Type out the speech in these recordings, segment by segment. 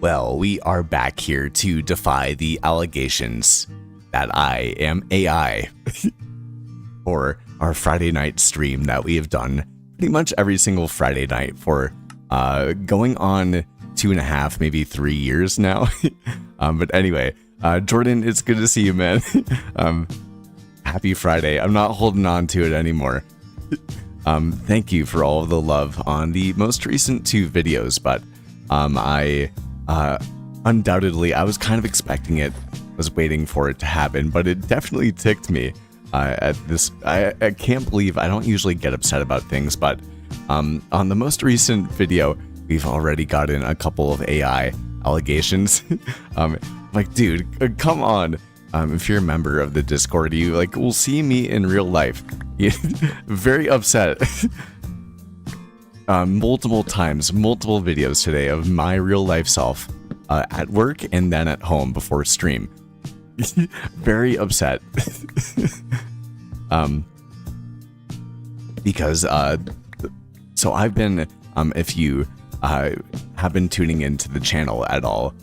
Well, we are back here to defy the allegations that I am AI for our Friday night stream that we have done pretty much every single Friday night for going on 2.5, maybe 3 years now. But anyway, Jordan, it's good to see you, man. Happy Friday. I'm not holding on to it anymore. Thank you for all of the love on the most recent 2 videos, but undoubtedly, I was kind of expecting it, was waiting for it to happen, but it definitely ticked me at this. I can't believe I don't usually get upset about things, but on the most recent video, we've already gotten a couple of AI allegations. Like, dude, come on. If you're a member of the Discord, you will see me in real life. Very upset. Multiple times, multiple videos today of my real life self at work and then at home before stream. Very upset. Because so I've been, if you have been tuning into the channel at all,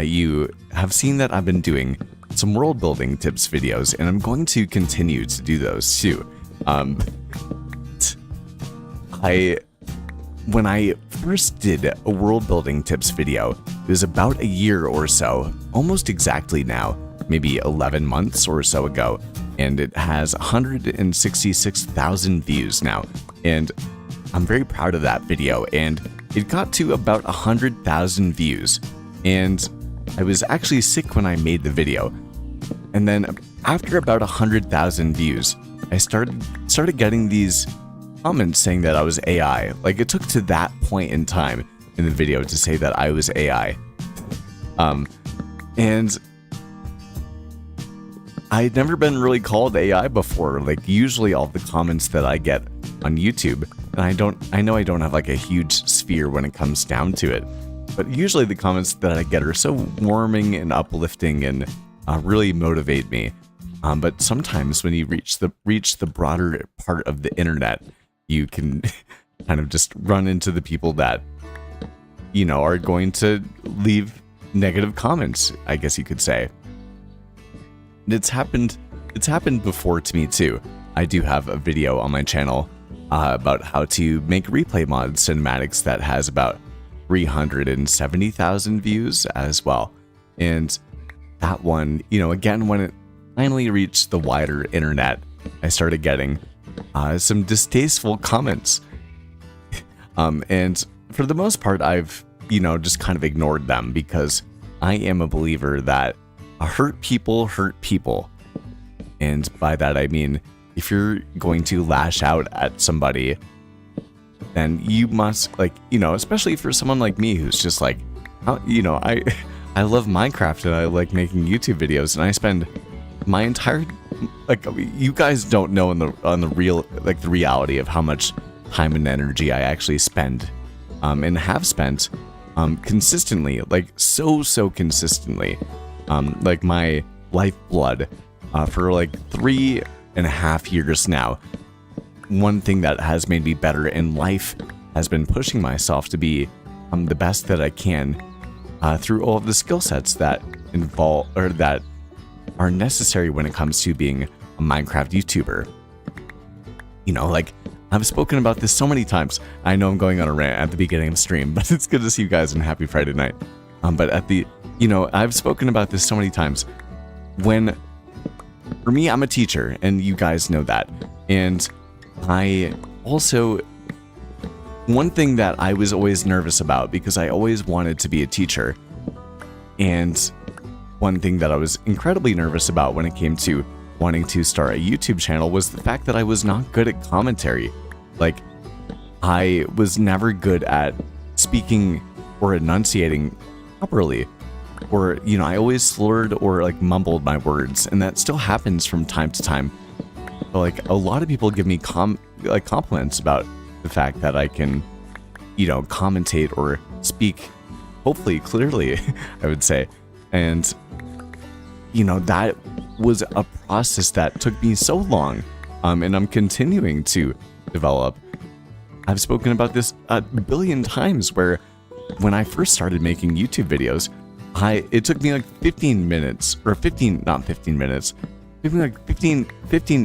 you have seen that I've been doing some world building tips videos, and I'm going to continue to do those too. When I first did a world building tips video, it was about a year or so, almost exactly now, maybe 11 months or so ago, and it has 166,000 views now, and I'm very proud of that video, and it got to about 100,000 views, and I was actually sick when I made the video, and then after about 100,000 views, I started getting these comments saying that I was AI. Like, it took to that point in time in the video to say that I was AI. And I'd never been really called AI before. Like, usually all the comments that I get on YouTube, and I know I don't have like a huge sphere when it comes down to it, but usually the comments that I get are so warming and uplifting and really motivate me. But sometimes when you reach the broader part of the internet, you can kind of just run into the people that, you know, are going to leave negative comments, I guess you could say. It's happened before to me too. I do have a video on my channel about how to make replay mod cinematics that has about 370,000 views as well. And that one, you know, again, when it finally reached the wider internet, I started getting some distasteful comments. And for the most part, I've, you know, just kind of ignored them because I am a believer that hurt people hurt people. And by that, I mean, if you're going to lash out at somebody, then you must, like, you know, especially for someone like me who's just like, you know, I love Minecraft and I like making YouTube videos, and I spend my entire, like, you guys don't know on the real, like, the reality of how much time and energy I actually spend and have spent consistently, like so consistently, like my lifeblood for like 3.5 years now. One thing that has made me better in life has been pushing myself to be the best that I can through all of the skill sets that involve, or that are necessary when it comes to being a Minecraft YouTuber. You know, like, I've spoken about this so many times. I know I'm going on a rant at the beginning of the stream, but it's good to see you guys and happy Friday night. But at the, you know, I've spoken about this so many times. For me, I'm a teacher, and you guys know that. And I also, one thing that I was always nervous about, because I always wanted to be a teacher, and one thing that I was incredibly nervous about when it came to wanting to start a YouTube channel was the fact that I was not good at commentary. Like, I was never good at speaking or enunciating properly, or, you know, I always slurred or like mumbled my words, and that still happens from time to time. But like, a lot of people give me compliments about the fact that I can, you know, commentate or speak hopefully clearly, I would say. And, you know, that was a process that took me so long, and I'm continuing to develop. I've spoken about this a billion times, where when I first started making YouTube videos, it took me like 15 minutes, or 15, not 15 minutes, maybe like 15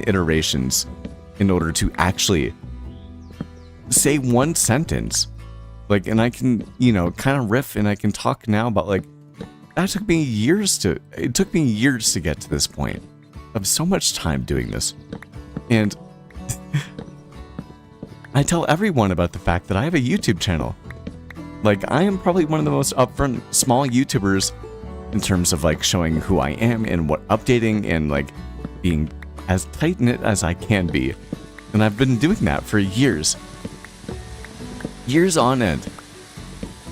iterations in order to actually say one sentence. Like, and I can, kind of riff and I can talk now about like, it took me years to get to this point. I have so much time doing this. And I tell everyone about the fact that I have a YouTube channel. Like, I am probably one of the most upfront small YouTubers in terms of like showing who I am and what updating and like being as tight-knit as I can be. And I've been doing that for years. Years on end.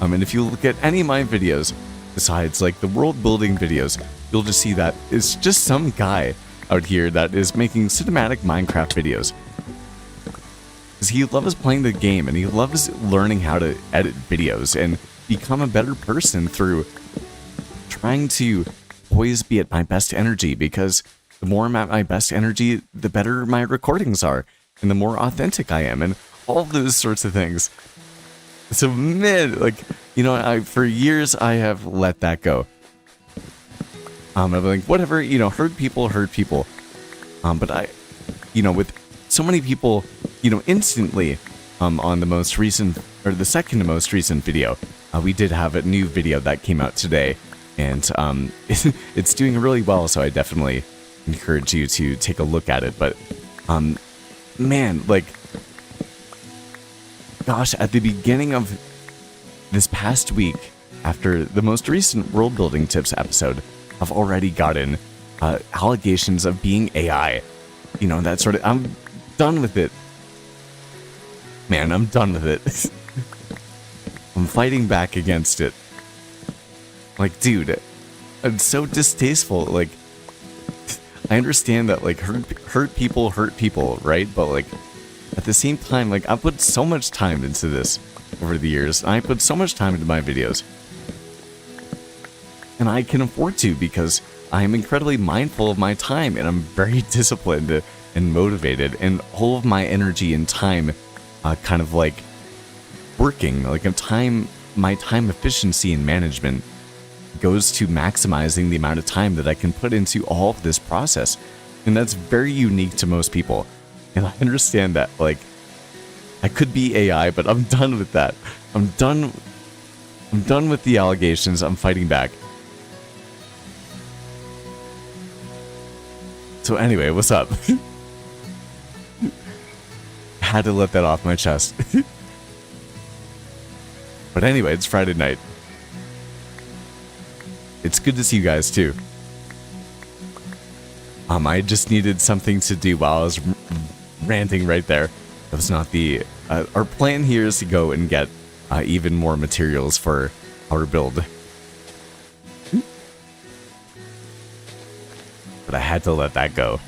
And if you look at any of my videos, besides like the world building videos, you'll just see that it's just some guy out here that is making cinematic Minecraft videos. Because he loves playing the game and he loves learning how to edit videos and become a better person through trying to always be at my best energy, because the more I'm at my best energy, the better my recordings are and the more authentic I am and all those sorts of things. So man, like, for years I have let that go. I'm like, whatever, hurt people. But I, with so many people, instantly, on the most recent, or the second most recent video, we did have a new video that came out today, and it's doing really well, so I definitely encourage you to take a look at it. But, man, like, gosh, at the beginning of this past week, after the most recent world building tips episode, I've already gotten allegations of being AI. That sort of, I'm done with it. Man, I'm done with it. I'm fighting back against it. Like, dude, it's so distasteful. Like, I understand that, like, hurt people, right? But, like, at the same time, like, I put so much time into this over the years. I put so much time into my videos. And I can afford to, because I am incredibly mindful of my time, and I'm very disciplined and motivated, and all of my energy and time kind of like working, like my time efficiency and management goes to maximizing the amount of time that I can put into all of this process. And that's very unique to most people. And I understand that, like, I could be AI, but I'm done with that. I'm done with the allegations. I'm fighting back. So anyway, what's up? Had to let that off my chest. But anyway, it's Friday night. It's good to see you guys too. I just needed something to do while I was ranting right there. That was not the... our plan here is to go and get even more materials for our build. But I had to let that go.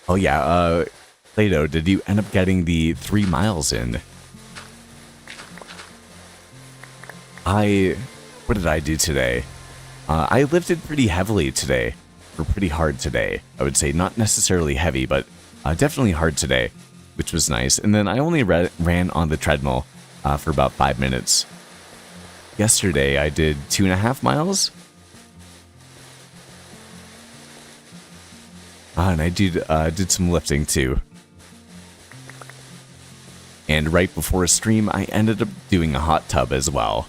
Oh yeah, Plato, did you end up getting the 3 miles in? What did I do today? I lifted pretty heavily today, or pretty hard today. I would say not necessarily heavy, but definitely hard today, which was nice. And then I only ran on the treadmill for about 5 minutes. Yesterday I did 2.5 miles. And I did some lifting too. And right before stream, I ended up doing a hot tub as well.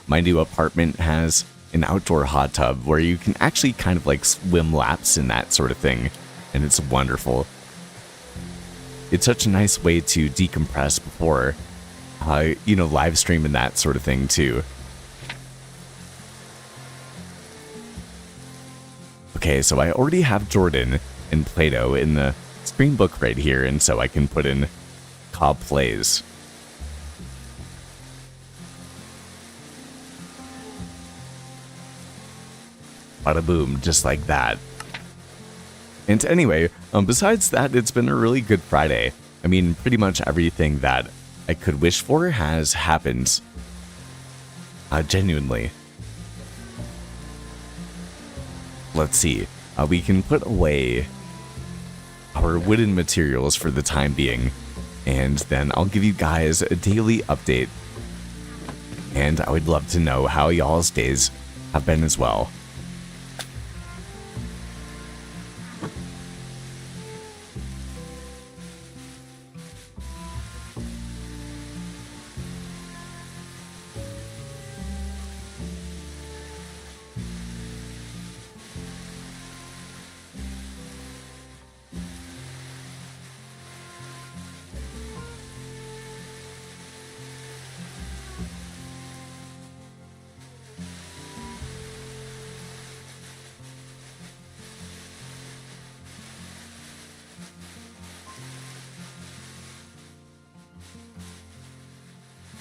My new apartment has an outdoor hot tub where you can actually kind of like swim laps and that sort of thing. And it's wonderful. It's such a nice way to decompress before, live stream and that sort of thing too. Okay, so I already have Jordan and Plato in the screen book right here, and so I can put in Cobb Plays. Bada boom, just like that. And anyway, besides that, it's been a really good Friday. I mean, pretty much everything that I could wish for has happened. Genuinely. Let's see. we can put away our wooden materials for the time being, and then I'll give you guys a daily update. And I would love to know how y'all's days have been as well.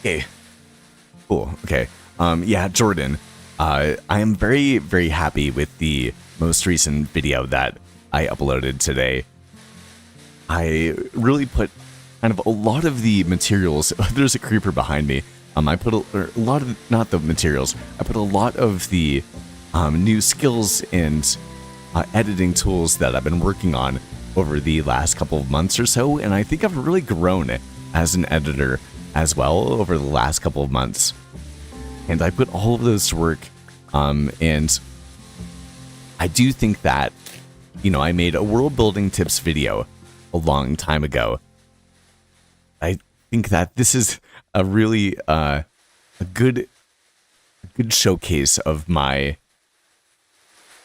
Okay, cool. Okay. Yeah, Jordan, I am very, very happy with the most recent video that I uploaded today. I really put kind of a lot of the materials. There's a creeper behind me. I put a lot of, not the materials, I put a lot of the new skills and editing tools that I've been working on over the last couple of months or so, and I think I've really grown as an editor as well over the last couple of months. And I put all of those to work, and I do think that, you know, I made a world building tips video a long time ago. I think that this is a really a good showcase of my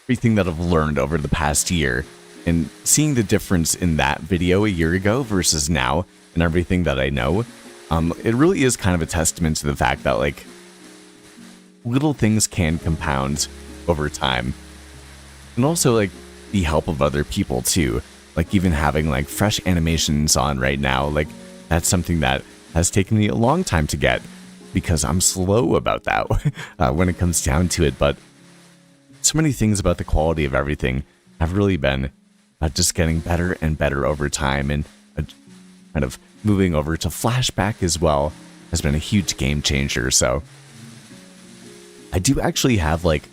everything that I've learned over the past year, and seeing the difference in that video a year ago versus now and everything that I know. It really is kind of a testament to the fact that, like, little things can compound over time. And also, like, the help of other people, too. Like, even having, like, fresh animations on right now, like, that's something that has taken me a long time to get, because I'm slow about that when it comes down to it. But so many things about the quality of everything have really been just getting better and better over time, and kind of moving over to flashback as well has been a huge game changer. So I do actually have like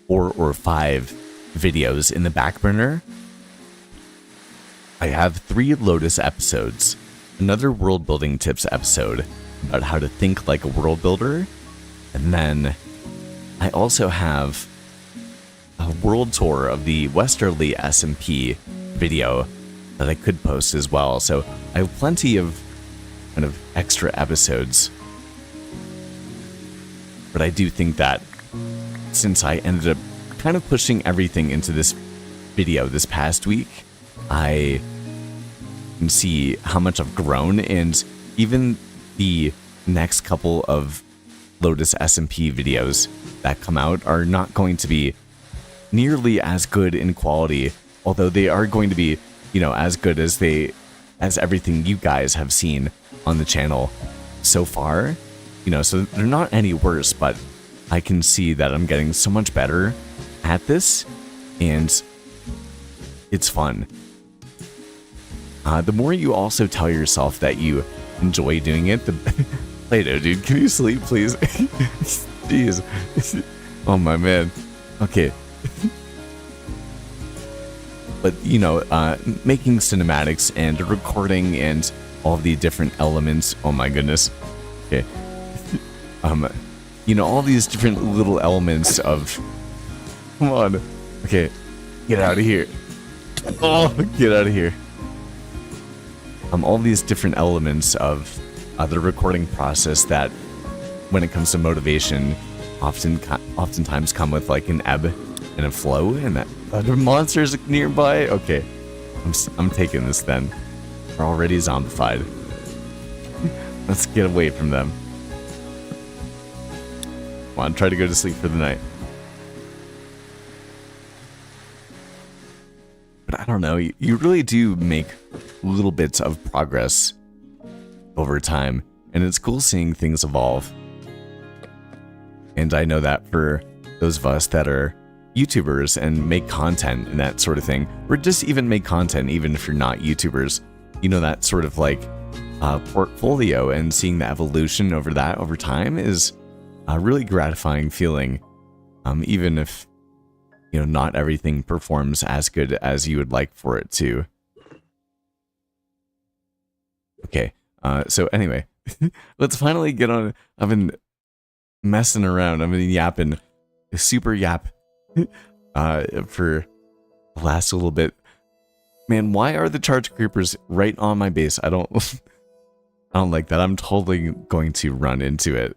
4 or 5 videos in the back burner. I have 3 Lotus episodes, another world building tips episode about how to think like a world builder, and then I also have a world tour of the Westerly SMP video that I could post as well. So I have plenty of kind of extra episodes. But I do think that since I ended up kind of pushing everything into this video this past week, I can see how much I've grown, and even the next couple of Lotus SMP videos that come out are not going to be nearly as good in quality, although they are going to be, you know, as good as everything you guys have seen on the channel so far. You know, so they're not any worse, but I can see that I'm getting so much better at this, and it's fun. The more you also tell yourself that you enjoy doing it, the Play-Doh, dude, can you sleep, please? Jeez. Oh, my man. Okay. But, you know, making cinematics and recording and all the different elements. Oh, my goodness. Okay. You know, all these different little elements of... Come on. Okay. Get out of here. Oh, get out of here. All these different elements of the recording process that, when it comes to motivation, oftentimes come with like an ebb and a flow, and that other monsters nearby. Okay, I'm taking this then. We're already zombified. Let's get away from them. Come on, try to go to sleep for the night. But I don't know, you really do make little bits of progress over time, and it's cool seeing things evolve. And I know that for those of us that are YouTubers and make content and that sort of thing, or just even make content even if you're not YouTubers, you know, that sort of like portfolio and seeing the evolution over time is a really gratifying feeling. Even if, not everything performs as good as you would like for it to. Okay, so anyway, let's finally get on. I've been messing around. I've been yapping, super yap, for the last little bit. Man, why are the charge creepers right on my base? I don't like that. I'm totally going to run into it.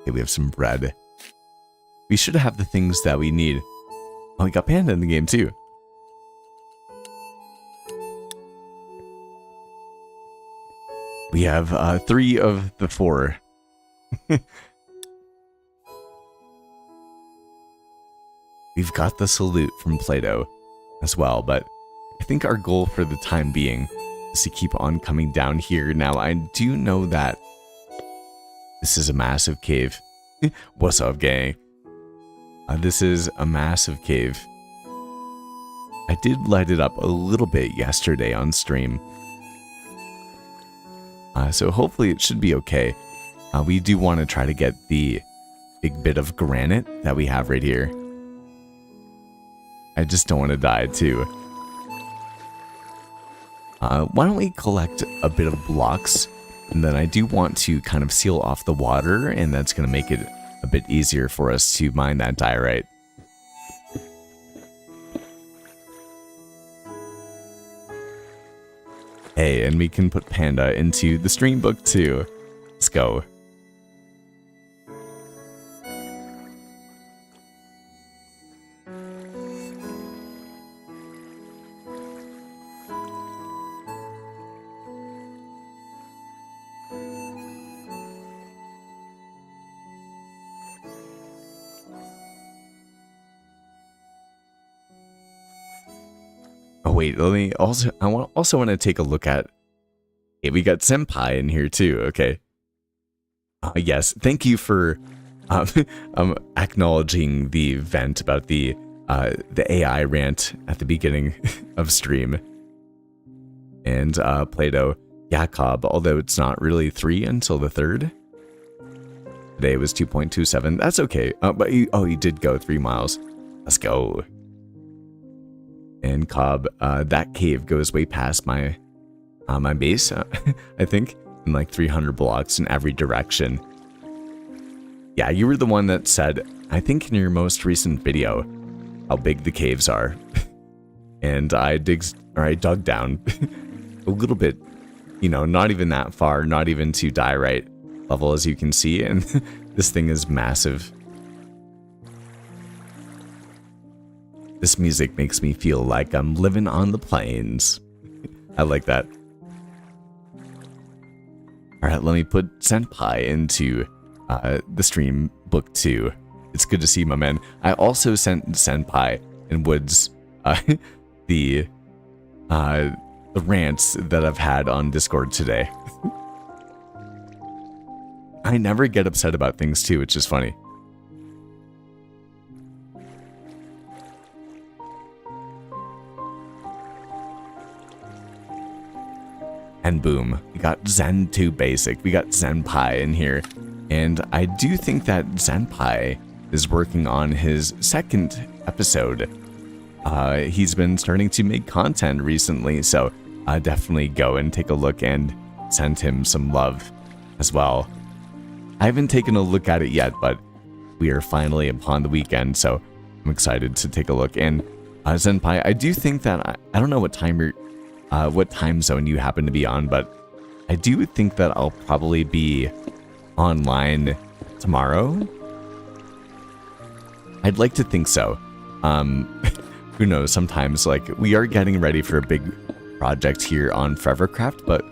Okay, we have some bread. We should have the things that we need. Oh, we got Panda in the game too. We have 3 of the 4. We've got the salute from Plato as well, but I think our goal for the time being is to keep on coming down here. Now, I do know that this is a massive cave. What's up, gang? This is a massive cave. I did light it up a little bit yesterday on stream. So hopefully it should be okay. We do want to try to get the big bit of granite that we have right here. I just don't want to die too. Why don't we collect a bit of blocks? And then I do want to kind of seal off the water, and that's going to make it a bit easier for us to mine that diorite. Hey, and we can put Panda into the stream book too. Let's go. Oh wait, let me also. I also want to take a look at. Hey, we got Senpai in here too. Okay. Yes, thank you for acknowledging the vent about the AI rant at the beginning of stream. And Plato, Jakob, although it's not really 3 until the 3rd. Today was 2.27. That's okay. But he did go 3 miles. Let's go. And Cobb, that cave goes way past my my base, I think, in like 300 blocks in every direction. Yeah, you were the one that said, I think in your most recent video, how big the caves are. And I dug down a little bit, not even that far, not even to diorite level as you can see, and this thing is massive. This music makes me feel like I'm living on the plains. I like that. Alright, let me put Senpai into the stream book too. It's good to see my man. I also sent Senpai and Woods the rants that I've had on Discord today. I never get upset about things too, which is funny. And boom, we got Zen 2 Basic, we got Senpai in here. And I do think that Senpai is working on his 2nd episode. He's been starting to make content recently, so definitely go and take a look and send him some love as well. I haven't taken a look at it yet, but we are finally upon the weekend, so I'm excited to take a look. And Senpai, I do think that, I don't know what time zone you happen to be on, but I do think that I'll probably be online tomorrow. I'd like to think so. Who knows, sometimes, like, we are getting ready for a big project here on Forevercraft, but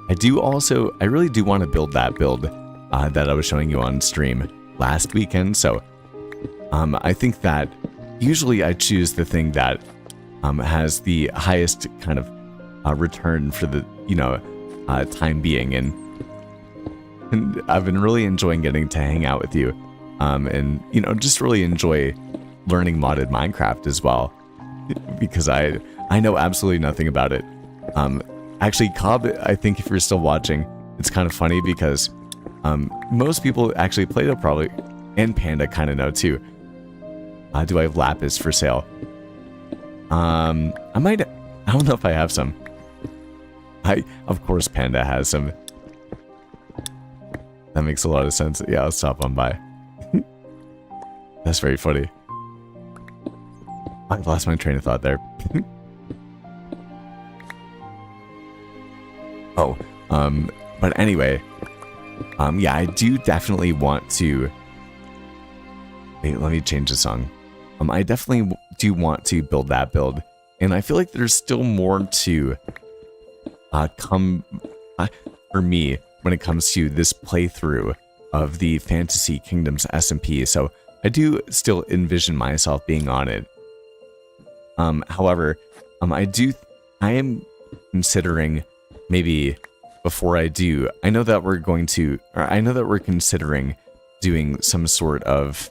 I really do want to build that build that I was showing you on stream last weekend, so I think that usually I choose the thing that has the highest kind of return for the time being, and I've been really enjoying getting to hang out with you, and just really enjoy learning modded Minecraft as well, because I know absolutely nothing about it. Actually, Cobb, I think if you're still watching, it's kind of funny because most people actually Plato probably, and Panda kind of know too, Do I have lapis for sale? I don't know if I have some. Of course Panda has some. That makes a lot of sense. Yeah, I'll stop on by. That's very funny. I lost my train of thought there. Oh, but anyway, yeah, I do definitely want to. Wait, let me change the song. I definitely do want to build that build, and I feel like there's still more to come for me when it comes to this playthrough of the Fantasy Kingdoms SMP. So I do still envision myself being on it. However, I am considering maybe before I do, I know that we're considering doing some sort of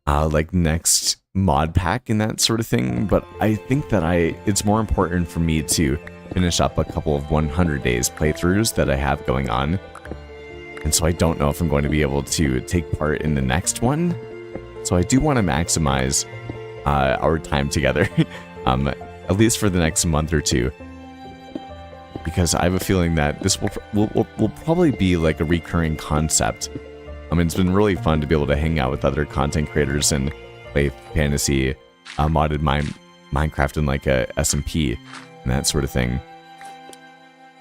like next mod pack and that sort of thing, but I think that it's more important for me to finish up a couple of 100 days playthroughs that I have going on. And so I don't know if I'm going to be able to take part in the next one. So I do want to maximize our time together, at least for the next month or two, because I have a feeling that this will probably be like a recurring concept. I mean, it's been really fun to be able to hang out with other content creators and play fantasy, modded Minecraft in like a SMP and that sort of thing.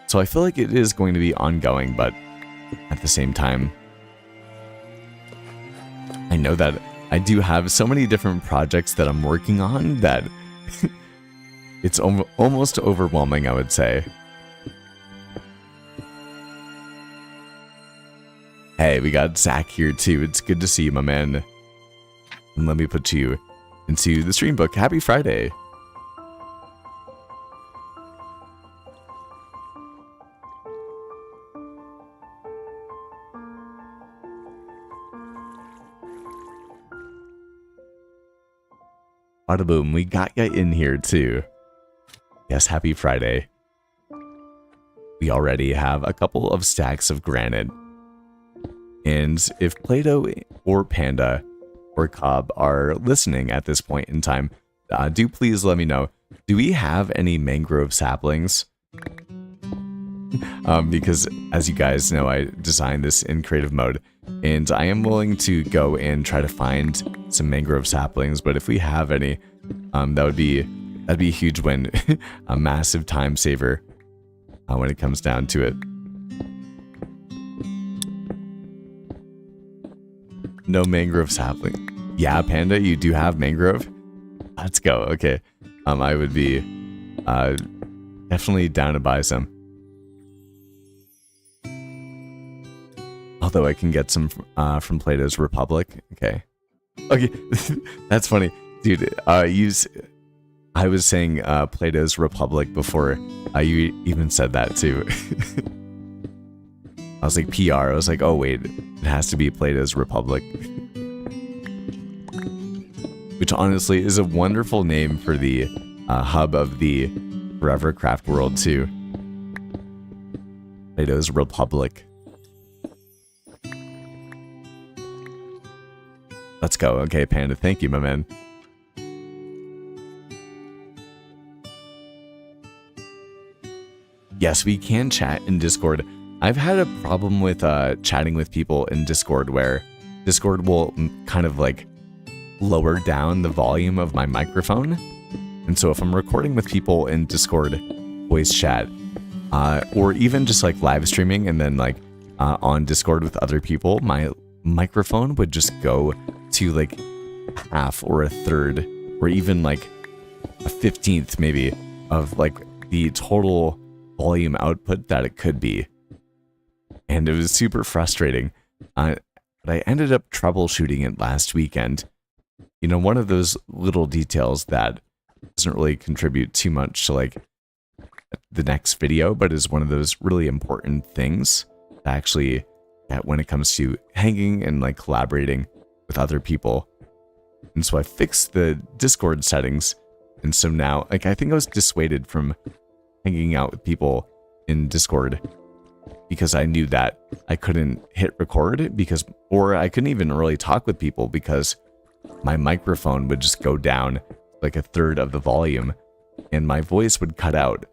So I feel like it is going to be ongoing, but at the same time, I know that I do have so many different projects that I'm working on that it's almost overwhelming, I would say. Hey, we got Zach here too. It's good to see you, my man. And let me put you into the stream book. Happy Friday. Bada boom, we got you in here too. Yes, happy Friday. We already have a couple of stacks of granite. And if Play-Doh or Panda or Cobb are listening at this point in time, do please let me know. Do we have any mangrove saplings? Because as you guys know, I designed this in creative mode, and I am willing to go and try to find some mangrove saplings. But if we have any, that'd be a huge win, a massive time saver when it comes down to it. No mangrove sapling. Yeah, Panda, you do have mangrove? Let's go. Okay. I would be definitely down to buy some. Although I can get some from Play-Doh's Republic. Okay. Okay. That's funny. Dude, I was saying Play-Doh's Republic before you even said that too. I was like PR. I was like, oh wait, it has to be Play-Doh's Republic. Which honestly is a wonderful name for the hub of the Forever Craft world too. Play-Doh's Republic. Let's go. Okay, Panda, thank you, my man. Yes, we can chat in Discord. I've had a problem with chatting with people in Discord where Discord will kind of like lower down the volume of my microphone. And so if I'm recording with people in Discord voice chat, or even just like live streaming and then like on Discord with other people, my microphone would just go to like half or a third or even like a 15th maybe of like the total volume output that it could be. And it was super frustrating. But I ended up troubleshooting it last weekend. You know, one of those little details that doesn't really contribute too much to like the next video, but is one of those really important things to actually get when it comes to hanging and like collaborating with other people. And so I fixed the Discord settings. And so now, like, I think I was dissuaded from hanging out with people in Discord because I knew that I couldn't hit record or I couldn't even really talk with people because my microphone would just go down like a third of the volume and my voice would cut out.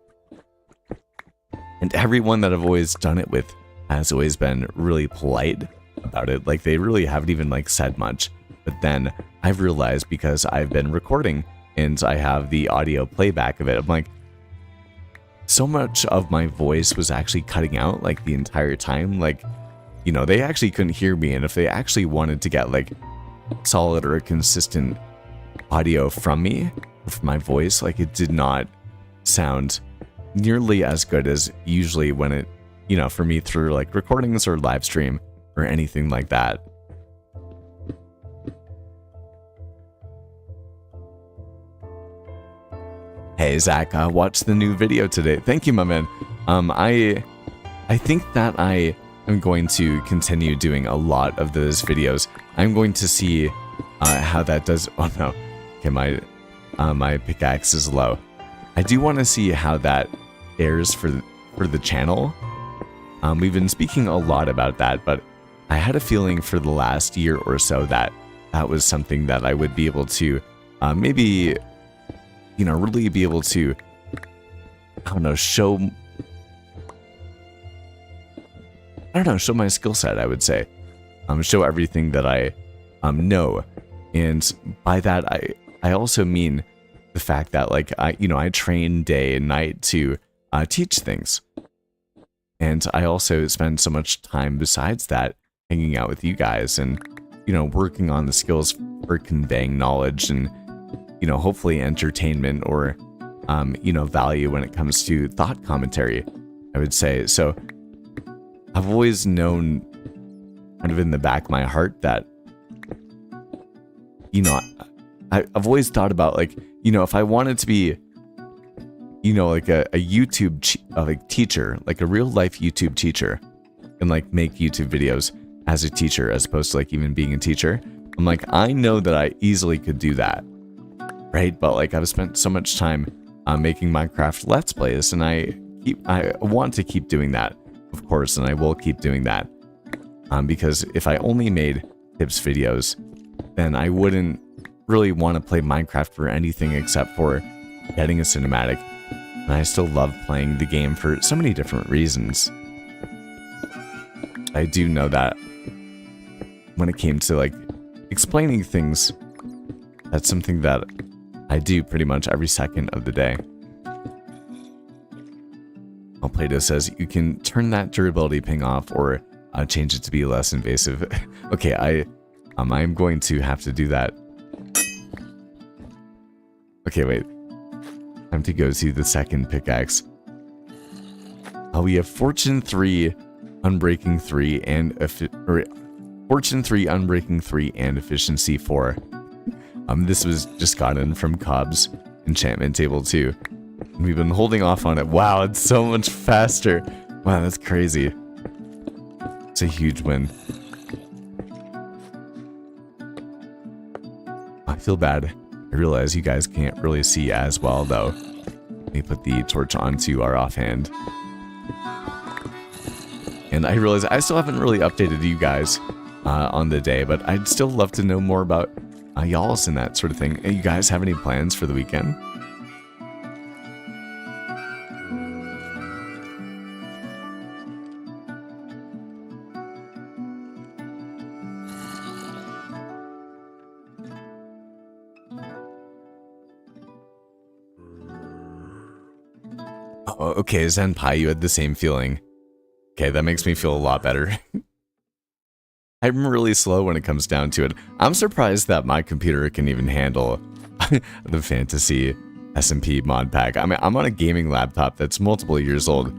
And everyone that I've always done it with has always been really polite about it. Like they really haven't even like said much. But then I've realized, because I've been recording and I have the audio playback of it, I'm like, so much of my voice was actually cutting out like the entire time. Like, you know, they actually couldn't hear me. And if they actually wanted to get like solid or consistent audio from me, from my voice, like it did not sound nearly as good as usually when it, you know, for me through like recordings or live stream or anything like that. Hey Zach, watched the new video today. Thank you, my man. I think that I am going to continue doing a lot of those videos. I'm going to see how that does. Oh no, okay, my pickaxe is low. I do want to see how that airs for the channel. We've been speaking a lot about that, but I had a feeling for the last year or so that that was something that I would be able to maybe, you know, really be able to, I don't know, show my skill set, I would say. Show everything that I know. And by that, I also mean the fact that, like, I train day and night to teach things. And I also spend so much time besides that hanging out with you guys and, you know, working on the skills for conveying knowledge and, you know, hopefully entertainment or, you know, value when it comes to thought commentary, I would say. So I've always known kind of in the back of my heart that, you know, I've always thought about, like, you know, if I wanted to be, you know, like a YouTube like teacher, like a real life YouTube teacher, and like make YouTube videos as a teacher as opposed to like even being a teacher, I'm like, I know that I easily could do that, right? But like I've spent so much time making Minecraft Let's Plays, and I want to keep doing that, of course, and I will keep doing that, because if I only made tips videos, then I wouldn't really want to play Minecraft for anything except for getting a cinematic. And I still love playing the game for so many different reasons. I do know that when it came to like explaining things, that's something that I do pretty much every second of the day. Play-Doh says you can turn that durability ping off or change it to be less invasive. Okay, I'm going to have to do that. Okay, wait. Time to go to the second pickaxe. We have Fortune 3, Unbreaking 3, and Fortune 3, Unbreaking 3, and Efficiency 4. This was just gotten from Cobb's enchantment table too. And we've been holding off on it. Wow, it's so much faster. Wow, that's crazy. It's a huge win. I feel bad. I realize you guys can't really see as well, though. Let me put the torch onto our offhand. And I realize I still haven't really updated you guys on the day, but I'd still love to know more about y'all's and that sort of thing. You guys have any plans for the weekend? Oh, okay, Zenpai, you had the same feeling. Okay, that makes me feel a lot better. I'm really slow when it comes down to it. I'm surprised that my computer can even handle the Fantasy SMP mod pack. I mean, I'm on a gaming laptop that's multiple years old.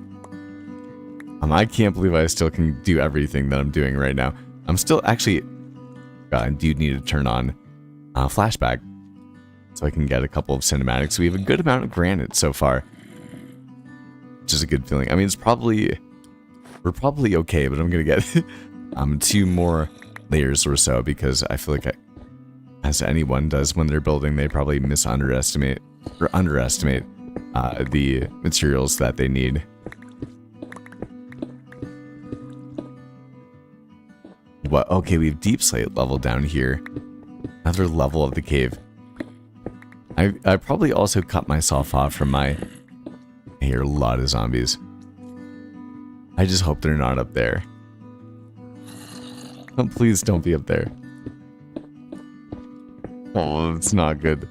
I can't believe I still can do everything that I'm doing right now. I'm still actually... God, I do need to turn on flashback so I can get a couple of cinematics. We have a good amount of granite so far, which is a good feeling. I mean, we're probably okay, but I'm gonna get 2 more layers or so, because I feel like as anyone does when they're building, they probably underestimate the materials that they need. What? Okay, we have deep slate level down here. Another level of the cave. I probably also cut myself off from my... I hear a lot of zombies. I just hope they're not up there. Oh, please don't be up there. Oh, it's not good.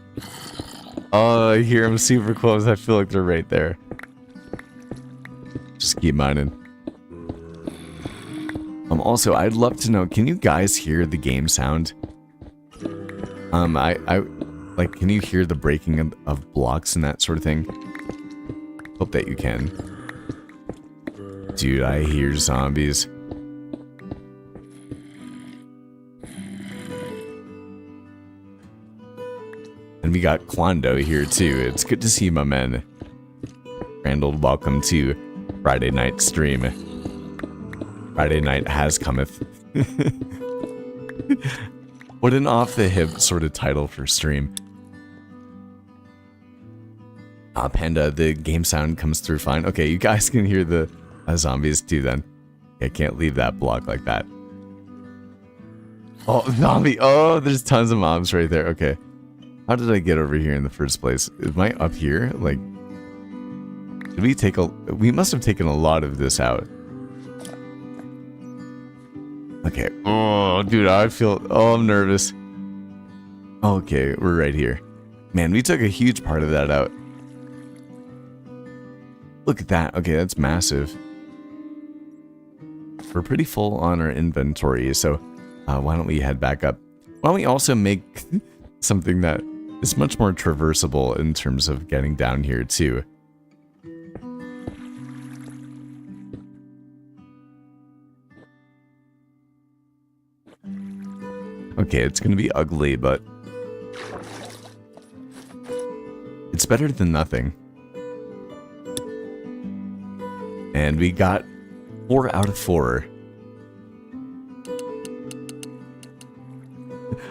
Oh, I hear them super close. I feel like they're right there. Just keep mining. Also, I'd love to know, can you guys hear the game sound? Like, can you hear the breaking of blocks and that sort of thing? Hope that you can. Dude, I hear zombies. And we got Quando here too. It's good to see my man. Randall, welcome to Friday night stream. Friday night has cometh. What an off-the-hip sort of title for stream. Panda, the game sound comes through fine. Okay, you guys can hear the zombies too then. I can't leave that block like that. Oh, zombie! Oh, there's tons of mobs right there. Okay. How did I get over here in the first place? Am I up here? Like, did we take a... We must have taken a lot of this out. Okay. Oh, dude, I feel... Oh, I'm nervous. Okay, we're right here. Man, we took a huge part of that out. Look at that. Okay, that's massive. We're pretty full on our inventory, so why don't we head back up? Why don't we also make something that is much more traversable in terms of getting down here, too. Okay, it's gonna be ugly, but it's better than nothing. And we got 4 out of 4.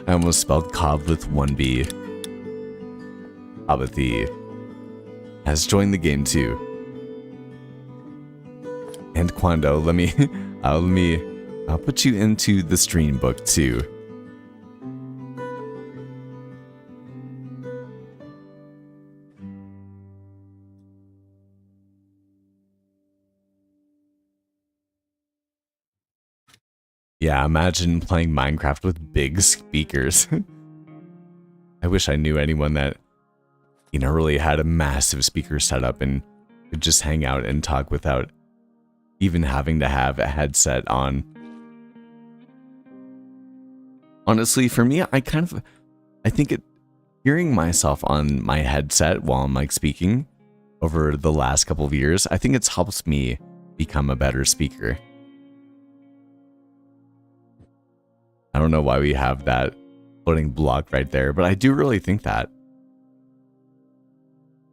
I almost spelled cob with 1 B. Abathy has joined the game too. And Quando, let me I'll put you into the stream book too. Yeah, imagine playing Minecraft with big speakers. I wish I knew anyone that, you know, really had a massive speaker setup and could just hang out and talk without even having to have a headset on. Honestly, for me, I think hearing myself on my headset while I'm like speaking over the last couple of years, I think it's helped me become a better speaker. I don't know why we have that floating block right there, but I do really think that.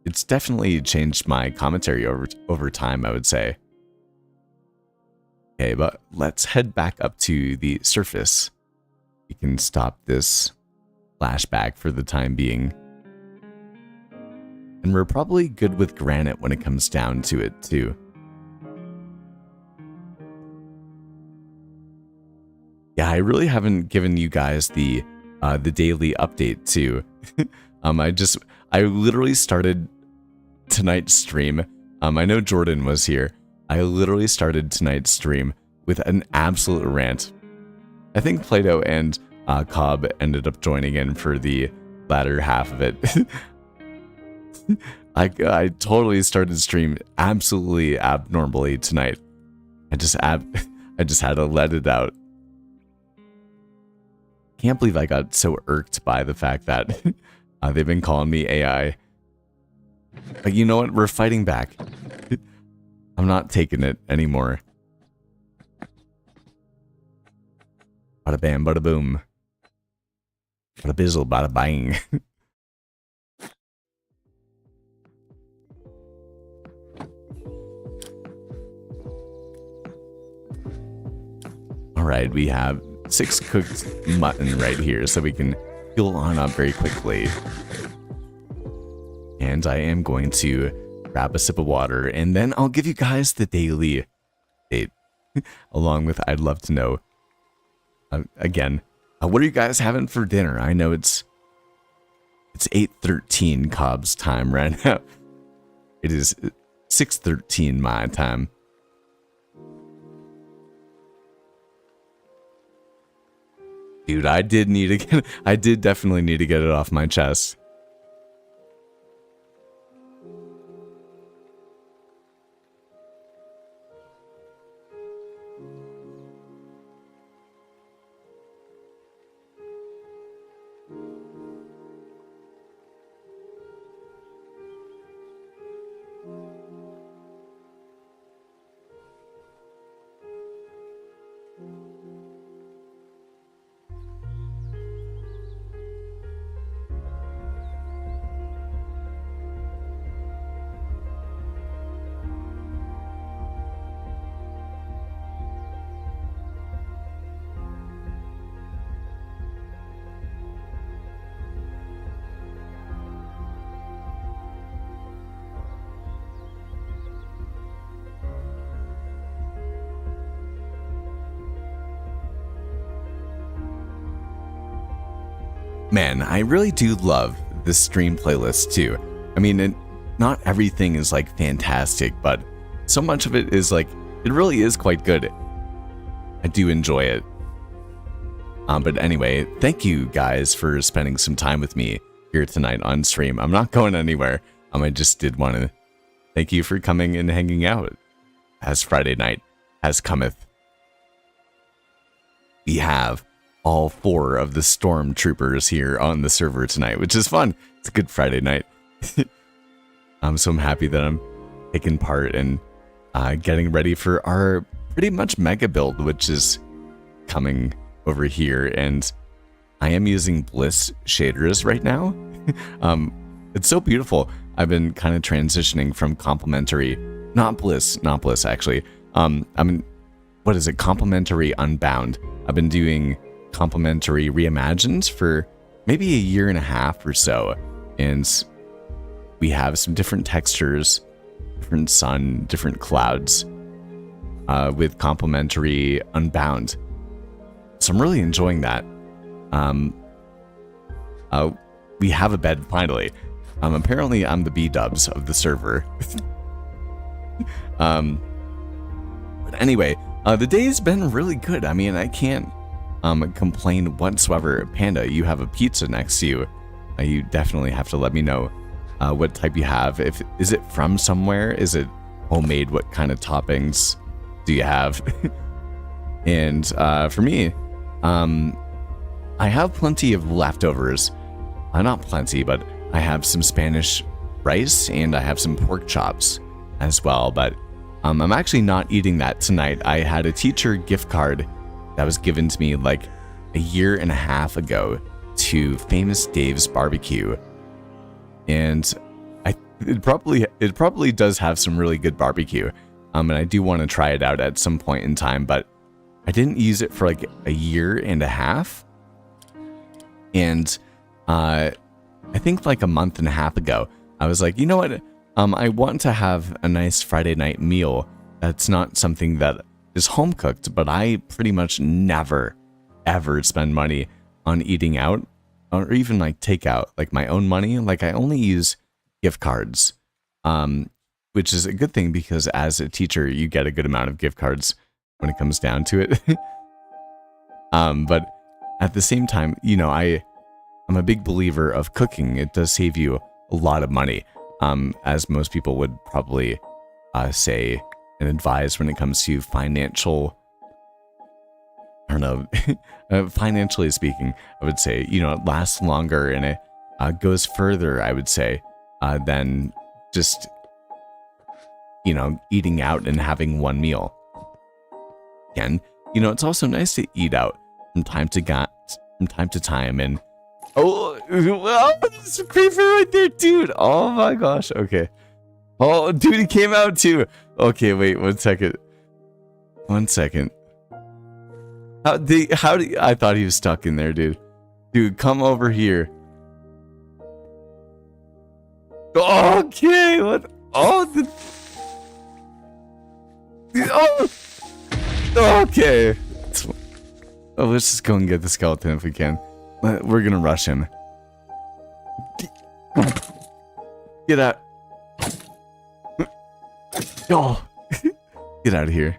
It's definitely changed my commentary over time, I would say. Okay, but let's head back up to the surface. We can stop this flashback for the time being. And we're probably good with granite when it comes down to it, too. Yeah, I really haven't given you guys the daily update too. I literally started tonight's stream. I know Jordan was here. I literally started tonight's stream with an absolute rant. I think Plato and Cobb ended up joining in for the latter half of it. I totally started stream absolutely abnormally tonight. I just had to let it out. Can't believe I got so irked by the fact that they've been calling me AI. But you know what? We're fighting back. I'm not taking it anymore. Bada bam, bada boom. Bada bizzle, bada bang. Alright, we have 6 cooked mutton right here, so we can fuel on up very quickly. And I am going to grab a sip of water, and then I'll give you guys the daily update, along with I'd love to know. Again, What are you guys having for dinner? I know it's 8:13 Cobb's time right now. It is 6:13 my time. Dude, I did definitely need to get it off my chest. Man, I really do love this stream playlist too. I mean, not everything is like fantastic, but so much of it is like, it really is quite good. I do enjoy it. But anyway, thank you guys for spending some time with me here tonight on stream. I'm not going anywhere. I just did want to thank you for coming and hanging out as Friday night as cometh. We have all 4 of the stormtroopers here on the server tonight, which is fun. It's a good Friday night. So I'm happy that I'm taking part and getting ready for our pretty much mega build, which is coming over here. And I am using Bliss shaders right now. It's so beautiful. I've been kind of transitioning from complementary, not Bliss actually. What is it? Complementary Unbound. I've been doing complementary reimagined for maybe a year and a half or so, and we have some different textures, different sun, different clouds with complementary Unbound. So I'm really enjoying that. We have a bed finally. Apparently I'm the B-dubs of the server. But anyway, the day's been really good. I mean, I can't complain whatsoever. Panda, you have a pizza next to you. You definitely have to let me know what type you have. Is it from somewhere? Is it homemade? What kind of toppings do you have? And for me, I have plenty of leftovers. Not plenty, but I have some Spanish rice and I have some pork chops as well. But I'm actually not eating that tonight. I had a teacher gift card that was given to me like a year and a half ago to Famous Dave's Barbecue, and it probably does have some really good barbecue, and I do want to try it out at some point in time. But I didn't use it for like a year and a half, and I think like a month and a half ago, I was like, you know what? I want to have a nice Friday night meal. That's not something that is home cooked, but I pretty much never, ever spend money on eating out or even like takeout, like my own money. Like I only use gift cards, which is a good thing because as a teacher, you get a good amount of gift cards when it comes down to it. But at the same time, you know, I'm a big believer of cooking. It does save you a lot of money, as most people would probably say and advise when it comes to financial, I don't know, financially speaking, I would say, you know, it lasts longer and it goes further, I would say, than just, you know, eating out and having one meal. Again, you know, it's also nice to eat out from time to time, and oh, there's a creeper right there, dude. Oh my gosh. Okay. Oh, dude, he came out too. Okay, wait 1 second. 1 second. How do I thought he was stuck in there, dude. Dude, come over here. Okay, what? Oh, oh. Okay. Oh, let's just go and get the skeleton if we can. We're gonna rush him. Get out. Oh. Get out of here.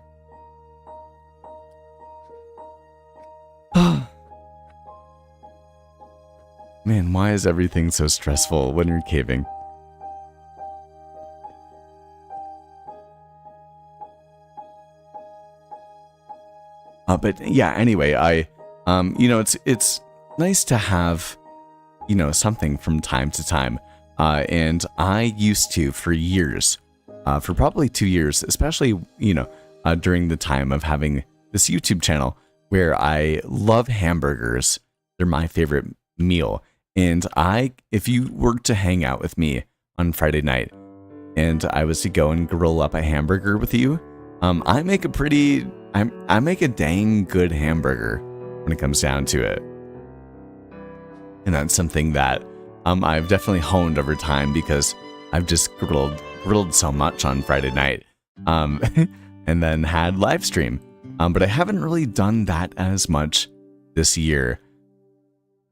Man, why is everything so stressful when you're caving? But yeah, anyway, it's nice to have, something from time to time. And I used to, for years, for probably 2 years, especially, during the time of having this YouTube channel where I love hamburgers. They're my favorite meal. And if you were to hang out with me on Friday night and I was to go and grill up a hamburger with you, I make a dang good hamburger when it comes down to it. And that's something that I've definitely honed over time because I've just grilled so much on Friday night, and then had live stream. But I haven't really done that as much this year.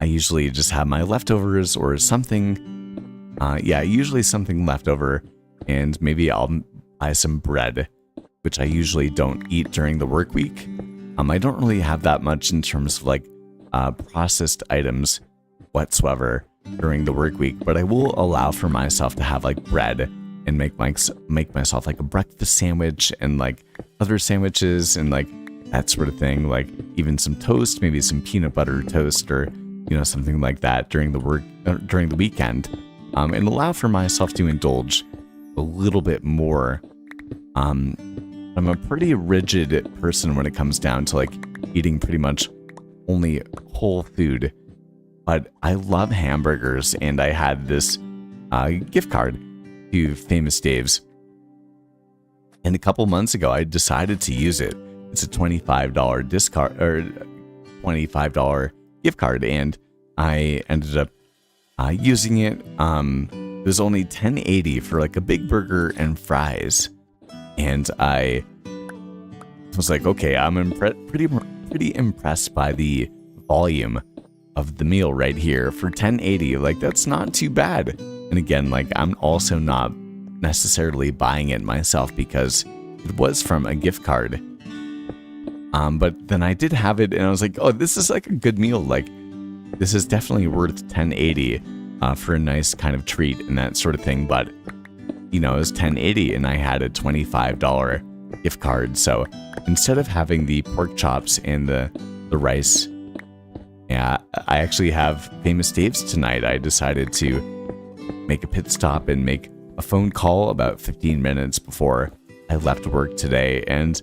I usually just have my leftovers or something. Usually something leftover, and maybe I'll buy some bread, which I usually don't eat during the work week. I don't really have that much in terms of like processed items whatsoever during the work week, but I will allow for myself to have like bread and make myself like a breakfast sandwich and like other sandwiches and like that sort of thing, like even some toast, maybe some peanut butter toast or something like that during the weekend, and allow for myself to indulge a little bit more. I'm a pretty rigid person when it comes down to like eating pretty much only whole food, but I love hamburgers, and I had this gift card to Famous Dave's, and a couple months ago I decided to use it. It's a $25 $25 gift card, and I ended up using it. It was only $10.80 for like a big burger and fries, and I was like, okay, I'm pretty impressed by the volume of the meal right here for $10.80. Like, that's not too bad. And again, like, I'm also not necessarily buying it myself because it was from a gift card. But then I did have it, and I was like, oh, this is like a good meal. Like, this is definitely worth $10.80 for a nice kind of treat and that sort of thing. But, it was $10.80, and I had a $25 gift card. So instead of having the pork chops and the rice, I actually have Famous Dave's tonight. I decided to make a pit stop and make a phone call about 15 minutes before I left work today, and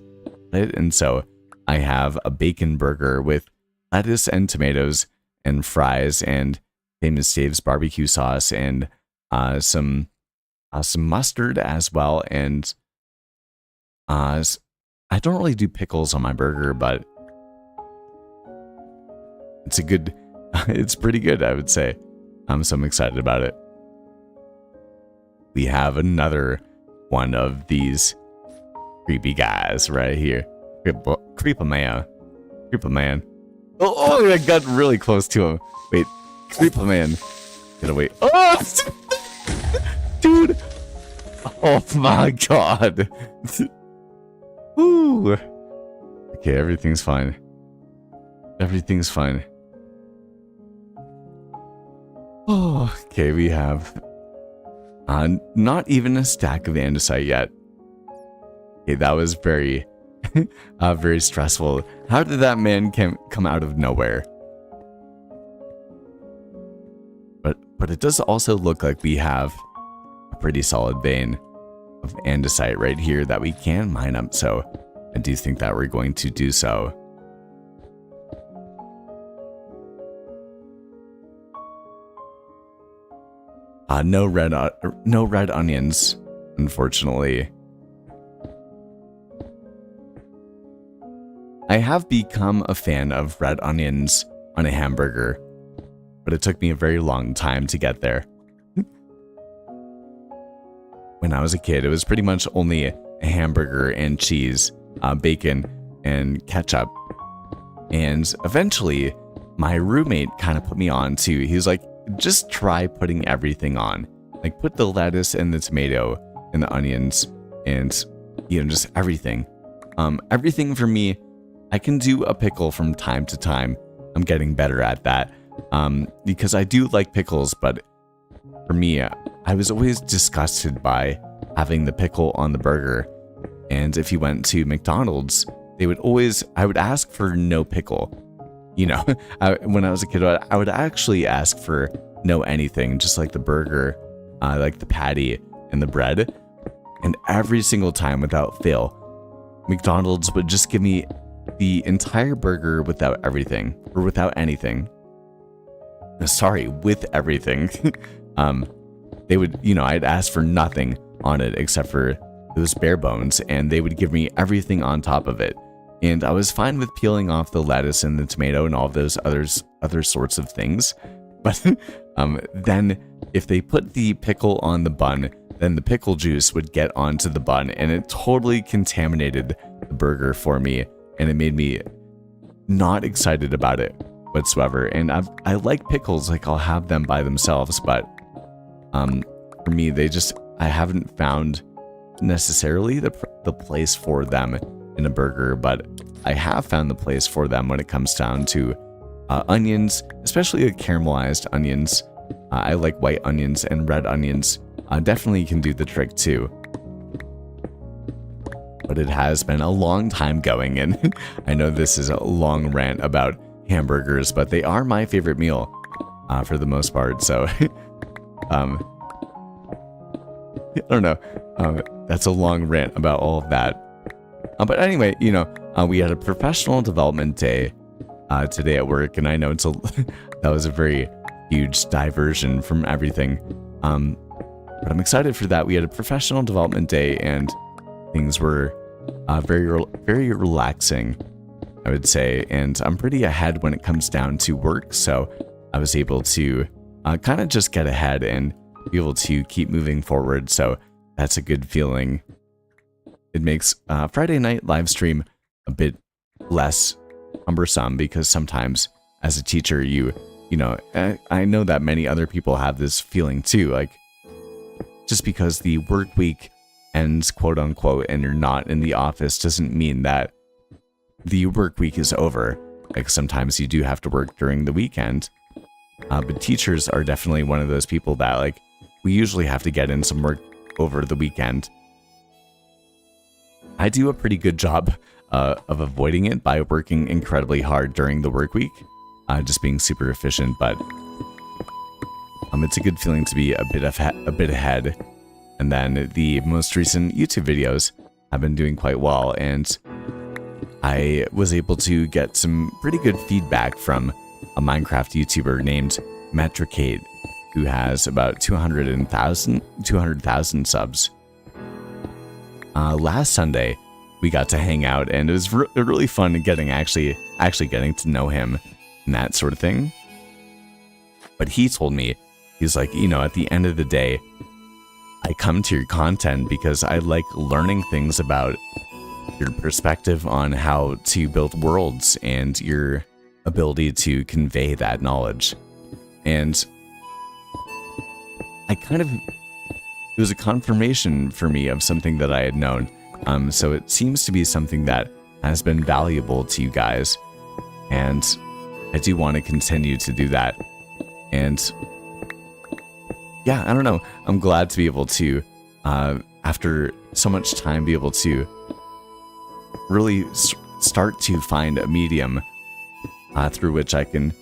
so I have a bacon burger with lettuce and tomatoes and fries and Famous Dave's barbecue sauce and some mustard as well. And I don't really do pickles on my burger, but it's pretty good, I would say. So I'm excited about it. We have another one of these creepy guys right here. Creeper man. Oh, I got really close to him. Wait, Creeper man. Get away. Oh, dude. Oh my god. Ooh. Okay, everything's fine. Oh, okay, we have not even a stack of andesite yet. Okay, that was very, very stressful. How did that man come out of nowhere? But it does also look like we have a pretty solid vein of andesite right here that we can mine up. So I do think that we're going to do so. No red onions, unfortunately. I have become a fan of red onions on a hamburger, but it took me a very long time to get there. When I was a kid, it was pretty much only a hamburger and cheese, bacon, and ketchup. And eventually, my roommate kind of put me on too. He was like, just try putting everything on. Like, put the lettuce and the tomato and the onions and, just everything. Everything for me, I can do a pickle from time to time. I'm getting better at that because I do like pickles, but for me, I was always disgusted by having the pickle on the burger. And if you went to McDonald's, I would ask for no pickle. When I was a kid, I would actually ask for no anything, just like the burger, like the patty and the bread. And every single time without fail, McDonald's would just give me the entire burger without everything, or without anything. Sorry, with everything. They would, I'd ask for nothing on it except for those bare bones, and they would give me everything on top of it. And I was fine with peeling off the lettuce and the tomato and all of those other sorts of things. But then if they put the pickle on the bun, then the pickle juice would get onto the bun, and it totally contaminated the burger for me, and it made me not excited about it whatsoever. And I like pickles, like I'll have them by themselves, but for me, I haven't found necessarily the place for them in a burger, but I have found the place for them when it comes down to onions, especially like caramelized onions. I like white onions and red onions. Definitely can do the trick too. But it has been a long time going, and I know this is a long rant about hamburgers, but they are my favorite meal for the most part. So I don't know. That's a long rant about all of that. But anyway, we had a professional development day today at work, and I know that was a very huge diversion from everything. But I'm excited for that. We had a professional development day, and things were very relaxing, I would say. And I'm pretty ahead when it comes down to work, so I was able to kind of just get ahead and be able to keep moving forward. So that's a good feeling. It makes Friday night live stream a bit less cumbersome, because sometimes as a teacher, I know that many other people have this feeling too, like just because the work week ends, quote unquote, and you're not in the office doesn't mean that the work week is over. Like, sometimes you do have to work during the weekend, but teachers are definitely one of those people that, like, we usually have to get in some work over the weekend. I do a pretty good job of avoiding it by working incredibly hard during the work week, just being super efficient, but it's a good feeling to be a bit ahead. And then the most recent YouTube videos have been doing quite well, and I was able to get some pretty good feedback from a Minecraft YouTuber named Metricate, who has about 200,000 subs. Last Sunday, we got to hang out, and it was really fun actually getting to know him and that sort of thing. But he told me, he's like, at the end of the day, I come to your content because I like learning things about your perspective on how to build worlds and your ability to convey that knowledge. And it was a confirmation for me of something that I had known. So it seems to be something that has been valuable to you guys, and I do want to continue to do that. And yeah, I don't know. I'm glad to be able to, after so much time, be able to really start to find a medium through which I can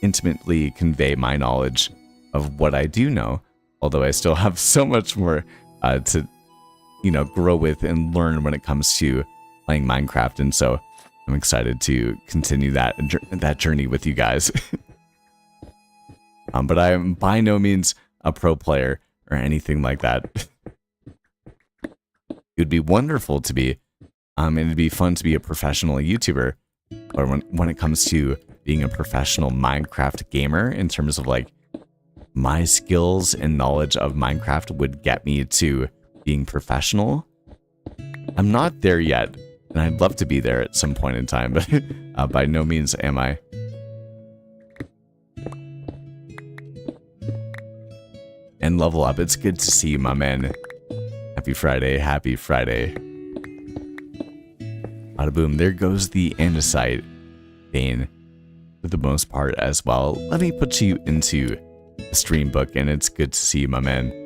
intimately convey my knowledge of what I do know, although I still have so much more to, grow with and learn when it comes to playing Minecraft. And so I'm excited to continue that journey with you guys. But I am by no means a pro player or anything like that. It would be wonderful to be, and it'd be fun to be a professional YouTuber. But when it comes to being a professional Minecraft gamer, in terms of like my skills and knowledge of Minecraft would get me to being professional, I'm not there yet. and I'd love to be there at some point in time, but by no means am I. And level up, it's good to see you, my man. Happy Friday, happy Friday. Bada boom, there goes the andesite vein for the most part as well. Let me put you into the stream book, and it's good to see you, my man.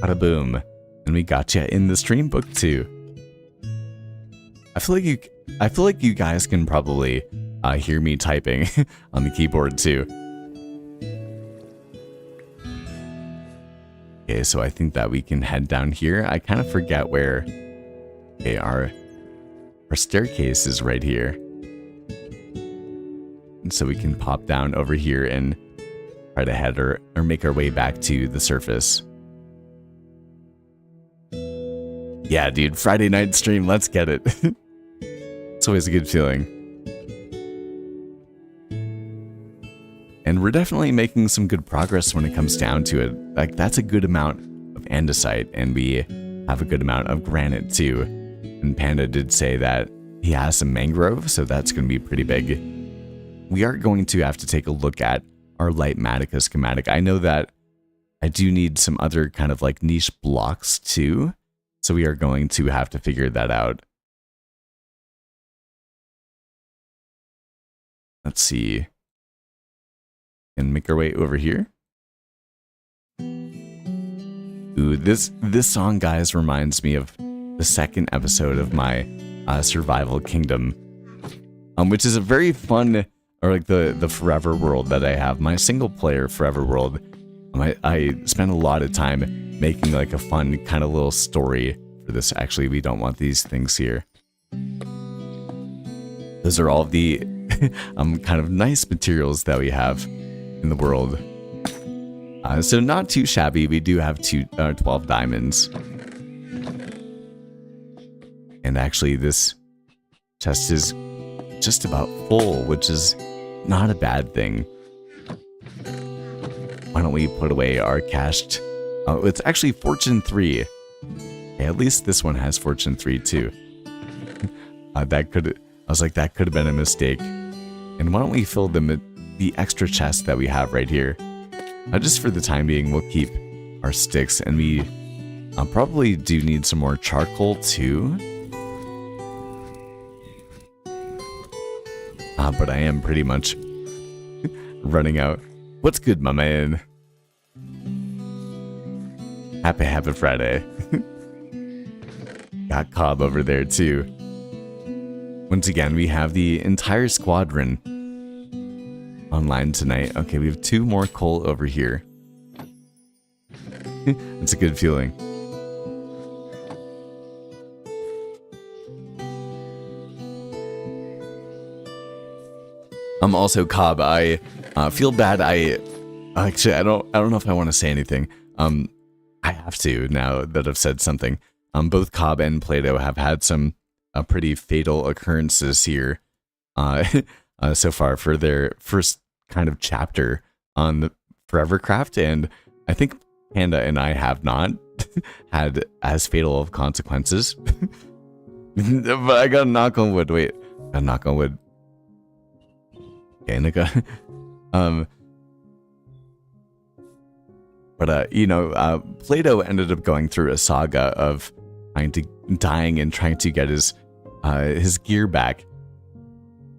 Bada boom. And we got you in the stream book too. I feel like you guys can probably hear me typing on the keyboard too. Okay, so I think that we can head down here. I kind of forget where. Okay, our staircase is right here. And so we can pop down over here and try to head or make our way back to the surface. Yeah, dude, Friday night stream, let's get it. It's always a good feeling. And we're definitely making some good progress when it comes down to it. Like, that's a good amount of andesite, and we have a good amount of granite too. And Panda did say that he has some mangrove, so that's going to be pretty big. We are going to have to take a look at our Lightmatica schematic. I know that I do need some other kind of like niche blocks too. So we are going to have to figure that out. Let's see. And make our way over here. Ooh, this song, guys, reminds me of the second episode of my Survival Kingdom, which is a very fun, or like the Forever World that I have, my single player Forever World. I spent a lot of time making like a fun kind of little story for this. Actually, we don't want these things here. Those are all of the kind of nice materials that we have in the world. So not too shabby. We do have 12 diamonds. And actually this chest is just about full, which is not a bad thing. Why don't we put away our cached... Oh, it's actually Fortune 3. Okay, at least this one has Fortune 3 too. I was like, that could have been a mistake. And why don't we fill the extra chest that we have right here? Just for the time being, we'll keep our sticks, and we probably do need some more charcoal too. But I am pretty much running out. What's good, my man? Happy Friday. Got Cobb over there too. Once again, we have the entire squadron online tonight. Okay, we have 2 more coal over here. It's a good feeling. I'm also Cobb. I feel bad. Actually, I don't know if I want to say anything. I have to now that I've said something. Both Cobb and Plato have had some pretty fatal occurrences here so far for their first kind of chapter on the Forevercraft, and I think Panda and I have not had as fatal of consequences. But I got a knock on wood. Wait, a knock on wood. Okay, and I got but you know, Plato ended up going through a saga of dying and trying to get his gear back.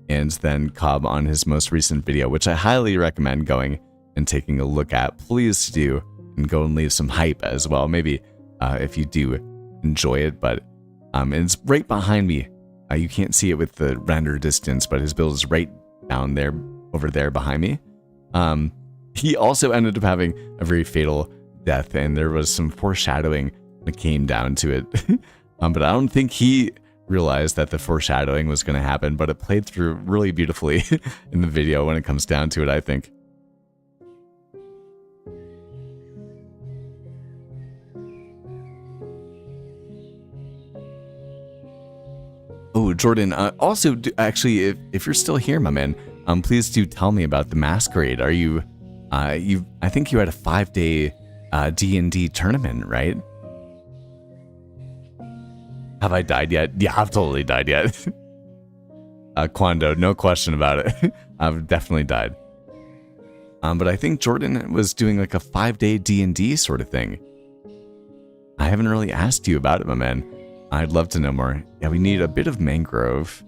And then Cobb, on his most recent video, which I highly recommend going and taking a look at, please do, and go and leave some hype as well. Maybe if you do enjoy it, but and it's right behind me. You can't see it with the render distance, but his build is right down there, over there behind me. He also ended up having a very fatal death, and there was some foreshadowing that came down to it. But I don't think he realized that the foreshadowing was going to happen, but it played through really beautifully in the video when it comes down to it, I think. Oh, Jordan. Also, actually, if you're still here, my man, please do tell me about the masquerade. Are you, I think you had a 5-day D&D tournament, right? Have I died yet? Yeah, I've totally died yet. Quando, no question about it. I've definitely died. But I think Jordan was doing like a 5-day D&D sort of thing. I haven't really asked you about it, my man. I'd love to know more. Yeah, we need a bit of mangrove.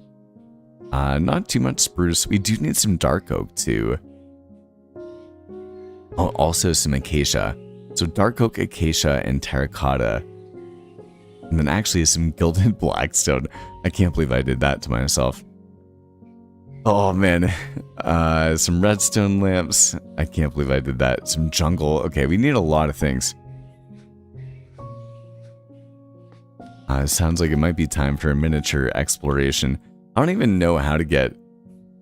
Not too much spruce. We do need some dark oak too. Oh, also some acacia. So dark oak, acacia, and terracotta. And then actually some gilded blackstone. I can't believe I did that to myself. Oh man, some redstone lamps. I can't believe I did that. Some jungle. Okay, we need a lot of things. Sounds like it might be time for a miniature exploration. I don't even know how to get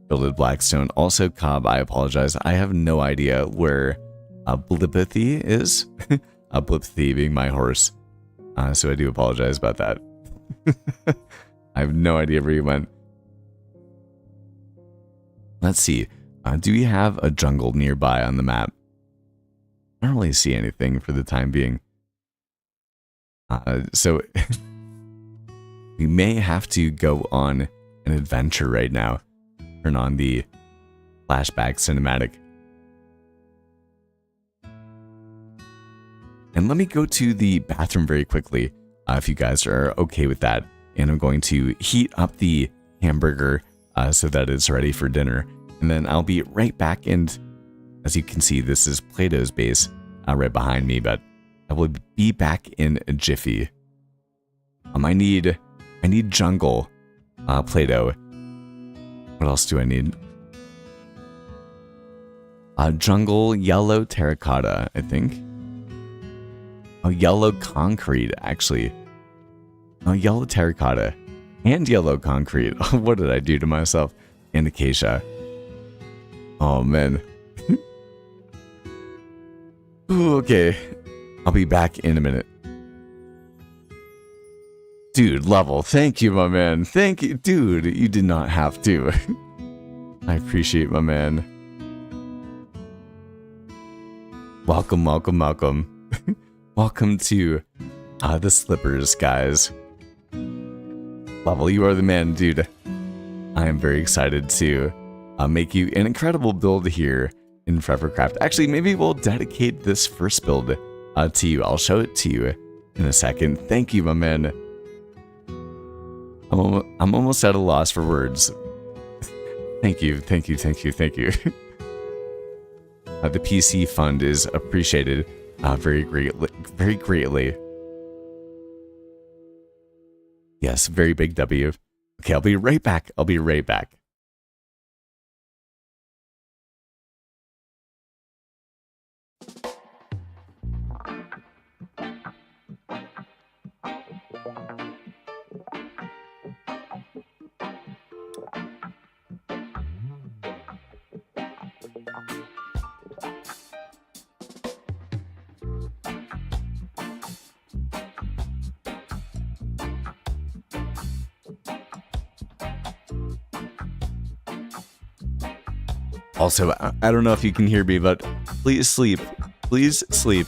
gilded blackstone. Also, Cobb, I apologize. I have no idea where Blipathy is. Blipathy being my horse. So I do apologize about that. I have no idea where you went. Let's see. Do we have a jungle nearby on the map? I don't really see anything for the time being. So we may have to go on an adventure right now. Turn on the flashback cinematic. And let me go to the bathroom very quickly, if you guys are okay with that. And I'm going to heat up the hamburger so that it's ready for dinner. And then I'll be right back. And as you can see, this is Plato's base right behind me, but I will be back in a jiffy. I need jungle, Play-Doh. What else do I need? Jungle, yellow terracotta, I think. Oh, yellow concrete, actually. Oh, yellow terracotta and yellow concrete. What did I do to myself? And acacia. Oh, man. Ooh, okay. I'll be back in a minute. Dude, level. Thank you, my man. Thank you. Dude, you did not have to. I appreciate my man. Welcome, welcome, welcome. Welcome to the slippers, guys. Level, you are the man, dude. I am very excited to make you an incredible build here in Forevercraft. Actually, maybe we'll dedicate this first build to you. I'll show it to you in a second. Thank you, my man. I'm almost at a loss for words. Thank you, thank you, thank you, thank you. The PC fund is appreciated very greatly. Yes, very big W. Okay, I'll be right back. I'll be right back. Also, I don't know if you can hear me, but please sleep. Please sleep.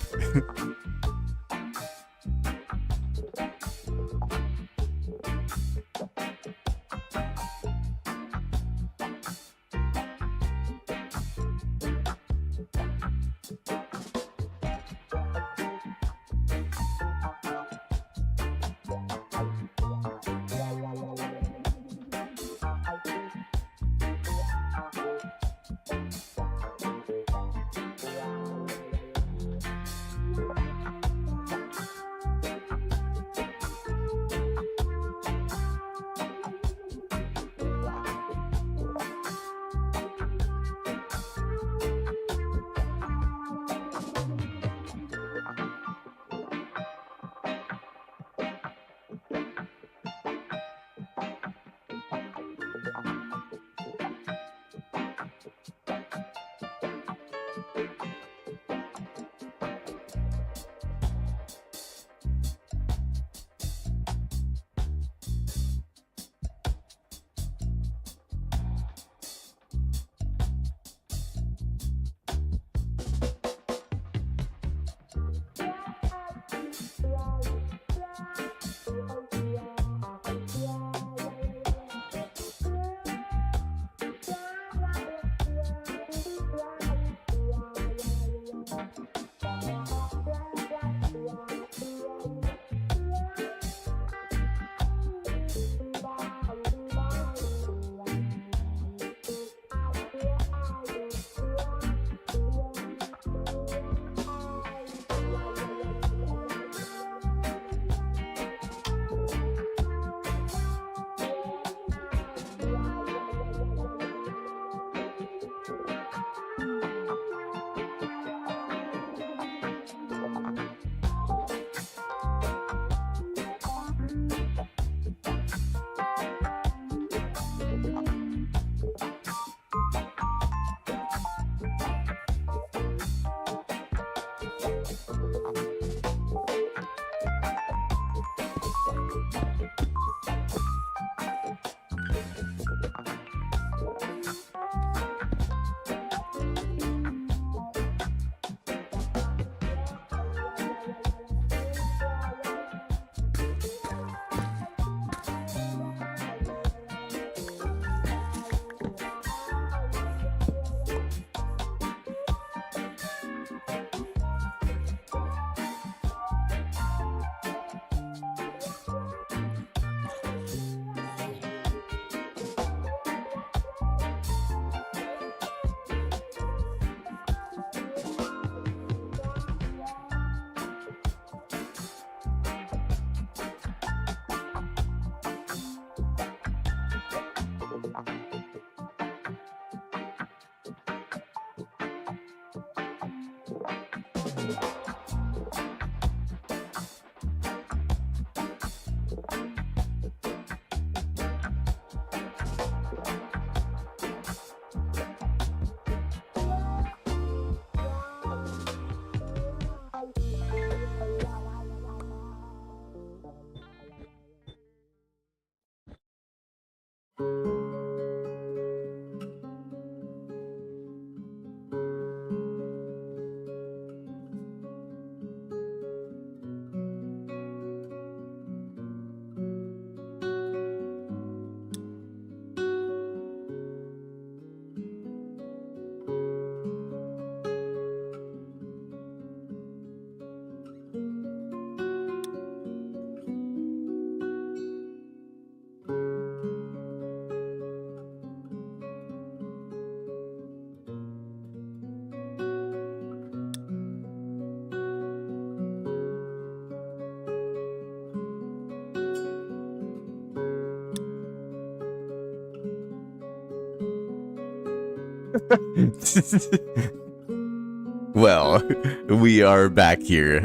Well, we are back here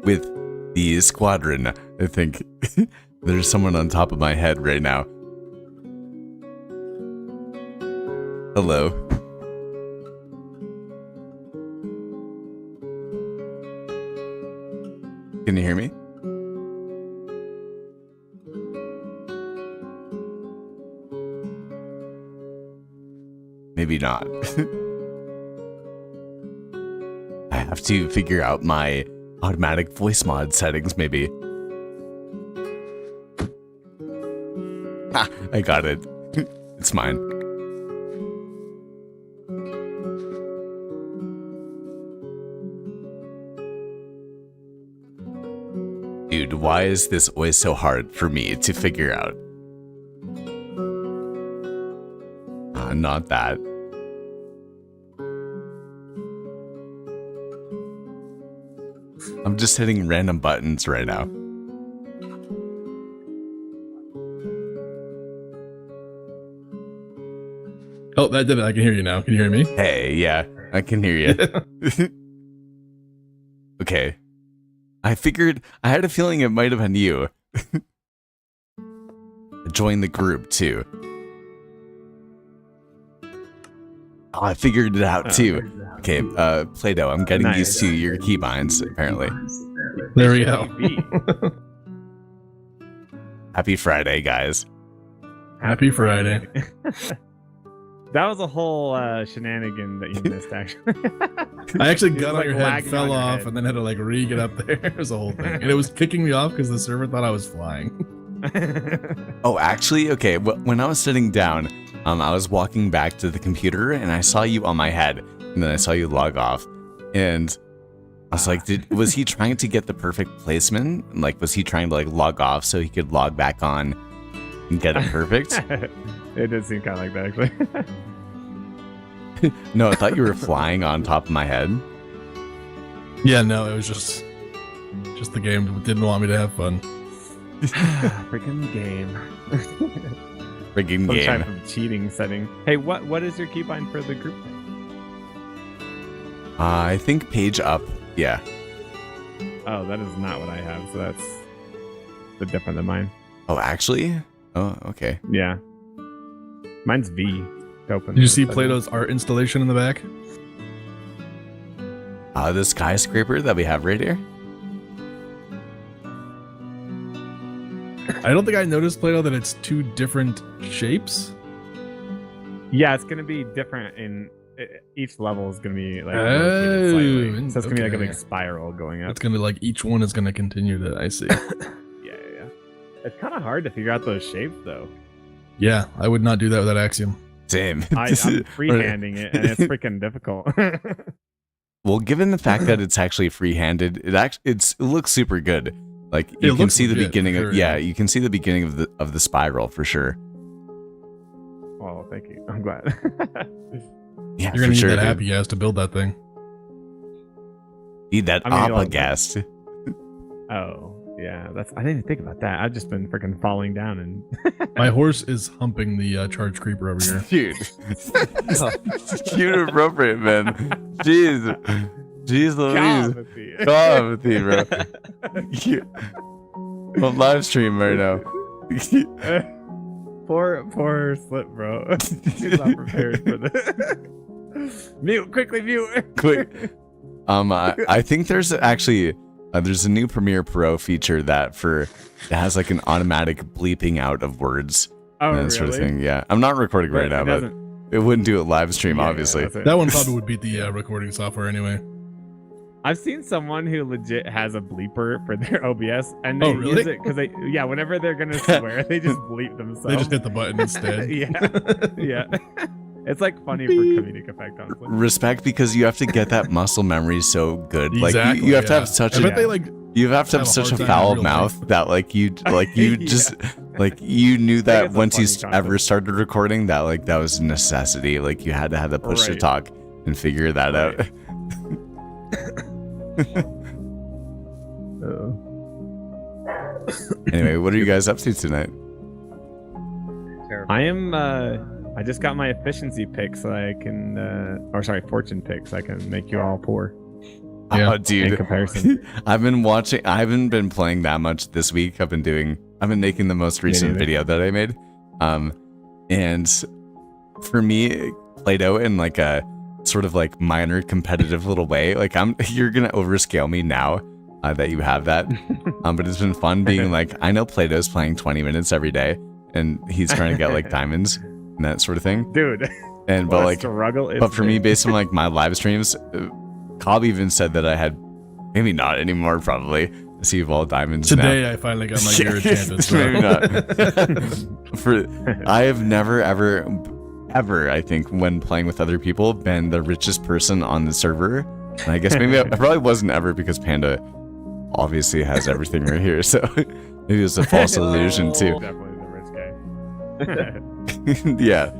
with the squadron. I think there's someone on top of my head right now. Hello. Can you hear me? Maybe not. I have to figure out my automatic voice mod settings, maybe. Ha! I got it. It's mine. Dude, why is this always so hard for me to figure out? Not that. I'm just hitting random buttons right now. Oh, that did it. I can hear you now. Can you hear me? Hey, yeah, I can hear you. Okay. I had a feeling it might have been you. Join the group too. Oh, I figured it out too. Okay, Play-Doh, I'm getting used to your keybinds, apparently. There we go. Happy Friday, guys. Happy Friday. That was a whole shenanigan that you missed, actually. I actually got on like your head, lagging fell on your off, head. and then had to like re-get up there. It was a whole thing. And it was kicking me off because the server thought I was flying. Oh, actually, okay, when I was sitting down, I was walking back to the computer, and I saw you on my head, and then I saw you log off, and I was like, was he trying to get the perfect placement? Like, was he trying to like log off so he could log back on and get it perfect? It did seem kind of like that, actually. No, I thought you were flying on top of my head. Yeah, no, it was just the game didn't want me to have fun. Freaking game. Friggin' Some type game. of cheating setting. Hey, what is your keybind for the group? I think page up. Yeah. Oh, that is not what I have, so that's a bit different than mine. Oh, actually? Oh, okay. Yeah. Mine's V. To open Did you see the- Plato's art installation in the back? The skyscraper that we have right here? I don't think I noticed, Plato, that it's two different shapes. Yeah, it's gonna be different in each level is gonna be like rotated Oh, slightly. So it's gonna be like a okay. big spiral going up. It's gonna like each one is gonna continue to. I see. Yeah. It's kind of hard to figure out those shapes though. Yeah, I would not do that without Axiom. Same. I'm freehanding it, and it's freaking difficult. Well, given the fact that it's actually free-handed, it looks super good. Like you can looks see the legit, beginning for of sure. you can see the beginning of the spiral for sure. Oh, thank you. I'm glad. Yeah, You're gonna for need sure. that dude. happy gas to build that thing. Need that I mean, APA well, gas. Oh, yeah. I didn't even think about that. I've just been freaking falling down and. My horse is humping the charge creeper over here. Dude. Cute appropriate, man. Jeez. Jeez Louise. Comedy. Comedy, bro. I'm live stream right now. Poor Slip, bro. He's not prepared for this. Mute, quickly mute. Quick. I think there's actually there's a new Premiere Pro feature that has like an automatic bleeping out of words and that sort of thing. Yeah, I'm not recording right now, but it wouldn't do it live stream, obviously. That one probably would beat the recording software anyway. I've seen someone who legit has a bleeper for their OBS, and they really? use it because whenever they're gonna swear, they just bleep themselves. They just hit the button instead. yeah. It's like funny for comedic effect, honestly. Respect, because you have to get that muscle memory so good. Exactly, like you have to have such you have to have such a foul mouth that you just like you knew that once you ever started recording that that was a necessity. Like you had to have the push to talk and figure that out. Anyway, what are you guys up to tonight? I am I just got my efficiency pick so I can fortune pick so I can make you all poor. Oh, dude. In comparison. I haven't been playing that much this week. I've been making the most recent video that I made. And for me, Play-Doh in like a sort of like minor competitive little way. Like you're gonna overscale me now that you have that. But it's been fun being like, I know Play-Doh's playing 20 minutes every day and he's trying to get like diamonds and that sort of thing. Dude. And but for me, based on like my live streams, Cobb even said that I had, maybe not anymore, probably, see of all diamonds. Today I finally got my gear enchanted. So. Maybe not. I have never ever, I think, when playing with other people, been the richest person on the server. And I guess maybe I probably wasn't ever, because Panda obviously has everything right here. So maybe it was a false illusion too. Definitely the rich guy. Yeah.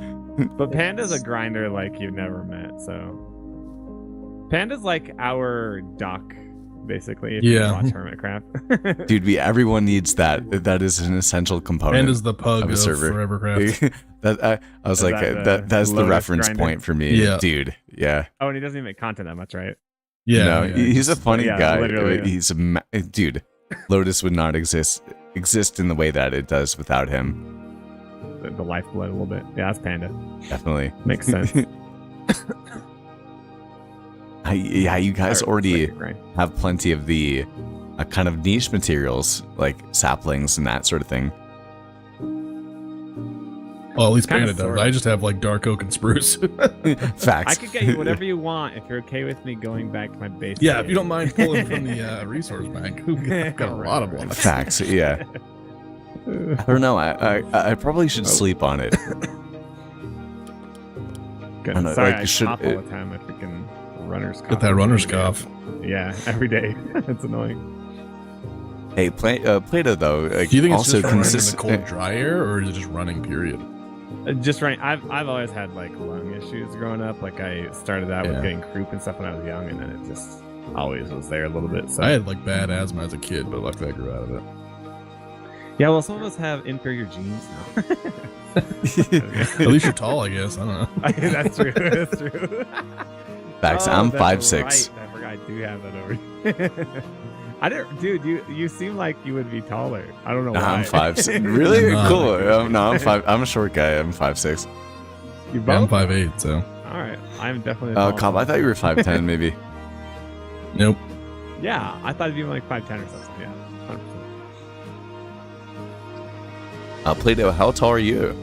But Panda's a grinder like you've never met, so Panda's like our Doc, basically, if you watch Hermitcraft. Dude, everyone needs that. That is an essential component. Panda's the pug of a server. Forevercraft. I was like, that's the reference point for me. Yeah. Dude. Yeah. Oh, and he doesn't even make content that much, right? Yeah. No, he's a funny guy. Literally. He's dude. Lotus would not exist in the way that it does without him. The lifeblood a little bit. Yeah, that's Panda. Definitely. Makes sense. Yeah, you guys already have plenty of the kind of niche materials, like saplings and that sort of thing. Well, at least Panda does. I just have like dark oak and spruce. Facts. I could get you whatever you want if you're okay with me going back to my base. Yeah, if you don't mind pulling from the resource bank. I've got a lot of blocks. Facts, yeah. I don't know. I probably should sleep on it. Good. Know, sorry, like, I cough all the time. I freaking runner's cough. Get that runner's cough. Yeah, every day. It's annoying. Hey, Play-Doh though. Do you think also it's just running in the cold, dry air, or is it just running? Period. Just running. I've always had like lung issues growing up. Like I started out with getting croup and stuff when I was young, and then it just always was there a little bit. So I had like bad asthma as a kid, but luckily I grew out of it. Yeah, well, some of us have inferior genes now. At least you're tall, I guess. I don't know. That's true. That's true. Facts. I'm 5'6". Right. I forgot I do have that over here. I don't, dude. You seem like you would be taller. I don't know why. I'm 5'6". Really? Cool. No, I'm 5. I'm a short guy. I'm 5'6". You both? I'm 5'8", so. All right. I'm definitely. Oh, Cobb, I thought you were 5'10", maybe. Nope. Yeah, I thought you'd be like 5'10" or something. Yeah, 100%. Play-Doh, how tall are you?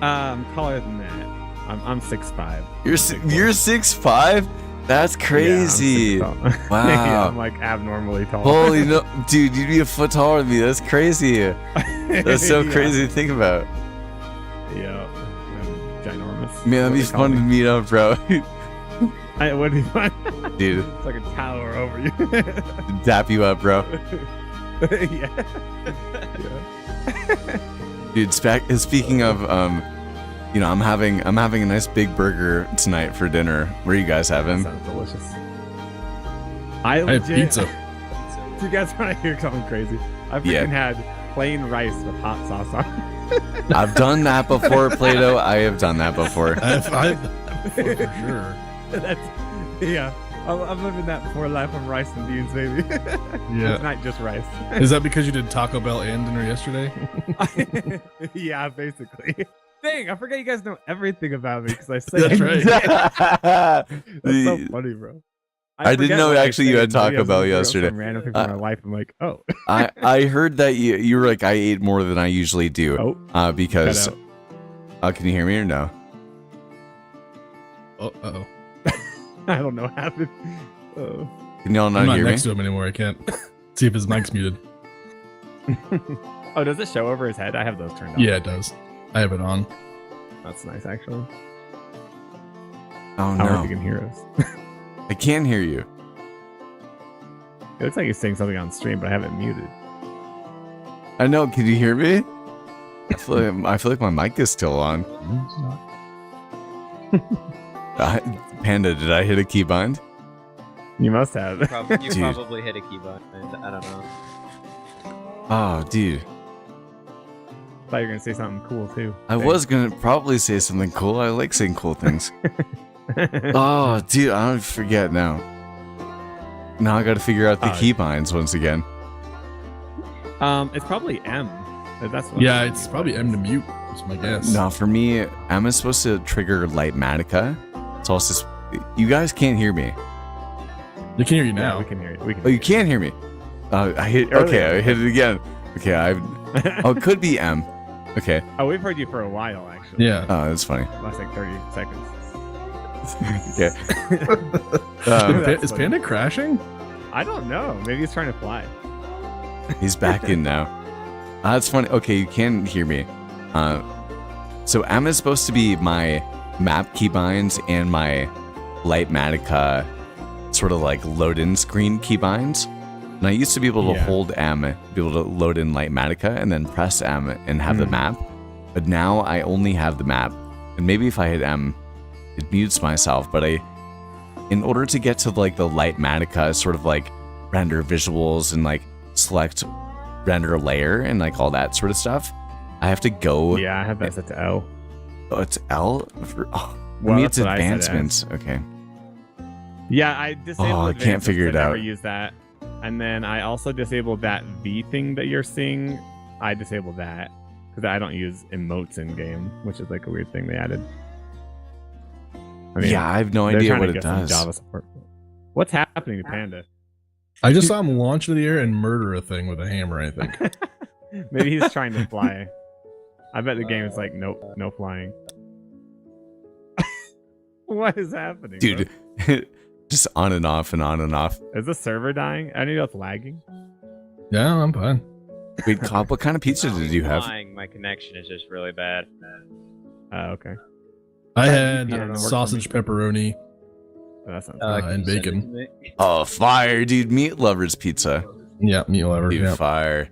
I'm taller than that. I'm 6'5". You're 6'5"? That's crazy. Yeah, Wow. Yeah, I'm like abnormally tall. Holy no, dude, you'd be a foot taller than me. That's crazy. That's so crazy to think about. Yeah, I'm ginormous. Man, that'd be fun to meet up, bro. It would be fun. Dude. It's like a tower over you. Dap you up, bro. Yeah. Dude, speaking of, I'm having a nice big burger tonight for dinner. Where are you guys having? That sounds delicious. I have pizza. Do you guys want to hear something crazy? I've freaking had plain rice with hot sauce on. I've done that before, Play-Doh. I have done that before. I've done that before for sure. Yeah. I'm living that poor life of rice and beans, baby. Yeah. It's not just rice. Is that because you did Taco Bell and dinner yesterday? Yeah, basically. Dang, I forgot you guys know everything about me because I say That's right. That's so funny, bro. I didn't forget know what I actually you say had in Taco videos Bell and yesterday. some random thing from my life. I'm like, oh. I heard that you were like, I ate more than I usually do. Oh. Because can you hear me or no? Uh-oh. I don't know what happened. Can y'all I'm not not hear me? next to him anymore. I can't see if his mic's muted. Oh, does it show over his head? I have those turned on. Yeah, it does. I have it on. That's nice, actually. Oh I don't know if no, you can hear us. I can't hear you. It looks like he's saying something on stream, but I have it muted. I know. Can you hear me? I feel like my mic is still on. Panda, did I hit a key bind? You must have. You Dude. probably hit a key button. I don't know. Oh, dude. Thought you were gonna say something cool too. I was gonna probably say something cool. I like saying cool things. Oh, dude, I don't forget now. Now I gotta figure out the keybinds once again. It's probably M. That's what Yeah, it's probably M to mute. That's my guess. No, for me, M is supposed to trigger Lightmatica. So it's just, you guys can't hear me. They can hear you Yeah, now. we can hear you. We can Oh, you can't hear me. I hit. Okay, I hit it again. Okay, Oh, it could be M. Okay. Oh, we've heard you for a while, actually. Yeah. Oh, that's funny. Last like 30 seconds. Okay. Is Panda crashing? I don't know. Maybe he's trying to fly. He's back in now. That's funny. Okay, you can hear me. So M is supposed to be my map keybinds and my Lightmatica sort of like load-in screen keybinds. And I used to be able to hold M, be able to load in Lightmatica, and then press M and have the map. But now I only have the map. And maybe if I hit M, it mutes myself. But in order to get to like the Lightmatica sort of like render visuals and like select render layer and like all that sort of stuff, I have to go. Yeah, I have that set to L. Oh, it's L? Well, maybe it's that's what I said advancements. Okay. Yeah, I disabled I can't figure it I never out. use that. And then I also disabled that V thing that you're seeing. I disabled that because I don't use emotes in game, which is like a weird thing they added. I mean, Yeah, I have no they're idea trying what to it get some does. Java support. What's happening to Panda? I just saw him launch into the air and murder a thing with a hammer, I think. Maybe he's trying to fly. I bet the game is like, nope, no flying. What is happening, Dude, just on and off and on and off. bro? Is the server dying? I know it's lagging. Yeah, I'm fine. Wait, Cobb, what kind of pizza did you have? My connection is just really bad. Okay. I had I don't know, sausage, pepperoni, Oh, that sounds and bacon. Oh, fire, dude. Meat lovers pizza. Yeah, meat lover. Dude, Yeah. fire.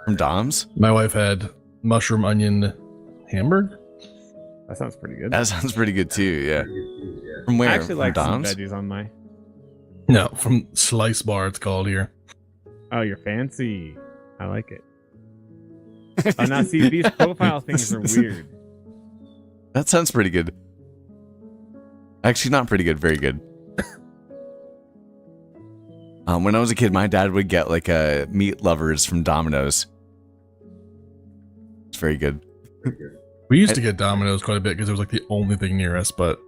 From Dom's? My wife had mushroom onion hamburger. That sounds pretty good. That sounds pretty good too, yeah. From where? I actually From like some Dom's? veggies on my. No, from Slice Bar. It's called here. Oh, you're fancy. I like it. Oh, now see, these profile things are weird. That sounds pretty good. Actually, not pretty good, very good. When I was a kid, my dad would get like a meat lovers from Domino's. It's very good. We used to get Domino's quite a bit because it was like the only thing near us, but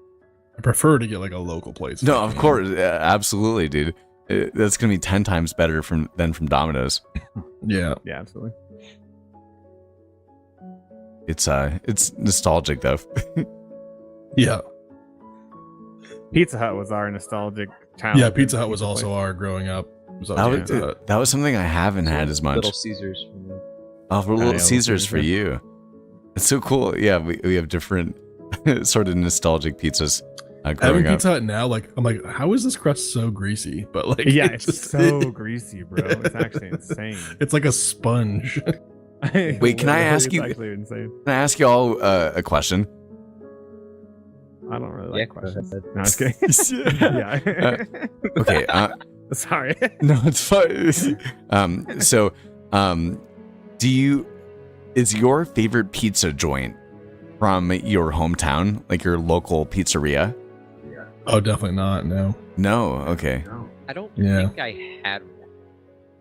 I prefer to get like a local place. No, of course, absolutely, dude. That's gonna be 10 times better than from Domino's. Yeah. Yeah, absolutely. It's nostalgic though. Yeah. Pizza Hut was our nostalgic childhood. Yeah, Pizza Hut was also our growing up. That was something I haven't had as much. Little Caesars. Oh, for Little yeah, Caesars for you. It's so cool. Yeah, we have different sort of nostalgic pizzas Having growing up. Pizza Hut now, like I'm like, how is this crust so greasy? But like, Yeah, it's it's so greasy, bro. It's actually insane. It's like a sponge. Wait, can I ask you- It's actually insane. Can I ask you all a question? I don't really like Yeah, questions. go ahead. No, I'm just kidding. Yeah. Okay. Sorry. No, it's fine. Is your favorite pizza joint from your hometown, like your local pizzeria? Oh, definitely not. No. No, okay. I don't Yeah. think I had one,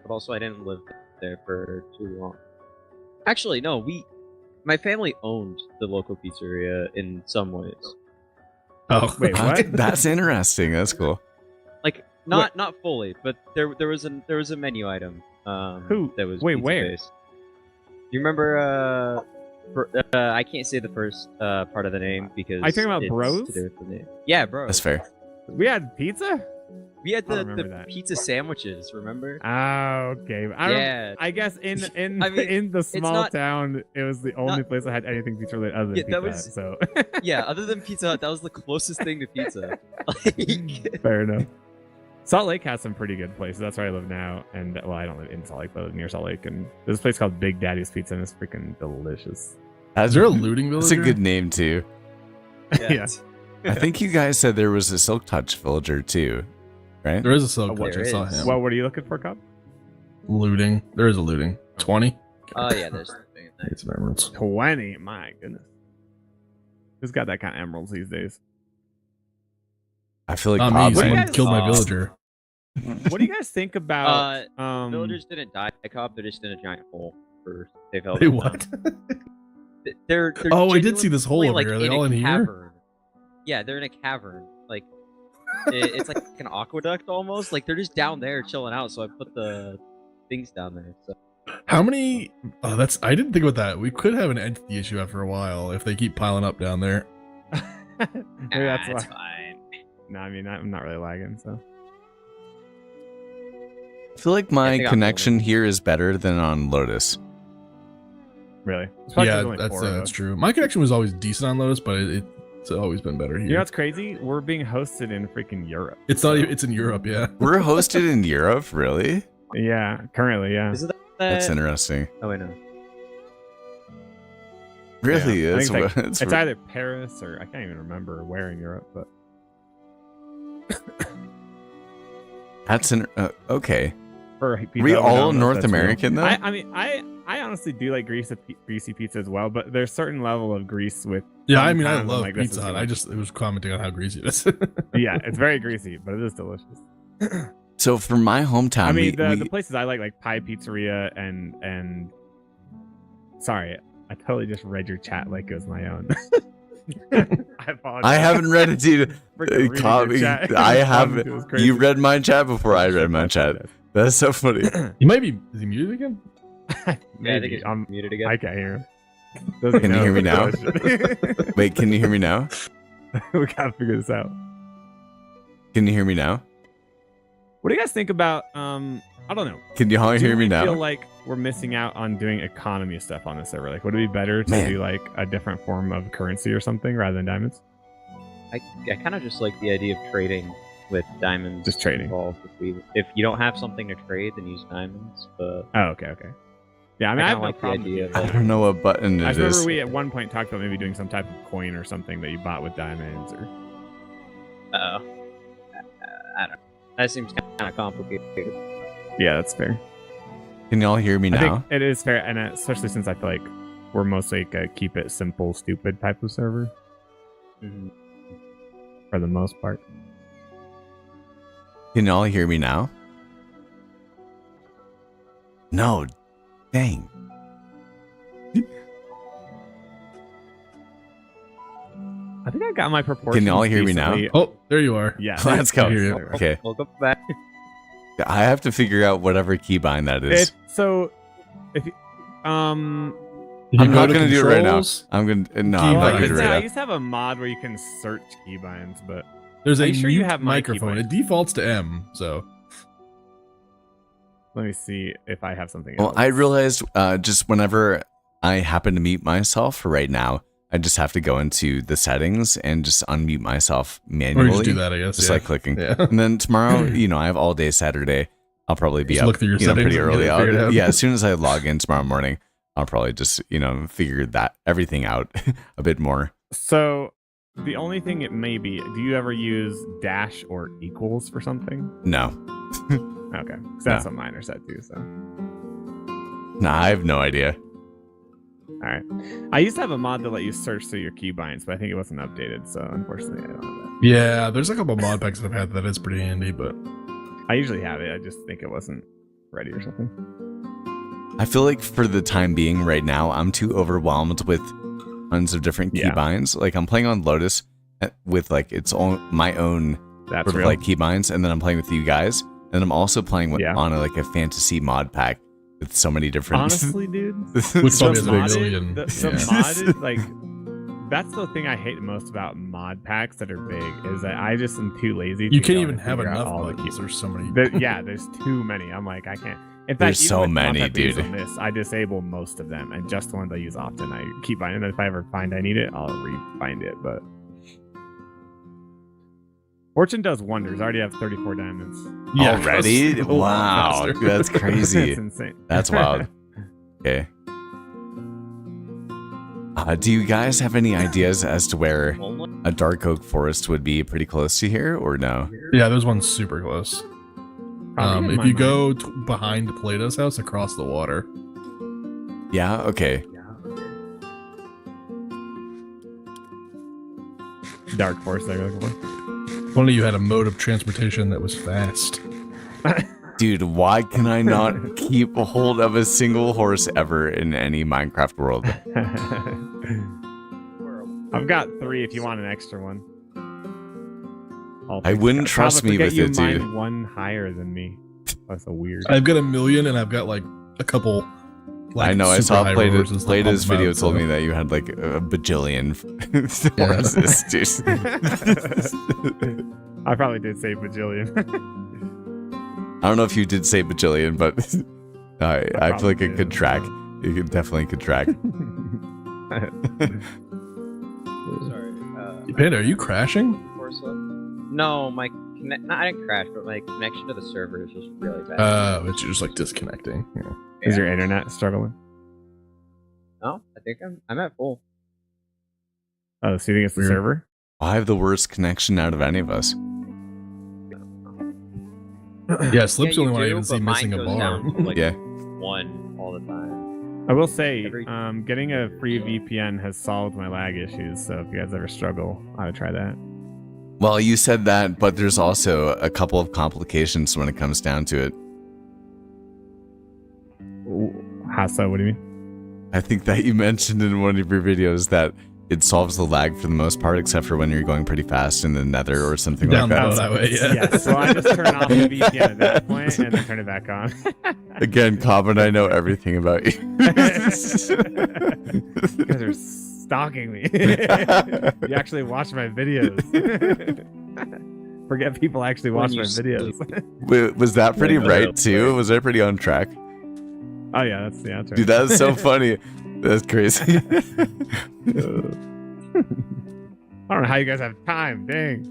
but also I didn't live there for too long. Actually, no, my family owned the local pizzeria in some ways. Oh, Wait, what? That's interesting. That's cool. Like not fully, but there was a menu item. Who? That was Wait, pizza where? based. You remember? I can't say the first part of the name because Are you talking about it's Bros? to do with the name. Yeah, bro. That's fair. We had pizza? We had I the remember that. pizza sandwiches. Remember? Oh, okay. Yeah. I guess in I mean, in the small not- town, it was the only not- place that had anything pizza related other than Yeah, Pizza that Hut, was- so Yeah. Other than Pizza Hut, that was the closest thing to pizza. Like, fair enough. Salt Lake has some pretty good places. That's where I live now, and well, I don't live in Salt Lake, but I live near Salt Lake, and there's a place called Big Daddy's Pizza, and it's freaking delicious. is there a looting That's villager? a good name too. Yeah. I think you guys said there was a Silk Touch villager too, right? There is a silk Oh, touch. I there saw is. him. Well, what are you looking for, Cobb? Looting. There is a looting. 20. oh yeah, there's something in there. It's emeralds. 20. My goodness. Who's got that kind of emeralds these days? I feel like Not me. Bob's What do you Someone guys- killed my Oh. villager. What do you guys think about Villagers didn't die, Cobb. They're just in a giant hole. They've held. Wait, them what? down. They're Oh, I did see this hole genuinely, over like, here. Are they a all in here? cavern. Yeah, they're in a cavern. Like it's like an aqueduct almost. Like they're just down there chilling out. So I put the things down there. So How many? Oh, that's. I didn't think about that. We could have an entity issue after a while if they keep piling up down there. maybe that's it's why. fine. No, I mean I'm not really lagging, so I feel like I my think I'm connection holding. here is better than on Lotus. really. It's probably 'cause Yeah, there's only that's 4 of us. that's true. My connection was always decent on Lotus, but it's always been better here. You know what's crazy? We're being hosted in freaking Europe. It's not. Even, it's in Europe. Yeah. We're hosted in Europe, really? Yeah, currently, yeah. Is it that? That's interesting. Oh wait, no. Really Yeah. I is. think It's it's either Paris or I can't even remember where in Europe, but That's okay. for Are pizza we Hut, all no, North that's real. American though? I mean, I honestly do like greasy pizza as well, but there's certain level of grease with. Yeah. some I mean, I kind of, love like, this Pizza is Hut. too I much. just it was commenting on how greasy it is. Yeah, it's very greasy, but it is delicious. So for my hometown, I mean, we, the places I like Pie Pizzeria and. Sorry, I totally just read your chat like it was my own. I apologize. I haven't read it, dude. Freaking reading your Copy. chat. I It haven't. was crazy. You read my chat before I read my chat. That's so funny. He might be. Is he muted again? Yeah, I think Maybe. it's I'm, muted again. I can't hear him. Doesn't Can you know. hear me now? we Wait, can you hear me now? gotta figure this out. Can you hear me now? What do you guys think about? I don't know. Can you all Do hear me we now? feel like we're missing out on doing economy stuff on the server? Like, would it be better to Man. do like a different form of currency or something rather than diamonds? I kind of just like the idea of trading with diamonds. Just trading. Involved. If you don't have something to trade, then use diamonds. But Oh, okay. Yeah, I mean, I, I have kinda no like the problem. idea with of I it. don't know what button I it remember is. we at one point talked about maybe doing some type of coin or something that you bought with diamonds or. I don't know. That seems kind of complicated. Yeah, that's fair. Can you all hear me I now? think it is fair, and especially since I feel like we're mostly like a keep it simple, stupid type of server Mhm. for the most part. Can you all hear me now? No. Dang. I think I got my proportions. Can y'all hear me now? decently- Oh, there you are. Yeah. Let's go. I hear you. Okay. Welcome back. I have to figure out whatever keybind that is. So, if you, I'm not gonna do it right now. I'm gonna no, I'm Keybind. not I gonna used do to- it I right used to have a mod where you can search keybinds, but There's Are a you sure you mute have my microphone. keyboard? It defaults to M. So let me see if I have something Well, else. I realized just whenever I happen to mute myself right now, I just have to go into the settings and just unmute myself or manually. just do that, I guess. Just yeah. like clicking. Yeah. And then tomorrow, I have all day Saturday. I'll probably be Just up, look through your settings pretty and get early. it figured out. Yeah, as soon as I log in tomorrow morning, I'll probably just, figure that everything out a bit more. So, the only thing it may be, do you ever use dash or equals for something? No, Okay, because that's what mine are set to. So, I have no idea. All right. I used to have a mod that let you search through your keybinds, but I think it wasn't updated, so unfortunately I don't have that. Yeah, there's a couple mod packs that I've had that is pretty handy, but I usually have it. I just think it wasn't ready or something. I feel like for the time being right now, I'm too overwhelmed with tons of different keybinds. Like I'm playing on Lotus with like its own my own That's sort of real. like keybinds, and then I'm playing with you guys, and I'm also playing with, on like a fantasy mod pack with so many different. Honestly, dude, which the probably has a modded, million. the modded, like that's the thing I hate most about mod packs that are big is that I just am too lazy. You to can't go even and have figure out enough all the buttons. keys. There's so many. There's too many. I'm like, I can't. In fact, There's even so with many, mod packs dude. on this, I disable most of them, and just the ones I use often, I keep buying. And if I ever find I need it, I'll re-find it. But Fortune does wonders. I already have 34 diamonds. Yeah, Already? that's a lot Wow, faster. that's crazy. It's insane. That's wild. Okay. Do you guys have any ideas as to where a dark oak forest would be pretty close to here, or no? Yeah, there's one super close. Probably in If my you mind. go behind Plato's house across the water. Yeah. Okay. Dark Forest, they're looking for. If only you had a mode of transportation that was fast. Dude, why can I not keep a hold of a single horse ever in any Minecraft world? I've got 3 if you want an extra one. I wouldn't trust me with it, dude. Mine one higher than me. That's so weird. I've got 1 million, and I've got like a couple. Like, I know. I super saw high Plata's horses that pump them video out, told so- me that you had like a bajillion Yeah. horses, dude. I probably did say bajillion. I don't know if you did say bajillion, but I feel like it did. could track. It definitely could track. Sorry. Panda, are you crashing? No, my I didn't crash, but my connection to the server is just really bad. It's just like disconnecting. Yeah. Is your internet struggling? No, I think I'm at full. Oh, so you think it's the Weird. server? I have the worst connection out of any of us. Yeah, Slip's the you only one I do, even but see mine missing a goes bar. down to, like, Yeah. 1 all the time. I will say, Every- getting a free VPN has solved my lag issues. So if you guys ever struggle, I would try that. Well, you said that, but there's also a couple of complications when it comes down to it. How so? What do you mean? I think that you mentioned in one of your videos that it solves the lag for the most part, except for when you're going pretty fast in the nether or something Down like the that. highway, yeah. Yeah, so I just turn off the VPN at that point and then turn it back on. Again, Cobb and I know everything about you. You guys are stalking me. You actually watch my videos. Forget people actually watch When my you videos. Was that pretty Yeah, right too? Was I pretty on track? Oh yeah, that's right. Dude, that was so funny. That's crazy. I don't know how you guys have time. Dang.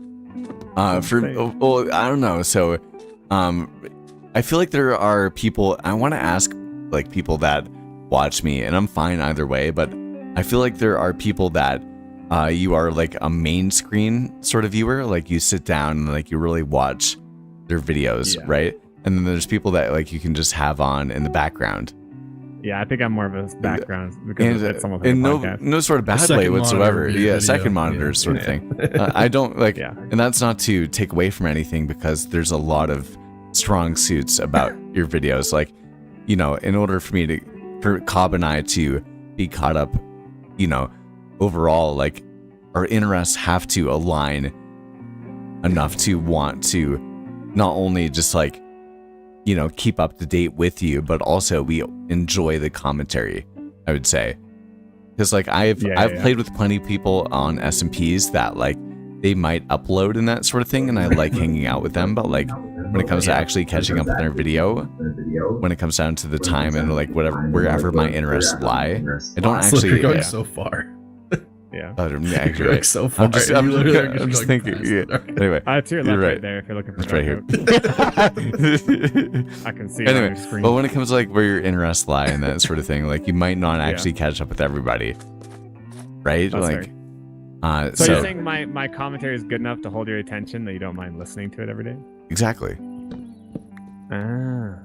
Well, I don't know. So, I feel like there are people. I want to ask like people that watch me, and I'm fine either way. But I feel like there are people that you are like a main screen sort of viewer. Like you sit down and like you really watch their videos, Yeah. right? And then there's people that like you can just have on in the background. Yeah, I think I'm more of a background because And, it's almost like a in podcast. no sort of bad second way whatsoever. monitor via Yeah, video. second monitor Yeah. sort of Yeah. thing. I don't like, Yeah. and that's not to take away from anything because there's a lot of strong suits about your videos. Like, you know, in order for Cobb and I to be caught up, you know, overall, like our interests have to align enough to want to not only just like, you know, keep up to date with you, but also we enjoy the commentary, I would say. Because like I've played with plenty of people on SMPs that like they might upload and that sort of thing, and I like hanging out with them, but like when it comes to actually catching up with their video, when it comes down to the time and like wherever my interests lie, I don't Slip, actually you're going so far. Yeah. yeah, You're actually going so far. I'm just You literally are I'm just going thinking. fast. Yeah. Okay. Anyway, To your You're left right. right there if you're looking for it's right here. I can see it on Anyway, your screen. but when it comes to like where your interests lie and that sort of thing, like you might not actually catch up with everybody, right? That's like, so you're saying my commentary is good enough to hold your attention that you don't mind listening to it every day? exactly. Ah.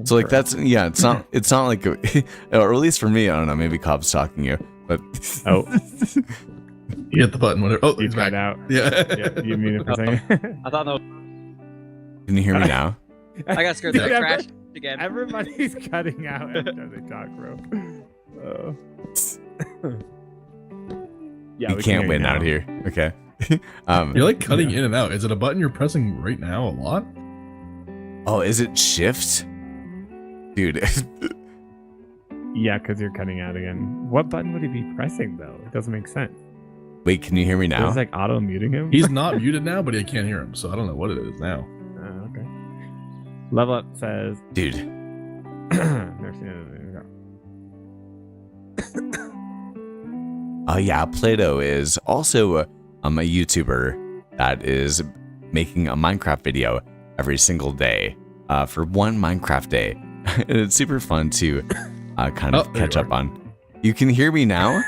So like that's it's not like or at least for me, I don't know, maybe Cobb's talking to you, but Oh, You hit the button, whatever. Oh, you he's tried back. out. Yeah. Yeah, you muted for a second. I thought no. can you hear me now? I got scared Dude, that I crashed again. Everybody's cutting out every time they talk, bro. Yeah, You we can't can win hear out you here. Okay. You're like cutting in and out. Is it a button you're pressing right now a lot? Oh, is it shift? Dude. now. Yeah, because you're cutting out again. What button would he be pressing though? It doesn't make sense. Wait, can you hear me now? It's like auto muting him. He's not muted now, but I can't hear him, so I don't know what it is now. Oh, okay. Level Up says. Dude. Never seen it. Oh yeah, Plato is also a YouTuber that is making a Minecraft video every single day for one Minecraft day. And it's super fun to kind of Oh, there catch you up on. You can hear me now?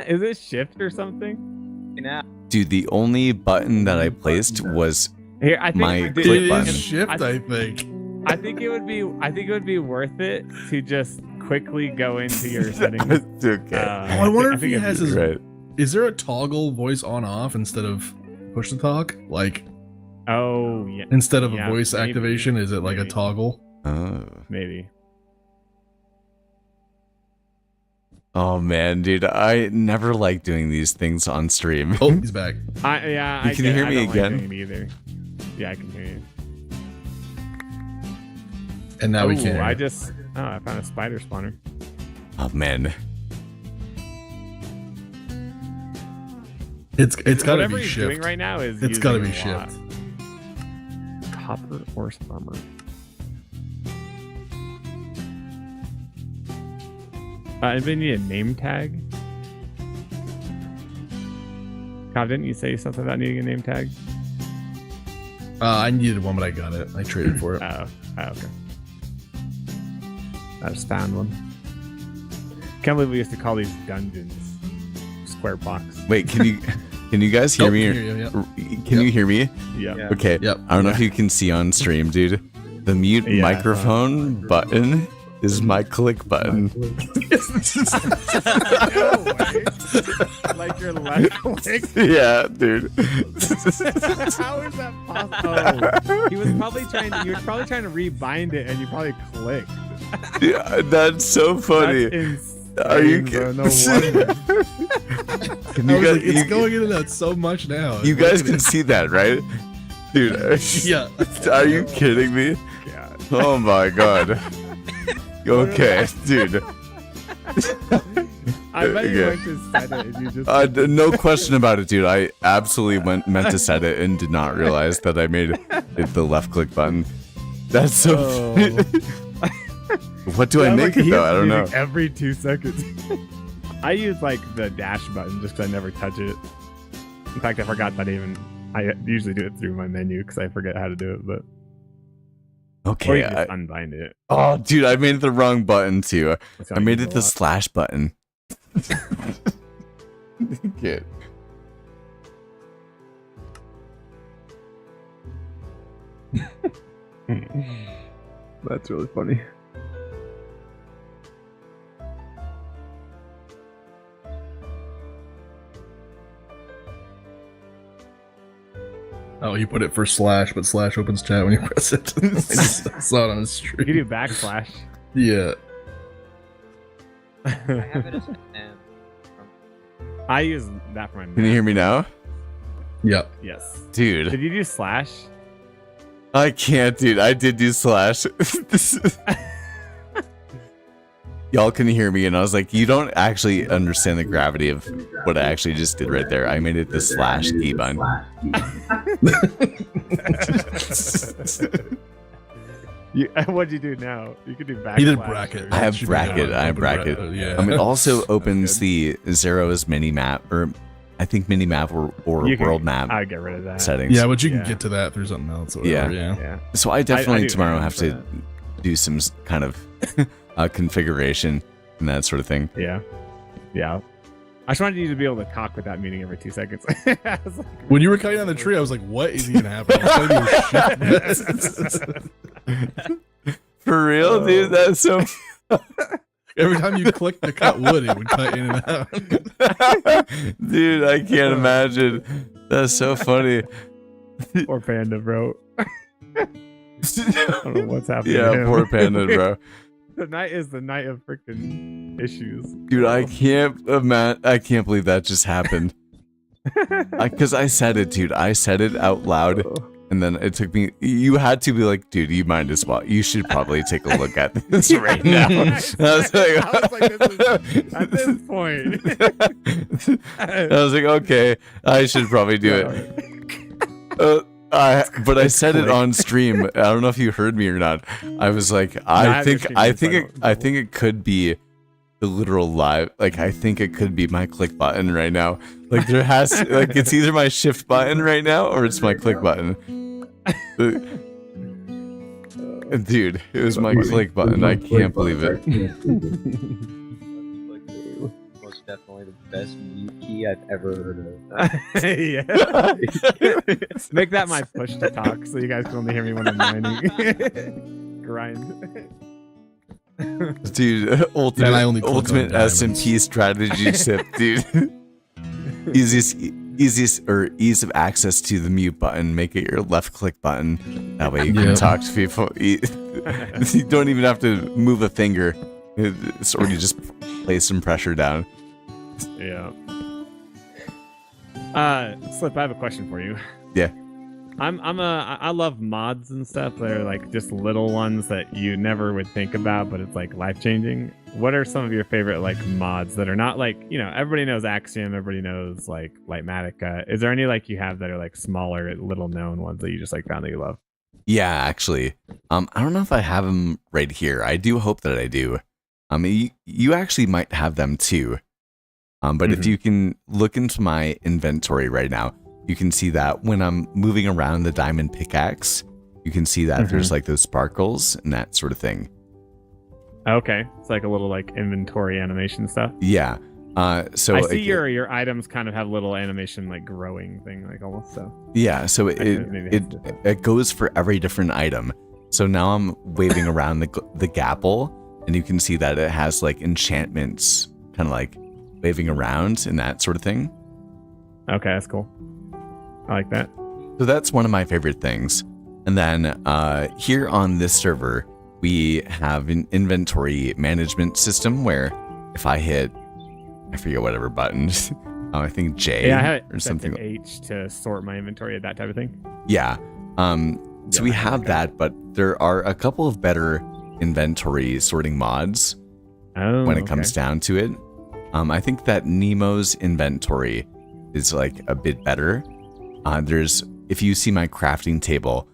Is it shift or something? Now. Dude, the only button that I placed was Here, I think My we click did- It button. is shift, I- I think. I think it would be worth it to just quickly go into your settings. It's okay. Oh, I wonder if think he it'd has be- his. Right. Is there a toggle voice on off instead of push to talk? Like Oh yeah, instead of Yeah, a voice maybe. activation, is it like a Maybe. toggle? maybe. Oh man, dude, I never like doing these things on stream. Oh, he's back. I Can you hear me don't like again? doing it either. Yeah, I can hear you. And now we can't. hear I you. just I found a spider spawner. Oh man. It's got to Whatever be he's shift. doing right now is It's gotta using be a lot. shift. Copper or summer. Anybody need a name tag? God, didn't you say something about needing a name tag? I needed one, but I got it. I traded for it. Oh, okay. I just found one. Can't believe we used to call these dungeons square box. Wait, can you guys hear Oh, me? can hear you, yeah. Can you hear me? Yeah. Yeah. Okay. Yep. I don't know if you can see on stream, dude. The mute Yeah, microphone button is my click button. No way. Like your left click. Yeah, dude. How is that possible? Oh, you were probably trying to rebind it, and you probably clicked. Yeah, that's so funny. That's insane, Are you bro. kidding? No wonder. Can I you was guys, like, it's going in and out so much now. you guys can see that, right? Dude, Yeah. are you kidding me? God. Oh my god. Okay, dude. I bet you Okay. went to set it and you just. No question about it, dude. I absolutely meant to set it and did not realize that I made it the left click button. That's so. Oh. What do I Yeah, make like, it though? I don't know. using Every 2 seconds. I use like the dash button just because I never touch it. In fact, I forgot that I usually do it through my menu because I forget how to do it. But or Okay. you can just unbind it. Oh, dude, I made the wrong button too. which I I made use it a the lot. slash button. Kid. That's really funny. Oh, you put it for slash, but slash opens chat when you press it. I just saw it on the You stream. can do backslash. Yeah. I have it as an M. I use that for my. Can you hear me now? Yeah. Yes. Dude, Did you do slash? I can't, dude. I did do slash. Y'all can hear me, and I was like, you don't actually understand the gravity of what I actually just did right there. I made it the slash key button. What'd you do now? You could do backslash. He did bracket. or- I have Should be bracket, I have open bracket. Yeah. It also opens good. the Zero's mini map, or I think mini map or You can- world map I'd get rid of that. settings. Yeah, but you can Yeah. get to that through something else. Or Yeah. whatever, yeah. Yeah. So I definitely do tomorrow aim have for to that. do some kind of configuration and that sort of thing. Yeah. Yeah. I just wanted you to be able to talk without muting every 2 seconds. I was like, When you were cutting down the tree, I was like, what is even happening? I thought you were shit. For real, dude? That's so. Every time you click to cut wood, it would cut in and out. Dude, I can't imagine. That's so funny. Poor Panda, bro. I don't know what's happening. Yeah, to him. poor Panda, bro. The night is the night of freaking issues. Dude, I can't believe that just happened. Because I said it, dude. I said it out loud. And then it took me. You had to be like, dude, you might as well. You should probably take a look at this right now. I was like, at this point. I was like, okay, I should probably do it. But I said it on stream. I don't know if you heard me or not. I was like, I think it could be the literal live. Like, I think it could be my click button right now. Like, there has like it's either my shift button right now or it's my click button. Dude, it was my click button. I can't believe it. Most definitely the best mute key I've ever heard of. Yeah. Make that my push to talk so you guys can only hear me when I'm mining. Grind. Dude, ultimate, I only click on ultimate diamonds. SMP strategy tip, dude. Easiest or ease of access to the mute button. Make it your left click button. That way you can talk to people. You don't even have to move a finger, or you just lay some pressure down. Yeah. Slip, I have a question for you. Yeah. I love mods and stuff. They're like just little ones that you never would think about, but it's like life changing. What are some of your favorite like mods that are not like, you know, everybody knows Axiom, everybody knows like Lightmatica. Is there any like you have that are like smaller, little known ones that you just like found that you love? Yeah, actually, I don't know if I have them right here. I do hope that I do. You actually might have them too. But if you can look into my inventory right now, you can see that when I'm moving around the diamond pickaxe, you can see that there's like those sparkles and that sort of thing. Okay, it's like a little like inventory animation stuff. Yeah. So I see your items kind of have little animation like growing thing like almost so. Yeah, so it goes for every different item. So now I'm waving around the gapple, and you can see that it has like enchantments kind of like waving around and that sort of thing. Okay, that's cool. I like that. So that's one of my favorite things. And then here on this server, we have an inventory management system where if I hit, I forget whatever button, I think J I have or something. H to sort my inventory, that type of thing. Yeah. So we have that, but there are a couple of better inventory sorting mods when it comes down to it. I think that Nemo's inventory is like a bit better. If you see my crafting table,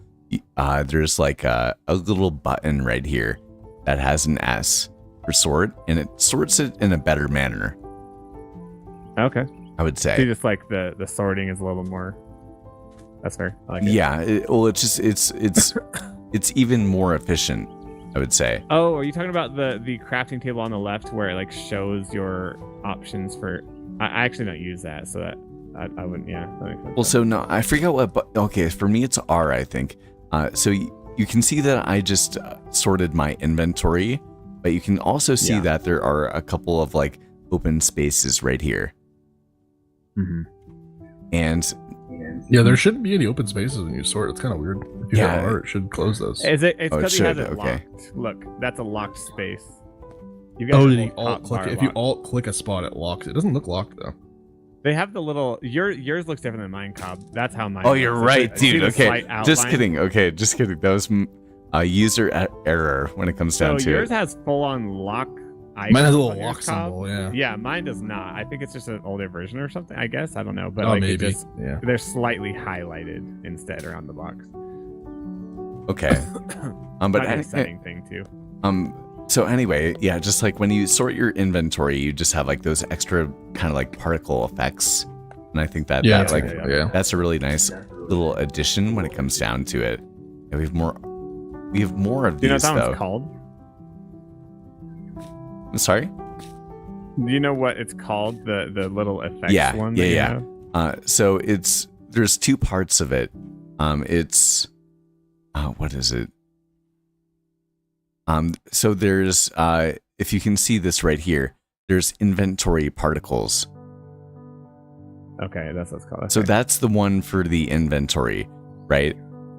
there's like a little button right here that has an S for sort, and it sorts it in a better manner. Okay. I would say. So just like the sorting is a little more. That's fair. I like it. Yeah. It's even more efficient, I would say. Oh, are you talking about the crafting table on the left where it like shows your options for? I actually don't use that, so that I wouldn't. Yeah. That makes sense. Well, so no, I forget what. But okay, for me it's R, I think. So you can see that I just sorted my inventory, but you can also see that there are a couple of like open spaces right here. And yeah, there shouldn't be any open spaces when you sort. It's kind of weird. If you have R, it should close those. Is it? It's Oh, it because he has should, it okay. locked. Look, that's a locked space. You Oh, have did the he top alt click bar it? If you locked. alt click a spot, it locks. It doesn't look locked though. They have the little. Yours looks different than mine, Cobb. That's how mine. oh, looks. you're So right, see dude. the Okay, slight just outline? kidding. Okay, just kidding. That was a user error when it comes down So to yours it. has full on lock. Mine has a icons little on yours, lock Cobb. symbol. Yeah. Yeah, mine does not. I think it's just an older version or something. I guess I don't know, but Oh, like maybe. it just, Yeah. they're slightly highlighted instead around the box. Okay. But Might be a setting thing too. So anyway, yeah, just like when you sort your inventory, you just have like those extra kind of like particle effects, and I think that Yeah. that's like Yeah. that's a really nice little addition when it comes down to it. And we have more of Do you know what these that though. one's called? I'm sorry. Do you know what it's called? The little effects Yeah, one. yeah, that you yeah. have? So there's two parts of it. It's what is it? So there's, if you can see this right here, there's inventory particles. Okay, that's what's called. So Okay. that's the one for the inventory, right?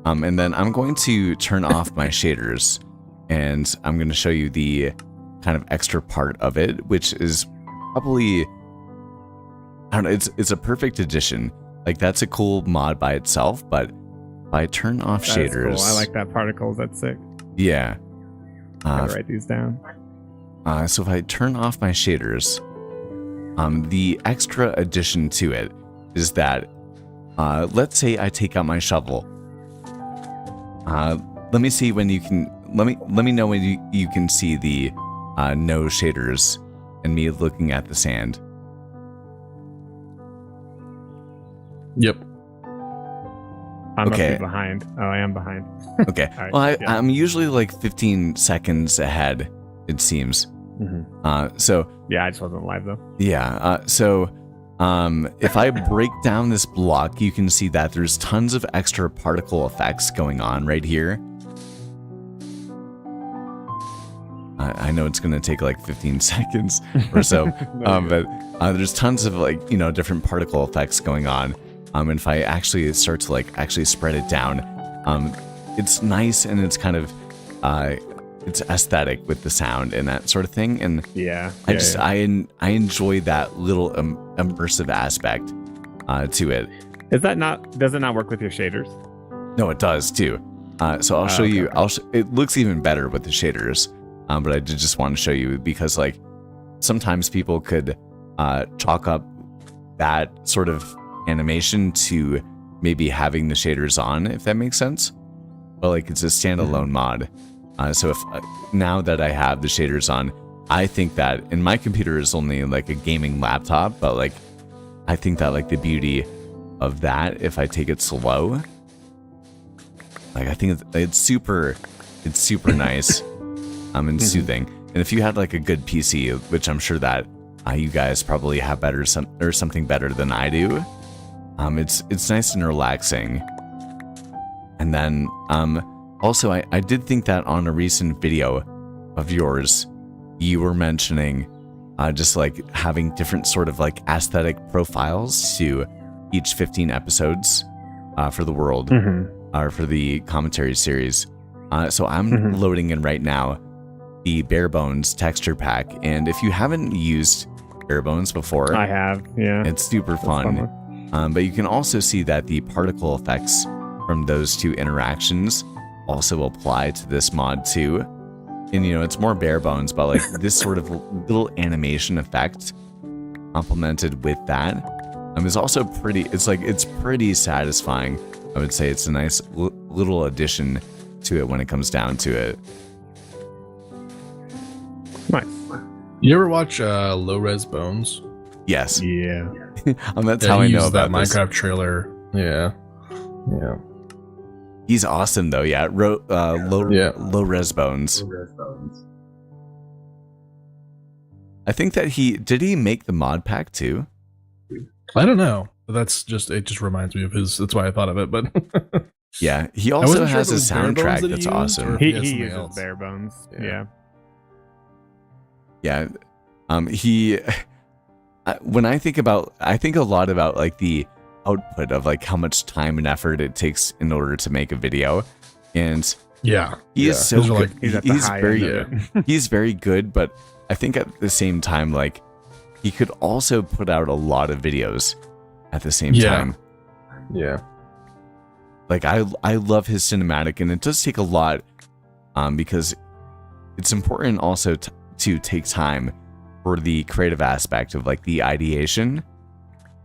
And then I'm going to turn off my shaders, and I'm going to show you the kind of extra part of it, which is probably, I don't know, it's a perfect addition. Like, that's a cool mod by itself, but if I turn off That's shaders, cool. I like that particles. That's sick. yeah. Gotta write these down. So if I turn off my shaders, the extra addition to it is that, let's say I take out my shovel. Let me see when you can. Let me know when you can see the no shaders and me looking at the sand. I Yep. must Okay. be behind. Oh, I am behind. Okay. All right, Well, yeah. I'm usually like 15 seconds ahead, it seems. So Yeah, I just wasn't live though. yeah. If I break down this block, you can see that there's tons of extra particle effects going on right here. I know it's going to take like 15 seconds or so, but there's tons of like, different particle effects going on. And if I actually start to like actually spread it down, it's nice and it's kind of, it's aesthetic with the sound and that sort of thing. And Yeah. I enjoy that little immersive aspect to it. Does it not work with your shaders? No, it does too. So I'll show okay, you. okay. It looks even better with the shaders. But I did just want to show you because like sometimes people could chalk up that sort of animation to maybe having the shaders on, if that makes sense. But like it's a standalone mod. So if now that I have the shaders on, I think that, and my computer is only like a gaming laptop, but like I think that like the beauty of that, if I take it slow, like I think it's super nice, and soothing. And if you had like a good PC, which I'm sure that you guys probably have something better than I do, it's nice and relaxing. And then also, I did think that on a recent video of yours, you were mentioning just like having different sort of like aesthetic profiles to each 15 episodes for the world, or for the commentary series. So I'm loading in right now the Bare Bones texture pack. And if you haven't used Bare Bones before, I have. Yeah. it's super fun. But you can also see that the particle effects from those two interactions also apply to this mod too. And it's more bare bones, but like this sort of little animation effect complemented with that is also pretty, it's pretty satisfying. I would say it's a nice little addition to it when it comes down to it. Nice. You ever watch Low Res Bones? Yes. Yeah. That's Yeah, how I he know used about that this. Minecraft trailer. Yeah. Yeah. He's awesome though. Yeah. Low res bones. I think that did he make the mod pack too? I don't know. But it just reminds me of his. That's why I thought of it. But Yeah. He I also wasn't sure has if a it was Bare Bones soundtrack that he that's used, awesome. or if He has something uses else. bare bones. Yeah. Yeah. Yeah. When I think a lot about like the output of like how much time and effort it takes in order to make a video. And Yeah. he is so Those are good. like- He's at the high very, end of it. he's very good, but I think at the same time, like he could also put out a lot of videos at the same Yeah. time. Yeah. Like I love his cinematic, and it does take a lot, because it's important also to take time for the creative aspect of like the ideation.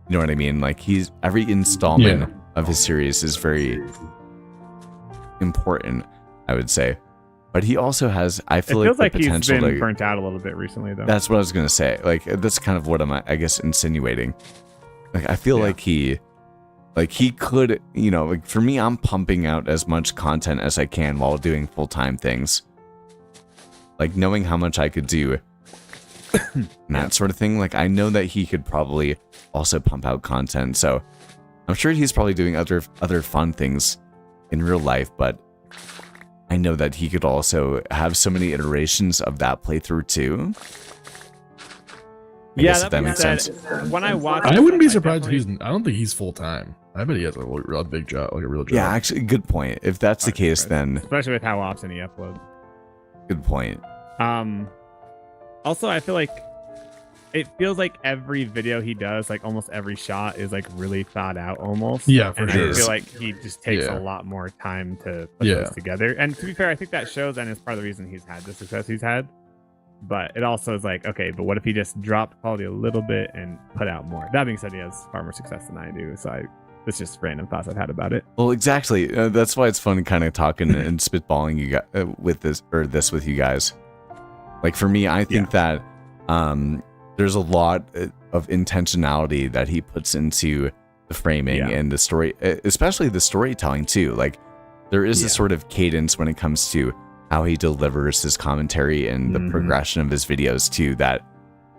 You know what I mean? Like every installment of his series is very important, I would say. But he also has, I It feel feels like like the he's potential been to. burnt out a little bit recently, though. That's what I was gonna say. Like that's kind of what I'm, I guess, insinuating. Like I feel like he could, like for me, I'm pumping out as much content as I can while doing full-time things. Like knowing how much I could do and that sort of thing. Like I know that he could probably also pump out content. So I'm sure he's probably doing other fun things in real life, but I know that he could also have so many iterations of that playthrough too. I guess if that makes sense. When I watch, I wouldn't be surprised if he's. I don't think he's full time. I bet he has a real big job, like a real job. Yeah, actually, good point. If that's the case, then especially with how often he uploads. Good point. Also, I feel like it feels like every video he does, like almost every shot, is like really thought out, almost. Yeah, for and sure. I feel like he just takes a lot more time to put those together. And to be fair, I think that shows, and it's part of the reason he's had the success he's had. But it also is like, okay, but what if he just dropped quality a little bit and put out more? That being said, he has far more success than I do. So it's just random thoughts I've had about it. Well, exactly. That's why it's fun kind of talking and spitballing you guys, with this with you guys. Like for me, I think that there's a lot of intentionality that he puts into the framing and the story, especially the storytelling too. Like there is a sort of cadence when it comes to how he delivers his commentary and the progression of his videos too, that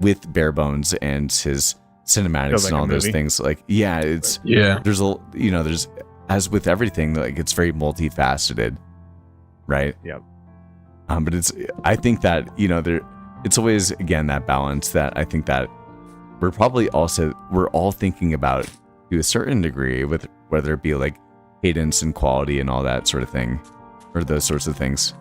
with bare bones and his cinematics and all those things, like there's there's, as with everything, like it's very multifaceted, right? But I think that it's always again that balance that I think that we're all thinking about to a certain degree, with whether it be like cadence and quality and all that sort of thing, or those sorts of things.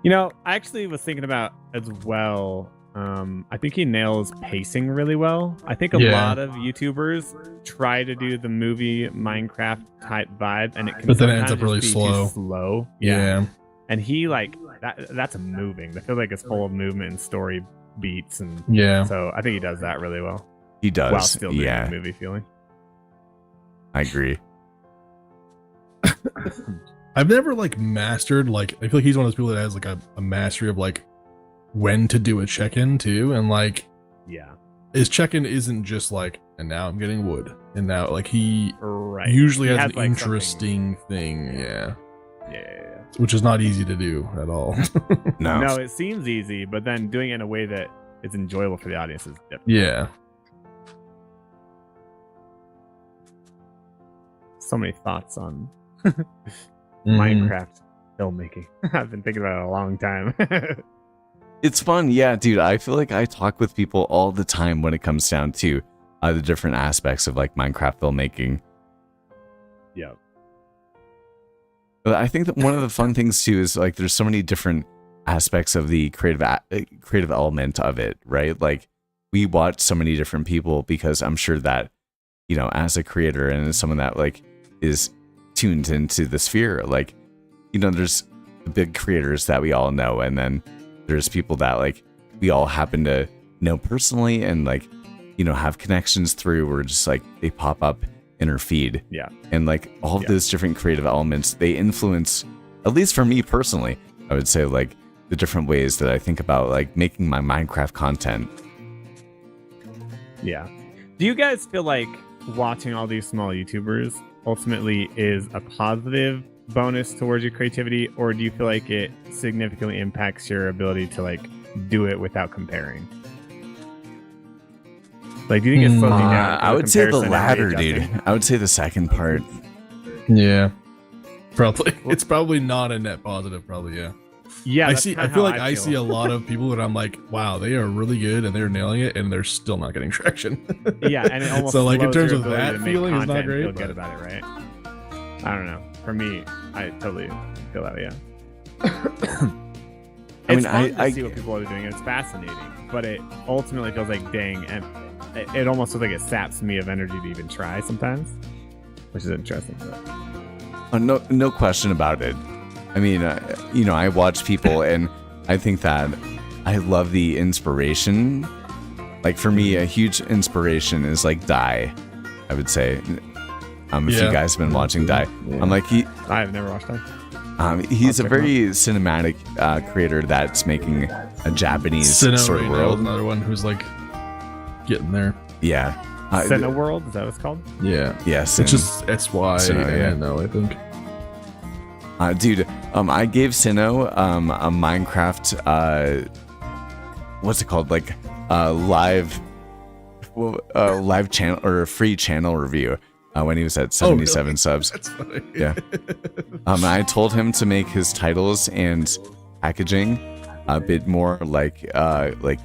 I actually was thinking about as well. I think he nails pacing really well. I think a lot of YouTubers try to do the movie Minecraft type vibe, and it can then it ends up really slow. Yeah. And he that's moving. I feel like it's full of movement and story beats, and so I think he does that really well. He does, while still doing the movie feeling. I agree. I've never mastered, I feel like he's one of those people that has a mastery of when to do a check-in too, and his check-in isn't just and now I'm getting wood, and now he usually has an interesting thing, which is not easy to do at all. No, it seems easy, but then doing it in a way that is enjoyable for the audience is different. So many thoughts on Minecraft filmmaking. I've been thinking about it a long time. It's fun, dude. I feel like I talk with people all the time when it comes down to the different aspects of Minecraft filmmaking. But I think that one of the fun things too is there's so many different aspects of the creative element of it, right? We watch so many different people, because I'm sure that as a creator and as someone that is tuned into the sphere, there's the big creators that we all know, and then there's people that we all happen to know personally and have connections through, or just they pop up in our feed. And all of those different creative elements, they influence, at least for me personally, I would say the different ways that I think about making my Minecraft content. Do you guys feel like watching all these small YouTubers ultimately is a positive bonus towards your creativity, or do you feel like it significantly impacts your ability to do it without comparing? Do you think it slows you down? I would say the latter, dude. I would say the second part. Probably. It's probably not a net positive, probably. I feel like I see a lot of people that I'm wow, they are really good and they're nailing it, and they're still not getting traction. And it almost so in slows terms your of ability that to make feeling is not content great. Feel good about it, right? I don't know. For me, I totally feel that. It's fun to see what people are doing, and it's fascinating. But it ultimately feels dang, and it almost feels like it saps me of energy to even try sometimes, which is interesting. No question about it. I mean, I watch people, and I think that I love the inspiration. For me, a huge inspiration is Die, I would say. If you guys have been watching Die, I've never watched that. He's a very cinematic creator that's making a Japanese sort of world. Another one who's getting there. Senna World, is that what it's called? Yes. It's just SY. I think. Dude, I gave Sinnoh a Minecraft, what's it called? Live channel or a free channel review. when he was at 77 really? subs. That's funny. Yeah. I told him to make his titles and packaging a bit more like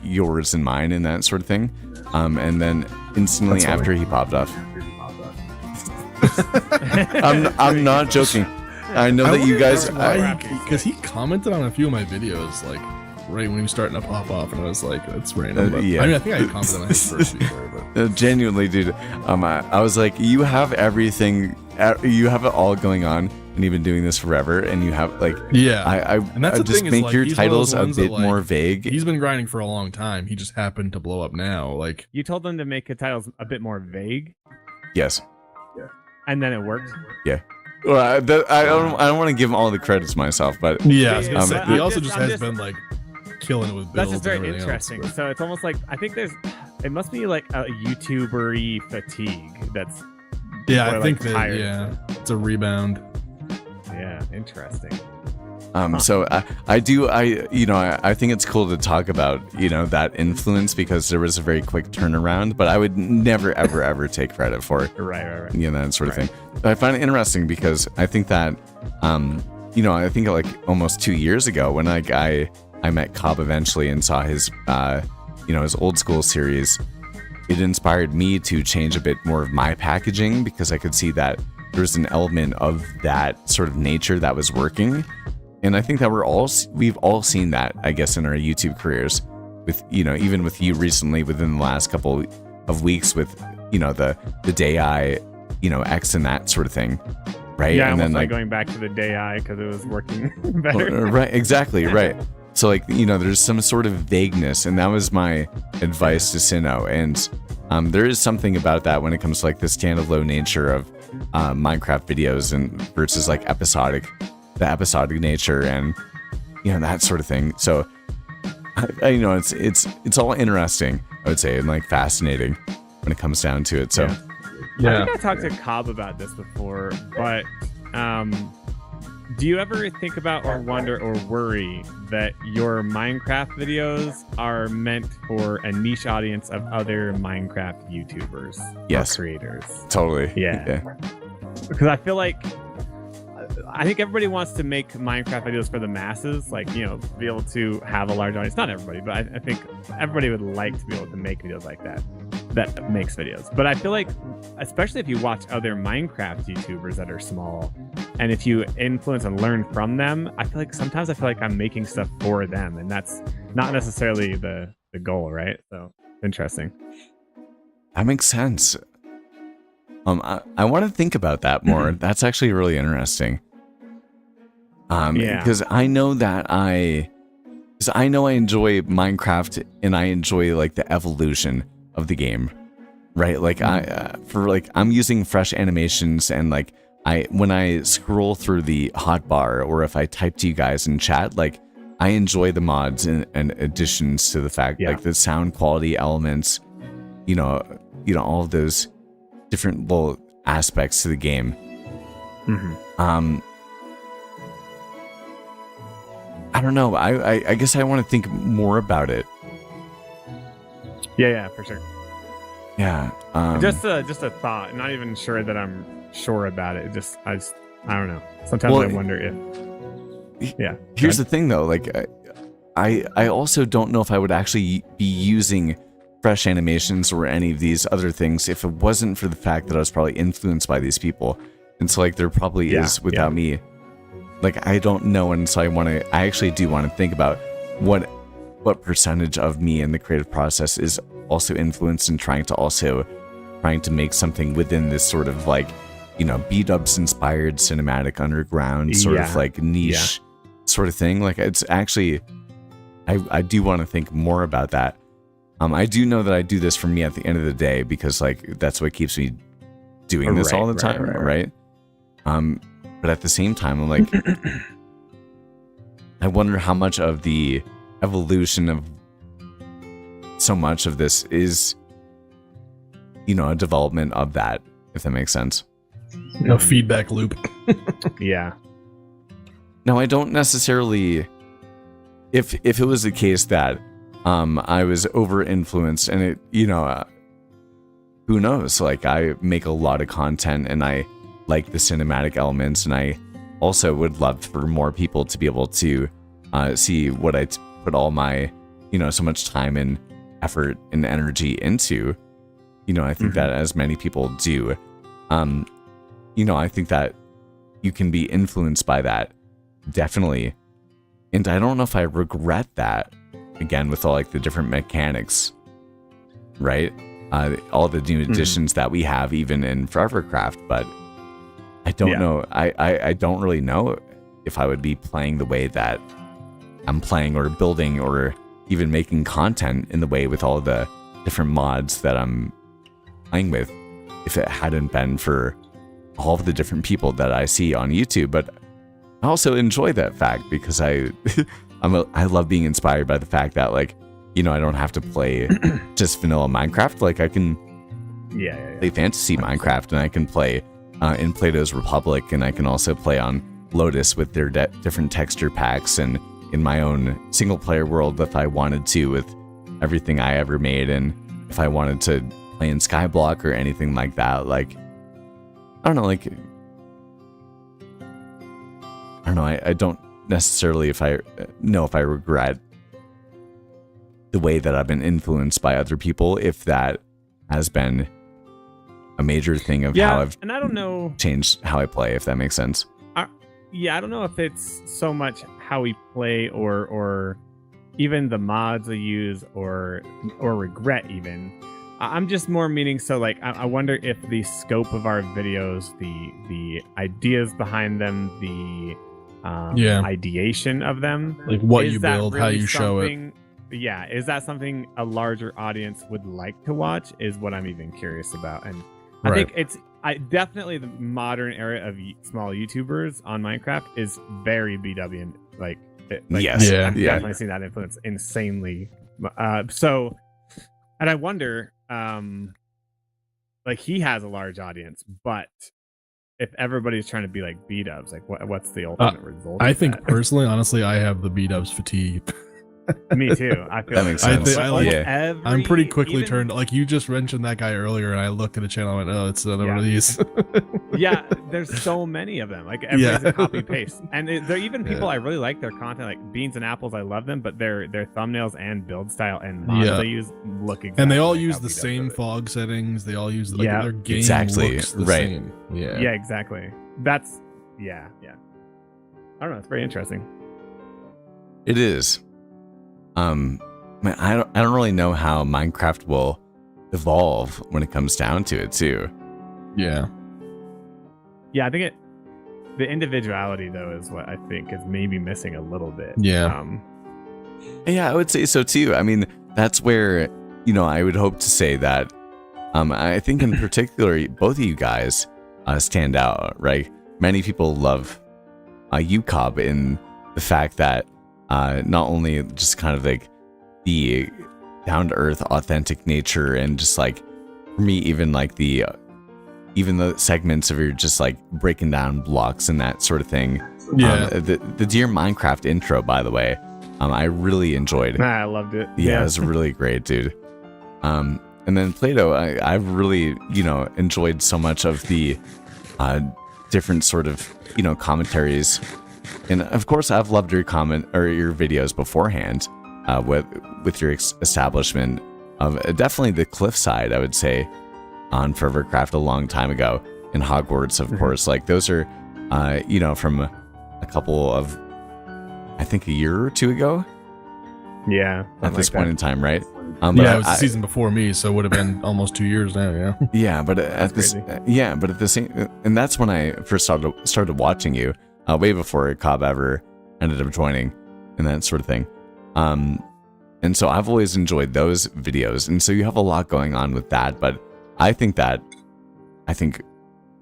yours and mine and that sort of thing. And then instantly after he popped off. I'm not joking. I know that you guys, because he commented on a few of my videos, like right when he was starting to pop off, and I was like, that's random. But, yeah. I mean, I think I commented on his first video, but genuinely, dude. I was like, you have everything, you have it all going on, and you've been doing this forever, and you have like, yeah. And that's I the just thing, make is, like, your he's one of titles those a ones bit that, like, more vague. he's been grinding for a long time. He just happened to blow up now. Like, You told them to make the titles a bit more vague, Yes. and then it worked. Well, I don't want to give him all the credits myself, but yeah, I was gonna say, he I'm also just- just I'm has just- been like killing it with That's builds just very and everything interesting. else, So it's almost like I think it must be like a YouTuber-y fatigue. That's but- yeah, or, I think like, that tired. it's a rebound. yeah, interesting. So I think it's cool to talk about, that influence because there was a very quick turnaround, but I would never, ever, ever take credit for it. Right. That sort of thing. But I find it interesting because I think that, I think like almost 2 years ago when I met Cobb eventually and saw his, his old school series, it inspired me to change a bit more of my packaging because I could see that there's an element of that sort of nature that was working. And I think that we've all seen that, I guess, in our YouTube careers with, even with you recently within the last couple of weeks with, the day X and that sort of thing. Right. Yeah, and almost like going back to the day I because it was working better. Right. Exactly. Right. So like, there's some sort of vagueness, and that was my advice to Sinnoh. And there is something about that when it comes to like the standalone nature of Minecraft videos and versus like the episodic nature and that sort of thing. So it's all interesting, I would say, and like fascinating when it comes down to it. So I think I talked to Cobb about this before, but do you ever think about or wonder or worry that your Minecraft videos are meant for a niche audience of other Minecraft YouTubers Yes. or creators? totally. Yeah. Because I feel like I think everybody wants to make Minecraft videos for the masses, like, be able to have a large audience. Not everybody, but I think everybody would like to be able to make videos like that makes videos. But I feel like, especially if you watch other Minecraft YouTubers that are small, and if you influence and learn from them, sometimes I feel like I'm making stuff for them, and that's not necessarily the goal, right? So, interesting. That makes sense. I want to think about that more. That's actually really interesting. Because I know that I enjoy Minecraft and I enjoy like the evolution of the game, right? Like I'm using fresh animations and like when I scroll through the hotbar or if I type to you guys in chat, like I enjoy the mods and additions to the fact like the sound quality elements, all of those different little aspects to the game. I don't know. I guess I want to think more about it. Yeah, for sure. Yeah. Just a thought. Not even sure that I'm sure about it. I don't know. Sometimes I wonder if. Yeah. Here's the thing, though. Like, I also don't know if I would actually be using fresh animations or any of these other things if it wasn't for the fact that I was probably influenced by these people. And so, like, there probably is without me. Like, I don't know, and so I actually do want to think about what percentage of me in the creative process is also influenced and trying to make something within this sort of like, B-dubs inspired cinematic underground sort of like niche sort of thing. Like, it's actually, I do want to think more about that. I do know that I do this for me at the end of the day because like that's what keeps me doing this all the time, right? But at the same time, I'm like, I wonder how much of the evolution of so much of this is, a development of that, if that makes sense. No feedback loop. Yeah. Now, I don't necessarily, if it was the case that I was over influenced and it, who knows? Like, I make a lot of content and I like the cinematic elements, and I also would love for more people to be able to see what I put all my, so much time and effort and energy into. I think that as many people do, I think that you can be influenced by that, definitely. And I don't know if I regret that, again, with all like the different mechanics, right? All the new additions that we have even in Forevercraft, but I don't know. I don't really know if I would be playing the way that I'm playing, or building, or even making content in the way with all the different mods that I'm playing with, if it hadn't been for all of the different people that I see on YouTube. But I also enjoy that fact because I love being inspired by the fact that, like, I don't have to play just vanilla Minecraft. Like, I can play fantasy Minecraft, and I can play in Plato's Republic, and I can also play on Lotus with their different texture packs, and in my own single player world if I wanted to, with everything I ever made. And if I wanted to play in Skyblock or anything like that, like, I don't know, like, I don't know, I don't necessarily if I regret the way that I've been influenced by other people, if that has been a major thing of how I've and I don't know changed how I play, if that makes sense. I don't know if it's so much how we play or even the mods we use or regret even. I'm just more meaning, so like I wonder if the scope of our videos, the ideas behind them, the ideation of them, like what you build, really how you show it. Yeah, is that something a larger audience would like to watch? Is what I'm even curious about. And I think it's definitely the modern era of small YouTubers on Minecraft is very BW, and yes, I'm definitely seeing that influence insanely. So, and I wonder, like, he has a large audience, but if everybody's trying to be like B-dubs, like what's the ultimate result? I think personally, honestly, I have the B-dubs fatigue. Me too. I feel that makes sense. I'm pretty quickly turned, like, you just mentioned that guy earlier, and I looked at the channel and went, oh, it's another one of these. There's so many of them. Like, everybody's a copy paste, and they're even people I really like their content, like Beans and Apples. I love them, but their thumbnails and build style and mods they use look exactly. And they all like use the same fog settings. They all use their game looks the same. Yeah, exactly. That's I don't know. It's very interesting. It is. Man, I don't really know how Minecraft will evolve when it comes down to it too. Yeah, I think the individuality though is what I think is maybe missing a little bit. Yeah, I would say so too. I mean, that's where I would hope to say that. I think in particular, both of you guys stand out, right? Many people love UCOB in the fact that. Not only just kind of like the down-to-earth authentic nature, and just like for me, even like even the segments of your just like breaking down blocks and that sort of thing. The Dear Minecraft intro, by the way, I really enjoyed. I loved it. Yeah, it was really great, dude. And then Plato, I've really enjoyed so much of the different sort of commentaries. And of course, I've loved your your videos beforehand, with your establishment of definitely the cliffside, I would say, on Forevercraft a long time ago, and Hogwarts, of course. Like, those are, from a couple of, I think, a year or two ago. Yeah, at this point in time, right? But it was the season before me, so it would have been almost 2 years now. Yeah. Yeah, but at the same, and that's when I first started watching you. Way before Cobb ever ended up joining, and that sort of thing. And so I've always enjoyed those videos, and so you have a lot going on with that. But I think, at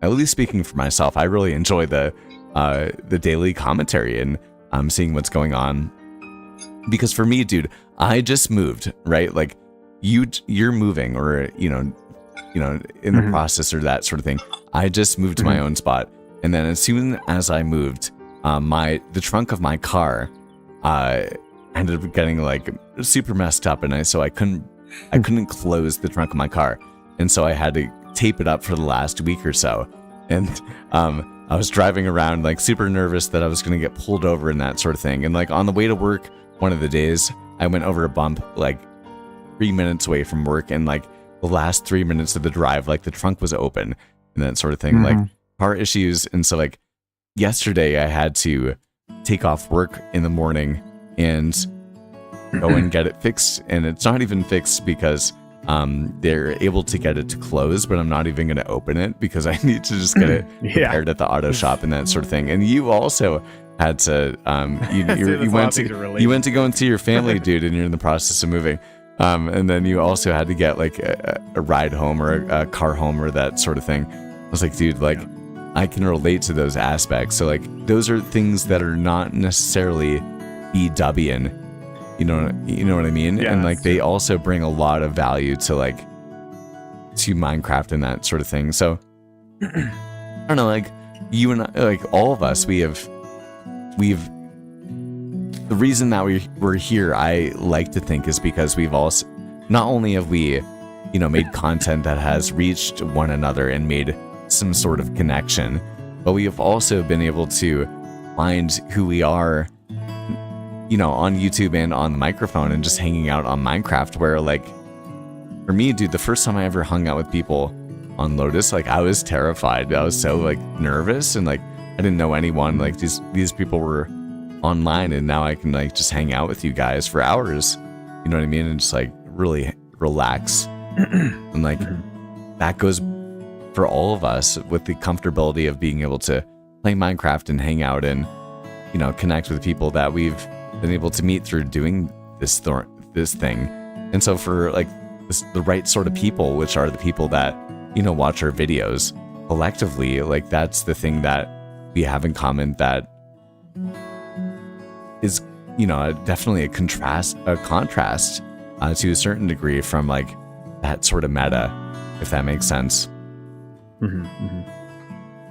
least speaking for myself, I really enjoy the daily commentary and seeing what's going on. Because for me, dude, I just moved, right? Like, you're moving, or in the process, or that sort of thing. I just moved to my own spot. And then as soon as I moved, the trunk of my car ended up getting like super messed up, and so I couldn't close the trunk of my car. and so I had to tape it up for the last week or so. And I was driving around like super nervous that I was going to get pulled over and that sort of thing. And like on the way to work one of the days, I went over a bump like 3 minutes away from work, and like the last 3 minutes of the drive, like the trunk was open and that sort of thing, like car issues. And so like yesterday I had to take off work in the morning and go and get it fixed. And it's not even fixed because they're able to get it to close, but I'm not even going to open it because I need to just get it repaired at the auto shop and that sort of thing. And you also had to, you went to go and see your family, dude, and you're in the process of moving. And then you also had to get like a ride home or a car home or that sort of thing. I was like, dude, like I can relate to those aspects. So like those are things that are not necessarily BWing. You know what I mean? Yeah, and like they also bring a lot of value to like to Minecraft and that sort of thing. So I don't know, like you and I, like all of us, we've the reason that we're here, I like to think, is because we've also not only have we, made content that has reached one another and made some sort of connection, but we have also been able to find who we are, on YouTube and on the microphone and just hanging out on Minecraft, where like for me, dude, the first time I ever hung out with people on Lotus, like I was terrified. I was so like nervous, and like I didn't know anyone. Like these people were online, and now I can like just hang out with you guys for hours. You know what I mean? And just like really relax. And like that goes for all of us with the comfortability of being able to play Minecraft and hang out and, connect with people that we've been able to meet through doing this thing. And so for like the right sort of people, which are the people that, watch our videos collectively, like that's the thing that we have in common that is, definitely a contrast to a certain degree from like that sort of meta, if that makes sense.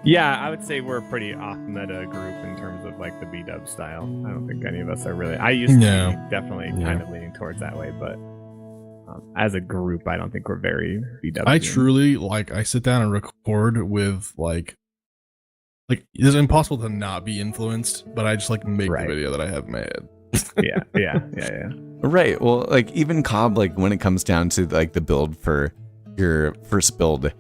Yeah, I would say we're a pretty off meta group in terms of like the B-dub style. I don't think any of us are really. I used to be definitely kind of leaning towards that way, but as a group, I don't think we're very B-dub. I truly I sit down and record with like it's impossible to not be influenced, but I just like make the video that I have in my head. Yeah. Right. Well, like even Cobb, like when it comes down to like the build for your first build,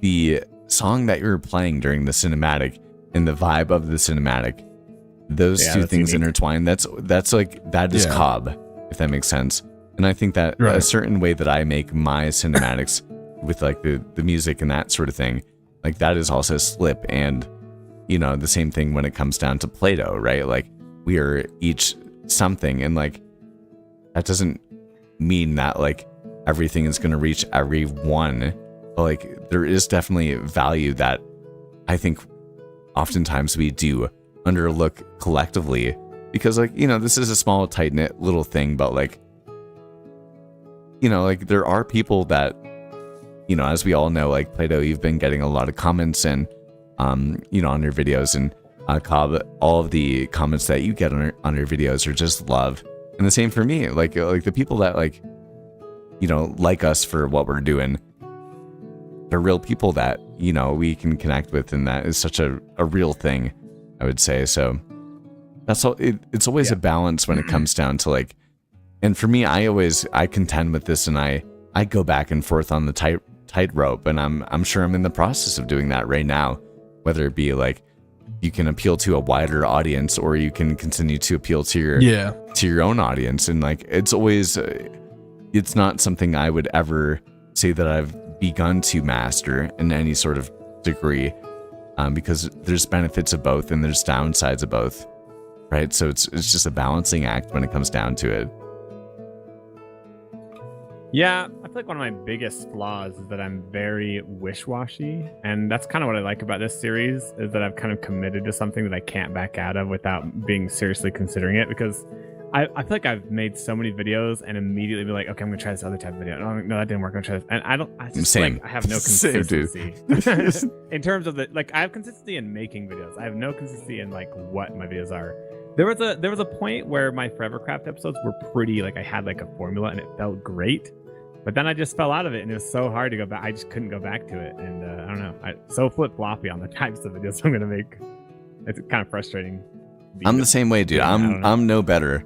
the song that you're playing during the cinematic and the vibe of the cinematic, those two things unique. Intertwine. That's like that is Cobb, if that makes sense. And I think that a certain way that I make my cinematics with like the music and that sort of thing, like that is also Slip. And the same thing when it comes down to Play-Doh, right? Like we are each something, and like that doesn't mean that like everything is going to reach everyone, but like there is definitely value that I think oftentimes we do underlook collectively, because like this is a small tight-knit little thing, but like like there are people that as we all know, like Play-Doh, you've been getting a lot of comments and on your videos, and Cobb, all of the comments that you get on your videos are just love. And the same for me, like the people that like like us for what we're doing, they're real people that we can connect with, and that is such a real thing, I would say. So that's all. It's always a balance when it comes down to like, and for me, I contend with this, and I go back and forth on the tightrope, and I'm sure I'm in the process of doing that right now, whether it be like you can appeal to a wider audience, or you can continue to appeal to your own audience. And like it's always it's not something I would ever say that I've begun to master in any sort of degree, because there's benefits of both and there's downsides of both, right? So it's just a balancing act when it comes down to it. Yeah, I feel like one of my biggest flaws is that I'm very wish-washy, and that's kind of what I like about this series, is that I've kind of committed to something that I can't back out of without being seriously considering it, because I feel like I've made so many videos and immediately be like, okay, I'm gonna try this other type of video. No, that didn't work. I'm gonna try this, and I just Same. Like, I have no consistency in terms of I have consistency in making videos. I have no consistency in like what my videos are. There was a point where my Forever Craft episodes were pretty like I had like a formula and it felt great. But then I just fell out of it, and it was so hard to go back. I just couldn't go back to it, and I don't know. So flip-floppy on the types of videos I'm gonna make. It's kind of frustrating. I'm the same way, dude. I'm no better.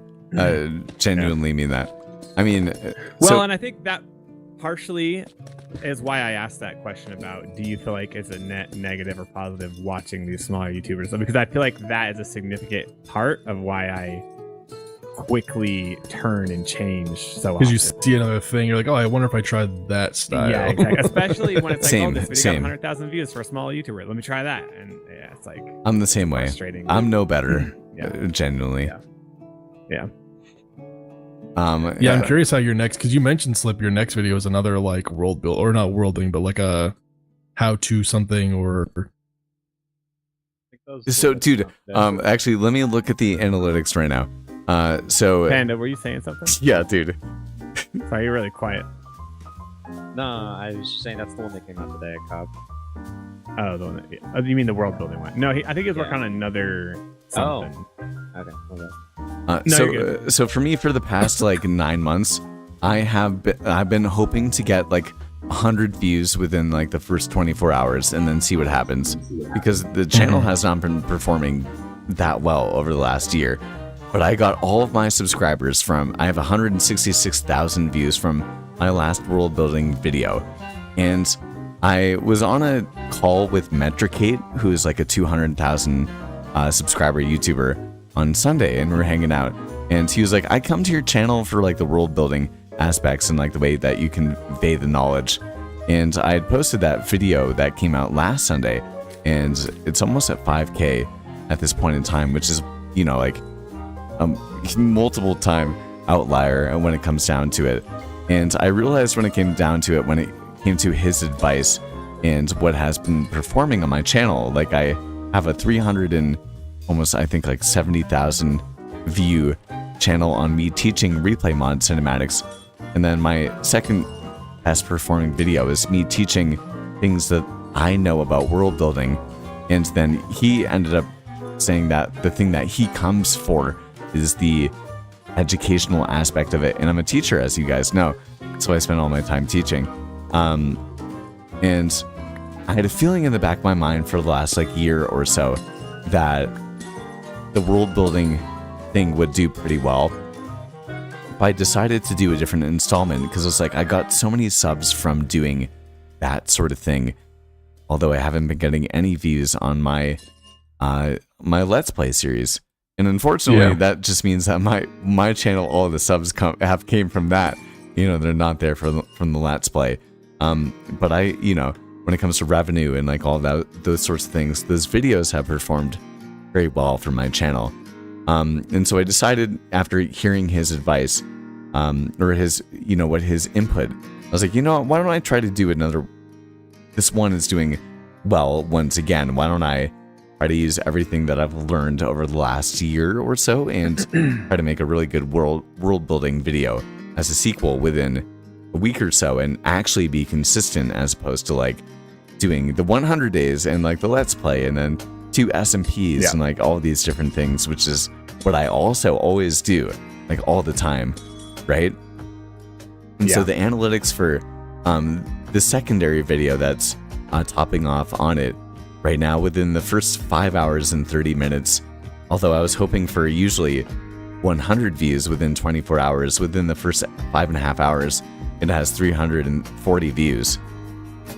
Genuinely mean that. I mean, and I think that partially is why I asked that question about, do you feel like it's a net negative or positive watching these smaller YouTubers? Because I feel like that is a significant part of why I quickly turn and change so often. Because you see another thing, you're like, oh, I wonder if I tried that style. Yeah, exactly. Especially when it's like, Same, oh, this video got same. 100,000 views for a small YouTuber. Let me try that. And yeah, it's like, I'm the same way. frustrating. I'm no better. Yeah. Genuinely. Yeah. Yeah, I'm curious how your next, because you mentioned Slip, your next video is another like world build, or not world building, but like a how to something or. So, dude, actually, let me look at the analytics right now. So Panda, were you saying something? yeah, dude. Sorry, you're really quiet. No, I was just saying that's the one that came out today at Cobb. Oh, the one that, oh, you mean the world building one? No, I think he was working on another something. Okay. So for me, for the past like 9 months, I've been hoping to get like 100 views within like the first 24 hours and then see what happens, because the channel has not been performing that well over the last year. But I got all of my subscribers from, I have 166,000 views from my last world building video. And I was on a call with Metricate, who is like a 200,000 subscriber YouTuber, on Sunday, and we were hanging out. And he was like, I come to your channel for like the world building aspects and like the way that you convey the knowledge. And I had posted that video that came out last Sunday, and it's almost at 5K at this point in time, which is, you know, like a multiple time outlier when it comes down to it. And I realized when it came down to it, when it came to his advice and what has been performing on my channel, like I have a 300 and almost, I think, like 70,000 view channel on me teaching replay mod cinematics. And then my second best performing video is me teaching things that I know about world building. And then he ended up saying that the thing that he comes for is the educational aspect of it. And I'm a teacher, as you guys know, so I spend all my time teaching. And I had a feeling in the back of my mind for the last like year or so that the world building thing would do pretty well. But I decided to do a different installment because it's like I got so many subs from doing that sort of thing, although I haven't been getting any views on my my Let's Play series. And unfortunately, that just means that my channel, all the subs came from that. You know, they're not there from the Let's Play. But I, you know, when it comes to revenue and like all that, those sorts of things, those videos have performed very well for my channel. And so I decided, after hearing his advice, or his, you know, what his input, I was like, you know what, why don't I try to do another, this one is doing well once again, why don't I try to use everything that I've learned over the last year or so and try to make a really good world building video as a sequel within a week or so, and actually be consistent, as opposed to like doing the 100 days and like the Let's Play and then 2 SMPs and like all these different things, which is what I also always do, like all the time, right? And so the analytics for the secondary video that's topping off on it right now, within the first 5 hours and 30 minutes, although I was hoping for usually 100 views within 24 hours, within the first 5.5 hours, it has 340 views.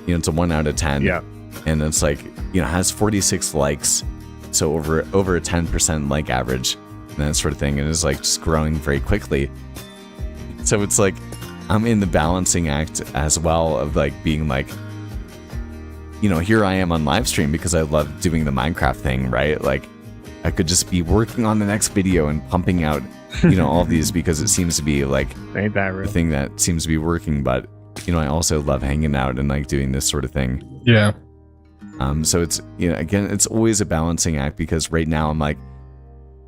You know, it's a 1 out of 10. Yeah. And it's like, you know, it has 46 likes, so over a 10% like average, and that sort of thing, and it's like just growing very quickly. So it's like I'm in the balancing act as well of like being like, you know, here I am on live stream because I love doing the Minecraft thing, right? Like I could just be working on the next video and pumping out, you know, all these because it seems to be like Ain't that real? the thing that seems to be working. But, you know, I also love hanging out and like doing this sort of thing. Yeah. So it's, you know, again, it's always a balancing act, because right now I'm like,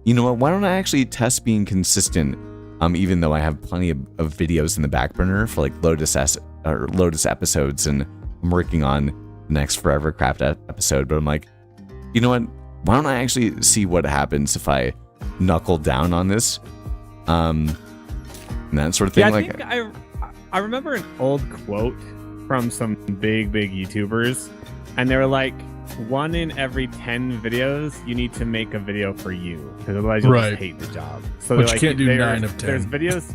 you know what, why don't I actually test being consistent? Even though I have plenty of videos in the back burner for like Lotus episodes, and I'm working on the next Forevercraft episode, but I'm like, you know what, why don't I actually see what happens if I knuckle down on this? And that sort of thing. Yeah, like, I remember an old quote from some big YouTubers, and they were like, 1 in every 10 videos, you need to make a video for you, because otherwise you'll just hate the job. So but like, you can't do 9 of 10. There's videos,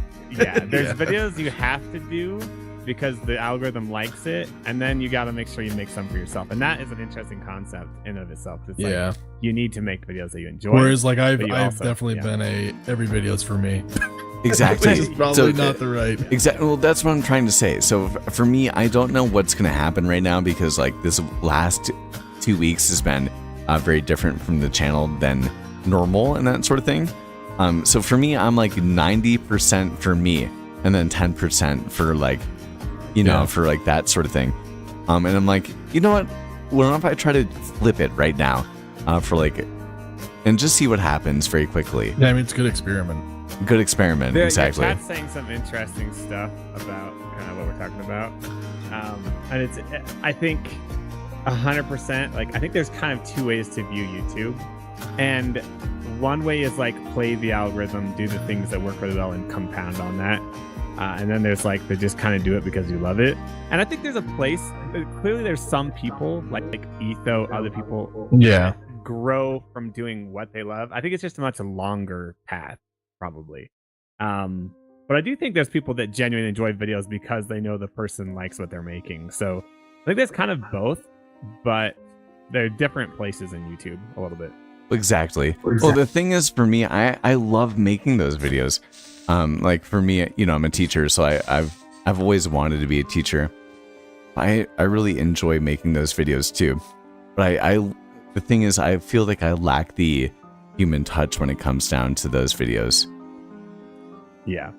there's videos you have to do because the algorithm likes it, and then you got to make sure you make some for yourself, and that is an interesting concept in of itself. It's like, you need to make videos that you enjoy. Whereas like I've also, definitely been every video's for me. Exactly. Which is probably not the right. Exactly. Well, that's what I'm trying to say. So for me, I don't know what's going to happen right now, because like this last 2 weeks has been very different from the channel than normal and that sort of thing. So for me, I'm like 90% for me, and then 10% for like, for like that sort of thing. And I'm like, you know what if I try to flip it right now for like, and just see what happens very quickly. Yeah, I mean, it's a good experiment. Good experiment. Exactly. Your chat's saying some interesting stuff about kind of what we're talking about. And it's, I think 100%, like, I think there's kind of 2 ways to view YouTube. And one way is like play the algorithm, do the things that work really well, and compound on that. And then there's like, they just kind of do it because you love it. And I think there's a place, clearly there's some people like Etho, other people grow from doing what they love. I think it's just a much longer path, probably. But I do think there's people that genuinely enjoy videos because they know the person likes what they're making. So I think there's kind of both, but they're different places in YouTube a little bit. Exactly. Well, the thing is, for me, I love making those videos. Like for me, I'm a teacher, so I've always wanted to be a teacher. I really enjoy making those videos too. But the thing is, I feel like I lack the human touch when it comes down to those videos. Yeah.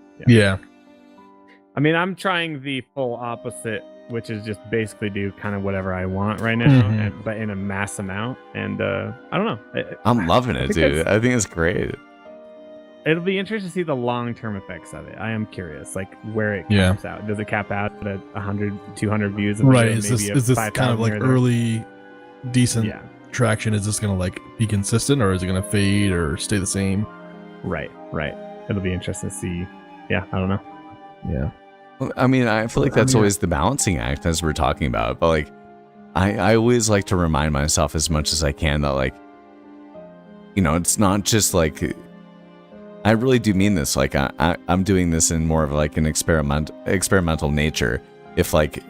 I mean, I'm trying the full opposite, which is just basically do kind of whatever I want right now, but in a mass amount. And I don't know. I'm loving it, dude. I think it's great. It'll be interesting to see the long-term effects of it. I am curious, like where it caps out. Does it cap out at 100, 200 views? Right. Is this kind of like early, decent traction? Is this going to like be consistent, or is it going to fade or stay the same? Right. It'll be interesting to see. Yeah, I don't know. Yeah. Well, I mean, I feel like that's always the balancing act, as we're talking about. But like, I always like to remind myself as much as I can that like, it's not just like, I really do mean this. Like, I'm doing this in more of like an experimental nature. If like,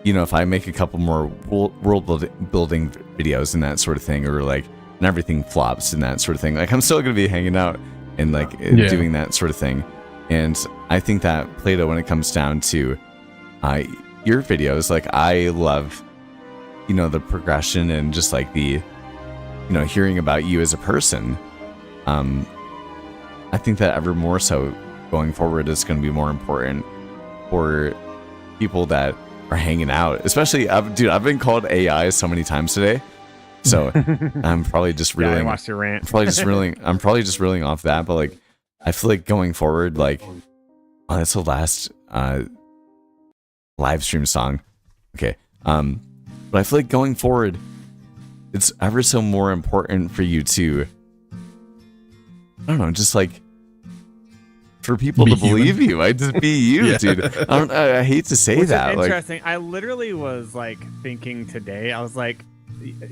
if I make a couple more world building videos and that sort of thing, or like, and everything flops and that sort of thing, like I'm still going to be hanging out and like doing that sort of thing. And I think that, Plato, when it comes down to your videos, like I love, the progression and just like the, hearing about you as a person. I think that ever more so going forward is going to be more important for people that are hanging out. Especially, I've been called AI so many times today. So I'm probably just reeling. I watched your rant. I'm probably just reeling off that. But like, I feel like going forward, like, that's the last live stream song. Okay. But I feel like going forward, it's ever so more important for you to, I don't know, just like for people to believe you. I just be you, dude. I hate to say that. Is interesting. I literally was like thinking today, I was like,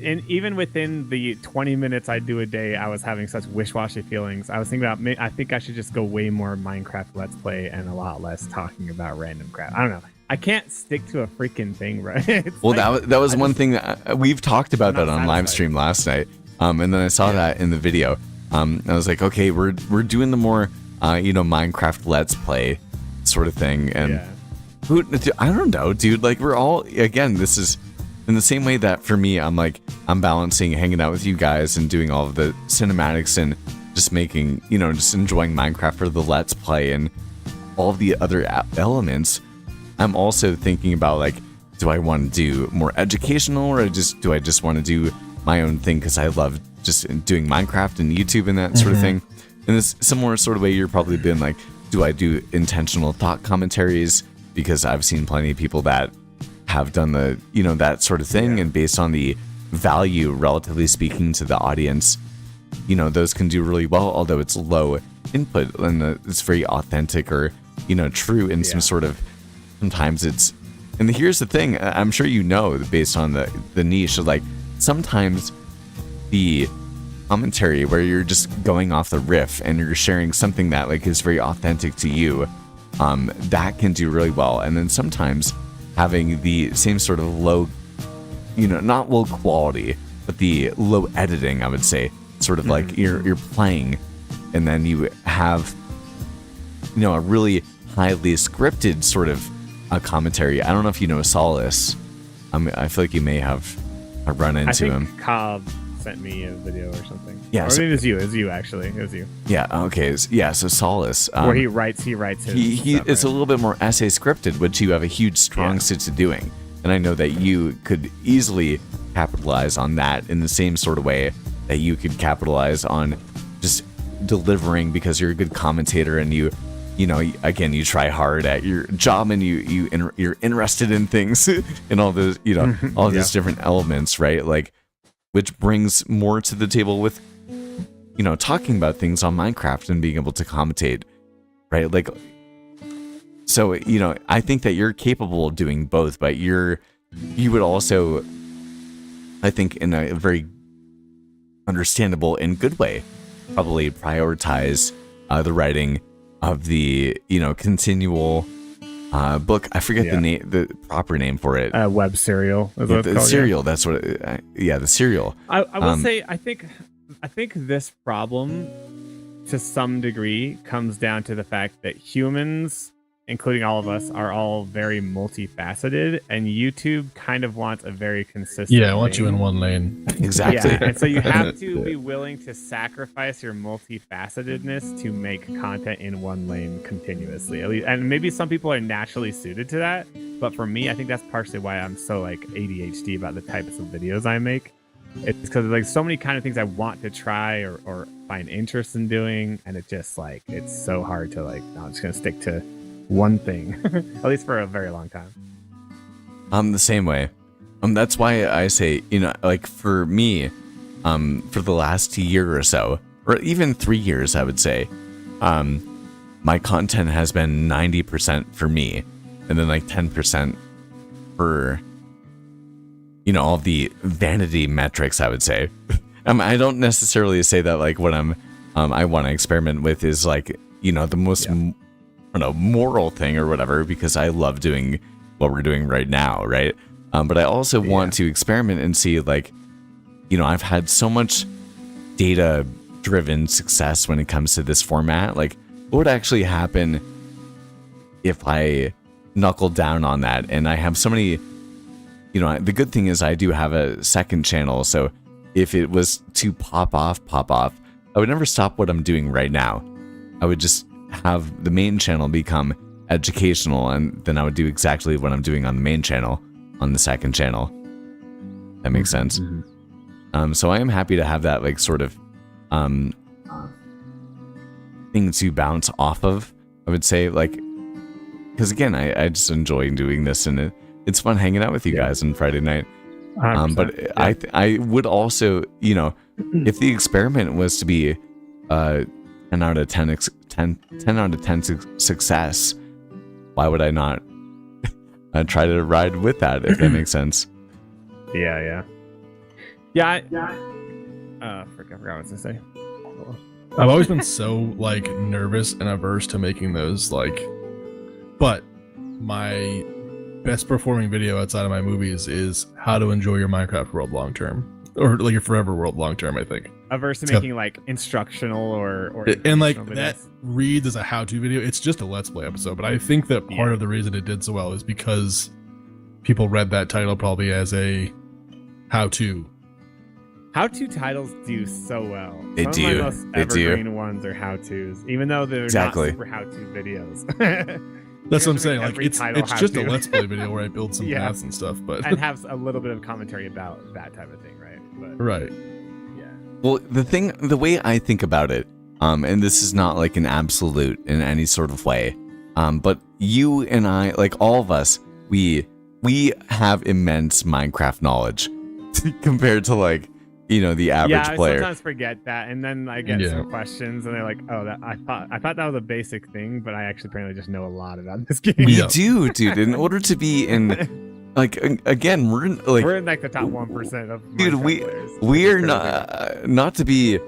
and even within the 20 minutes I do a day, I was having such wish-washy feelings. I was thinking about, I think I should just go way more Minecraft Let's Play and a lot less talking about random crap. I don't know. I can't stick to a freaking thing, right? Well, like, that was one thing that we've talked about that on live stream last night. And then I saw that in the video. I was like, okay, we're doing the more, Minecraft Let's Play sort of thing. And I don't know, dude. Like, we're all, again, this is in the same way that for me, I'm balancing hanging out with you guys and doing all of the cinematics and just making, just enjoying Minecraft for the Let's Play and all of the other elements. I'm also thinking about like, do I want to do more educational, or do I just want to do my own thing because I love just doing Minecraft and YouTube and that sort of thing. In this similar sort of way, you're probably been like, do I do intentional thought commentaries? Because I've seen plenty of people that have done the, that sort of thing, and based on the value, relatively speaking, to the audience, those can do really well, although it's low input and it's very authentic or, true in some sort of sometimes it's, and here's the thing, I'm sure you know, based on the niche, like sometimes the commentary where you're just going off the riff and you're sharing something that like is very authentic to you, that can do really well. And then sometimes having the same sort of low, not low quality, but the low editing, I would say, sort of like you're playing, and then you have, a really highly scripted sort of a commentary. I don't know if you know Solace. I feel like you may have run into him. Cobb sent me a video or something. Yeah, or maybe it was you. It was you, actually. It was you. Yeah. Okay. So Solace, where he writes his. It's a little bit more essay scripted, which you have a huge strong sense of doing, and I know that you could easily capitalize on that in the same sort of way that you could capitalize on just delivering, because you're a good commentator and you try hard at your job, and you're interested in things and all those, all these different elements, right? Like, which brings more to the table with, talking about things on Minecraft and being able to commentate, right? Like, so, I think that you're capable of doing both, but you would also, I think, in a very understandable and good way, probably prioritize the writing of the continual book. I forget the proper name for it. Web serial. The serial. That's what. The serial. I will say. I think this problem, to some degree, comes down to the fact that humans, including all of us, are all very multifaceted, and YouTube kind of wants a very consistent. Yeah, I want you in one lane. Exactly. Yeah, and so you have to be willing to sacrifice your multifacetedness to make content in one lane continuously. At least, and maybe some people are naturally suited to that, but for me, I think that's partially why I'm so like ADHD about the types of videos I make. It's because like so many kind of things I want to try or find interest in doing, and it just like it's so hard to like. No, I'm just gonna stick to one thing, at least for a very long time. I'm the same way. That's why I say, like for me, for the last year or so, or even 3 years, I would say, my content has been 90% for me, and then like 10% for, all the vanity metrics, I would say. I don't necessarily say that like what I want to experiment with is like, the most moral thing or whatever, because I love doing what we're doing right now, right? But I also want to experiment and see, like, I've had so much data-driven success when it comes to this format. Like, what would actually happen if I knuckled down on that? And I have so many, the good thing is I do have a second channel, so if it was to pop off, I would never stop what I'm doing right now. I would just have the main channel become educational, and then I would do exactly what I'm doing on the main channel on the second channel. That makes sense. So I am happy to have that like sort of thing to bounce off of, I would say, like, because again, I just enjoy doing this, and it's fun hanging out with you guys on Friday night. But I would also, if the experiment was to be 10 out of 10 out of 10 success, why would I not try to ride with that, if that makes sense? Yeah. I forgot what I was gonna say. I've always been so like nervous and averse to making those, like, but my best performing video outside of my movies is how to enjoy your Minecraft world long term, or like your forever world long term, I think. Averse to making like instructional or and like videos. That reads as a how-to video. It's just a let's play episode, but I think that part of the reason it did so well is because people read that title probably as a how-to. How-to titles do so well. They do. Some of my most evergreen ones are how-tos, even though they're not super how-to videos. That's what I'm saying. Like it's just a let's play video where I build some paths and stuff, but and have a little bit of commentary about that type of thing, right? But, right. Well, the way I think about it, and this is not like an absolute in any sort of way, but you and I, like all of us, we have immense Minecraft knowledge compared to like the average Yeah, player. I sometimes forget that, and then I get some questions, and they're like, "Oh, that I thought that was a basic thing, but I actually apparently just know a lot about this game." We do, dude. In order to be in, like, again, we're in like the top 1% of dude. Minecraft players. We are not to be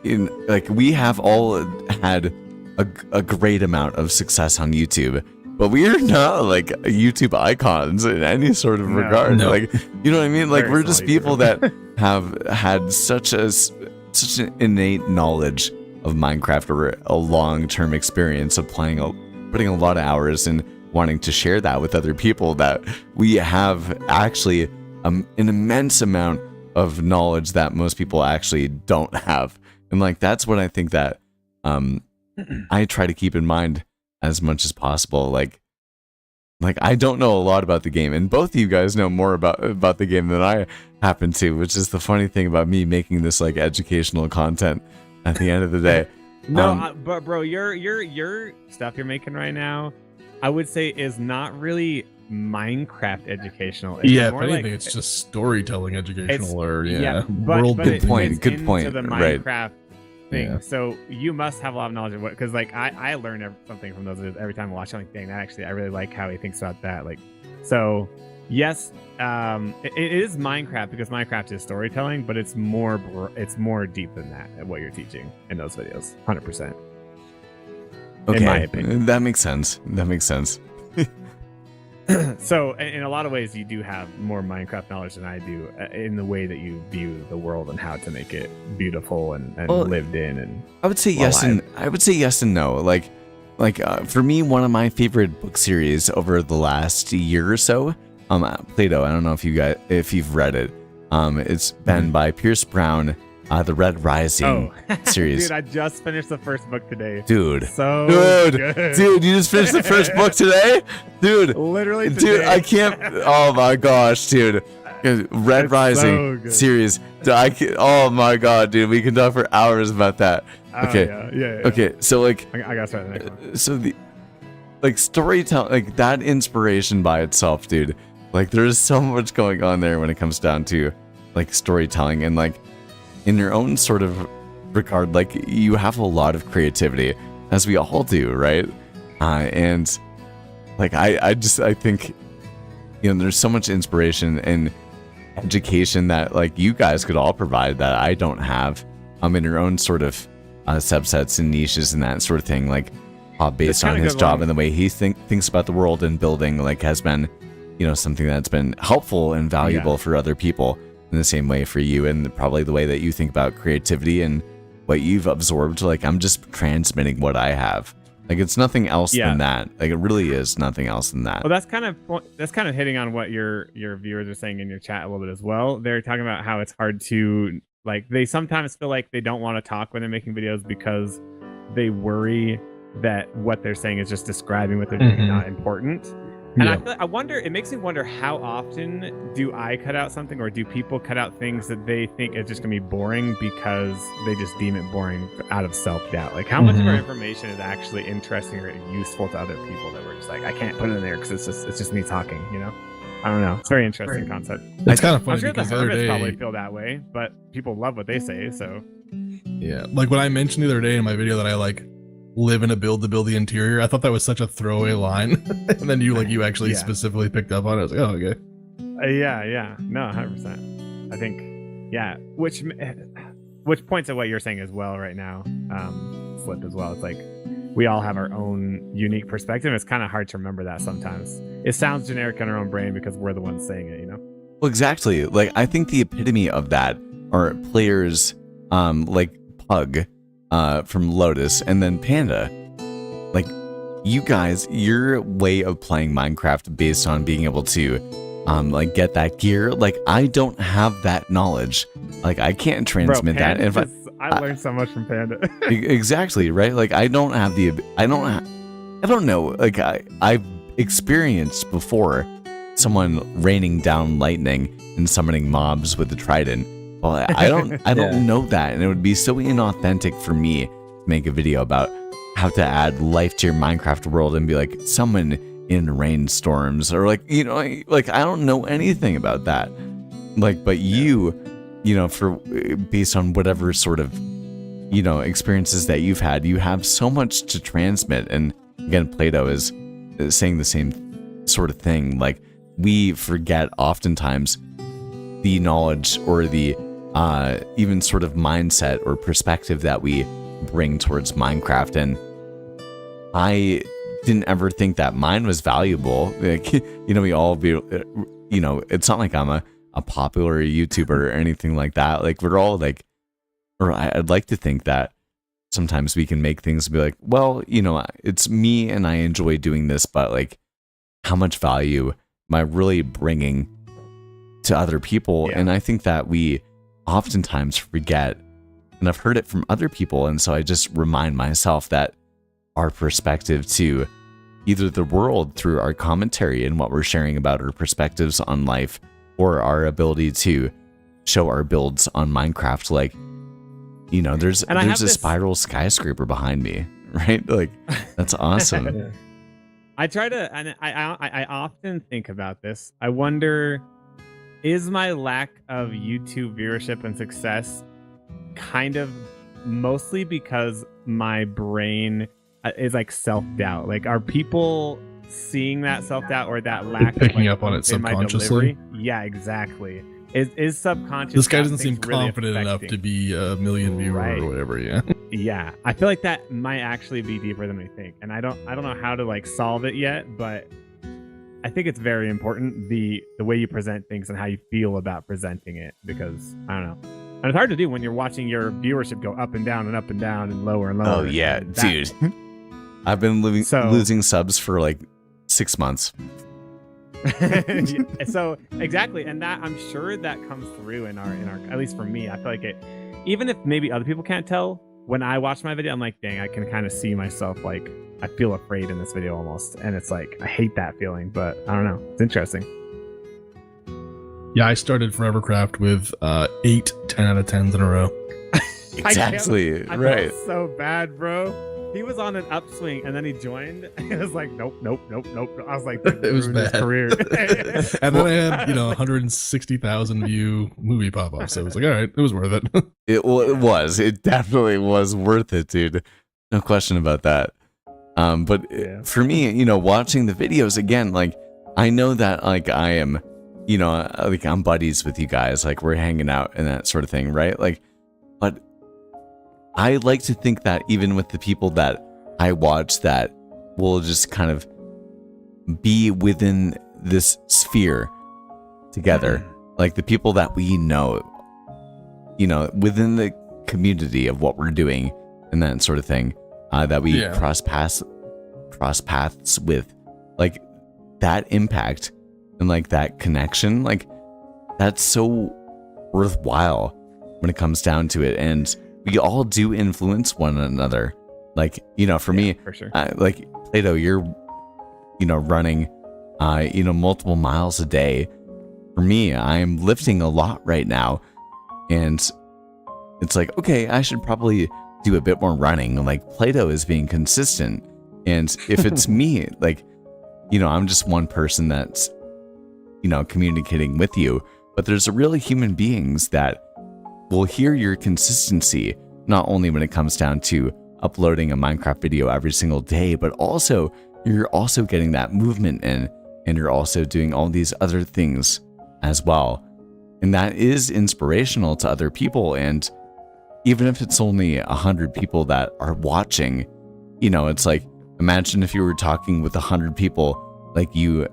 in, like, we have all had a great amount of success on YouTube. But we are not like YouTube icons in any sort of regard. No. Like, you know what I mean? Like, we're just people true. that have had such an innate knowledge of Minecraft or a long-term experience of putting a lot of hours and wanting to share that with other people, that we have actually an immense amount of knowledge that most people actually don't have. And like, that's what I think that I try to keep in mind as much as possible. Like I don't know a lot about the game, and both of you guys know more about the game than I happen to, which is the funny thing about me making this like educational content at the end of the day. No, but bro, your stuff you're making right now, I would say is not really Minecraft educational. It's If more anything, like, it's just storytelling educational, or but world it building. fits Good into point. the Right. Minecraft thing. Yeah. So you must have a lot of knowledge of what, because like I learn something from those videos every time I watch it. Like, dang, that actually I really like how he thinks about that. Like, so yes, it is Minecraft because Minecraft is storytelling, but it's more deep than that at what you're teaching in those videos. 100%. Okay, In my opinion. that makes sense. So in a lot of ways, you do have more Minecraft knowledge than I do in the way that you view the world and how to make it beautiful and lived in. And I would say yes, and I would say yes and no. Like for me, one of my favorite book series over the last year or so, Plato. I don't know if you've read it. It's been by Pierce Brown, the Red Rising series. Dude, I just finished the first book today. Dude, Good. dude, you just finished the first book today, dude. Literally today. Dude, I can't. Oh my gosh, dude. Red It's Rising so good. series. Dude, oh my god, dude, we can talk for hours about that. Okay. Yeah. Okay, so like, I gotta start the next one. so the like storytelling, like that inspiration by itself, dude. Like, there's so much going on there when it comes down to like storytelling, and like in your own sort of regard, like you have a lot of creativity, as we all do, right? And like I think, there's so much inspiration and education that like you guys could all provide that I don't have, in your own sort of subsets and niches and that sort of thing. Like based on his job and the way he thinks about the world and building, like has been, something that's been helpful and valuable for other people. In the same way for you, and probably the way that you think about creativity and what you've absorbed. Like, I'm just transmitting what I have. Like, it's nothing else than that. Like, it really is nothing else than that. Well, that's kind of hitting on what your viewers are saying in your chat a little bit as well. They're talking about how it's hard to, like, they sometimes feel like they don't want to talk when they're making videos because they worry that what they're saying is just describing what they're doing and not important. And I wonder, it makes me wonder, how often do I cut out something, or do people cut out things that they think is just gonna be boring because they just deem it boring out of self-doubt? Like, how much of our information is actually interesting or useful to other people that we're just like, I can't put it in there because it's just me talking, I don't know. It's a very interesting concept. It's kind of funny I'm sure the because the other hermits day, probably feel that way, but people love what they say, so. yeah, like when I mentioned the other day in my video that I like live in a build to build the interior, I thought that was such a throwaway line, and then you actually specifically picked up on it. I was like, oh, okay. No, 100%. I think, which points at what you're saying as well right now, Slip as well. It's like, we all have our own unique perspective. It's kind of hard to remember that sometimes. It sounds generic in our own brain because we're the ones saying it, Well, exactly. Like, I think the epitome of that are players like Pug from Lotus, and then Panda. Like, you guys, your way of playing Minecraft based on being able to like get that gear, like I don't have that knowledge. Like, I can't transmit that. And if I learned so much from Panda. Exactly, right? Like, I don't know. Like, I've experienced before someone raining down lightning and summoning mobs with the trident. Well, I don't know that, and it would be so inauthentic for me to make a video about how to add life to your Minecraft world and be like, summon in rainstorms, or like, like I don't know anything about that. Like, but you for based on whatever sort of, experiences that you've had, you have so much to transmit. And again, Plato is saying the same sort of thing. Like, we forget oftentimes the knowledge or the even sort of mindset or perspective that we bring towards Minecraft. And I didn't ever think that mine was valuable. Like, we all be, it's not like I'm a popular YouTuber or anything like that. Like, we're all like, or I'd like to think that sometimes we can make things be like, well, it's me and I enjoy doing this, but like, how much value am I really bringing to other people? Yeah. And I think that we oftentimes forget, and I've heard it from other people. And so I just remind myself that our perspective to either the world through our commentary and what we're sharing about our perspectives on life, or our ability to show our builds on Minecraft. Like, there's a spiral skyscraper behind me, right? Like, that's awesome. I try to, and I often think about this. I wonder, is my lack of YouTube viewership and success kind of mostly because my brain is like self-doubt? Like, are people seeing that self-doubt or that lack picking of, up on it in my subconsciously? delivery? Yeah, exactly. Is subconscious. This guy doesn't seem really confident enough to be a million viewer Right. or whatever. Yeah. Yeah, I feel like that might actually be deeper than we think, and I don't know how to like solve it yet, but I think it's very important the way you present things and how you feel about presenting it, because I don't know, and it's hard to do when you're watching your viewership go up and down and up and down and lower and lower. Oh yeah, And dude. I've been losing subs for like 6 months. So exactly, and that I'm sure that comes through in our at least for me. I feel like it, even if maybe other people can't tell. When I watch my video, I'm like, dang, I can kind of see myself. Like, I feel afraid in this video almost, and it's like I hate that feeling, but I don't know. It's interesting. Yeah, I started Forevercraft with 8 10 out of 10s in a row. Exactly, I right. felt so bad, bro. He was on an upswing, and then he joined. And it was like, nope. I was like, It was ruined his bad. career. And then I had 160,000 view movie pop up, so it was like, all right, it was worth it. It definitely was worth it, dude. No question about that. But Yeah. for me, watching the videos again, like, I know that like I am, like I'm buddies with you guys, like we're hanging out and that sort of thing, right? Like, but I like to think that even with the people that I watch, that will just kind of be within this sphere together, like the people that we know, within the community of what we're doing and that sort of thing, that we cross paths with, like that impact and like that connection, like that's so worthwhile when it comes down to it. And we all do influence one another. Like, for me, for sure. like Plato, you're, running, multiple miles a day. For me, I'm lifting a lot right now. And it's like, okay, I should probably do a bit more running. Like, Plato is being consistent. And if it's me, like, I'm just one person that's, communicating with you. But there's really human beings that will hear your consistency, not only when it comes down to uploading a Minecraft video every single day, but also you're also getting that movement in, and you're also doing all these other things as well. And that is inspirational to other people. And even if it's only 100 people that are watching, it's like, imagine if you were talking with 100 people like you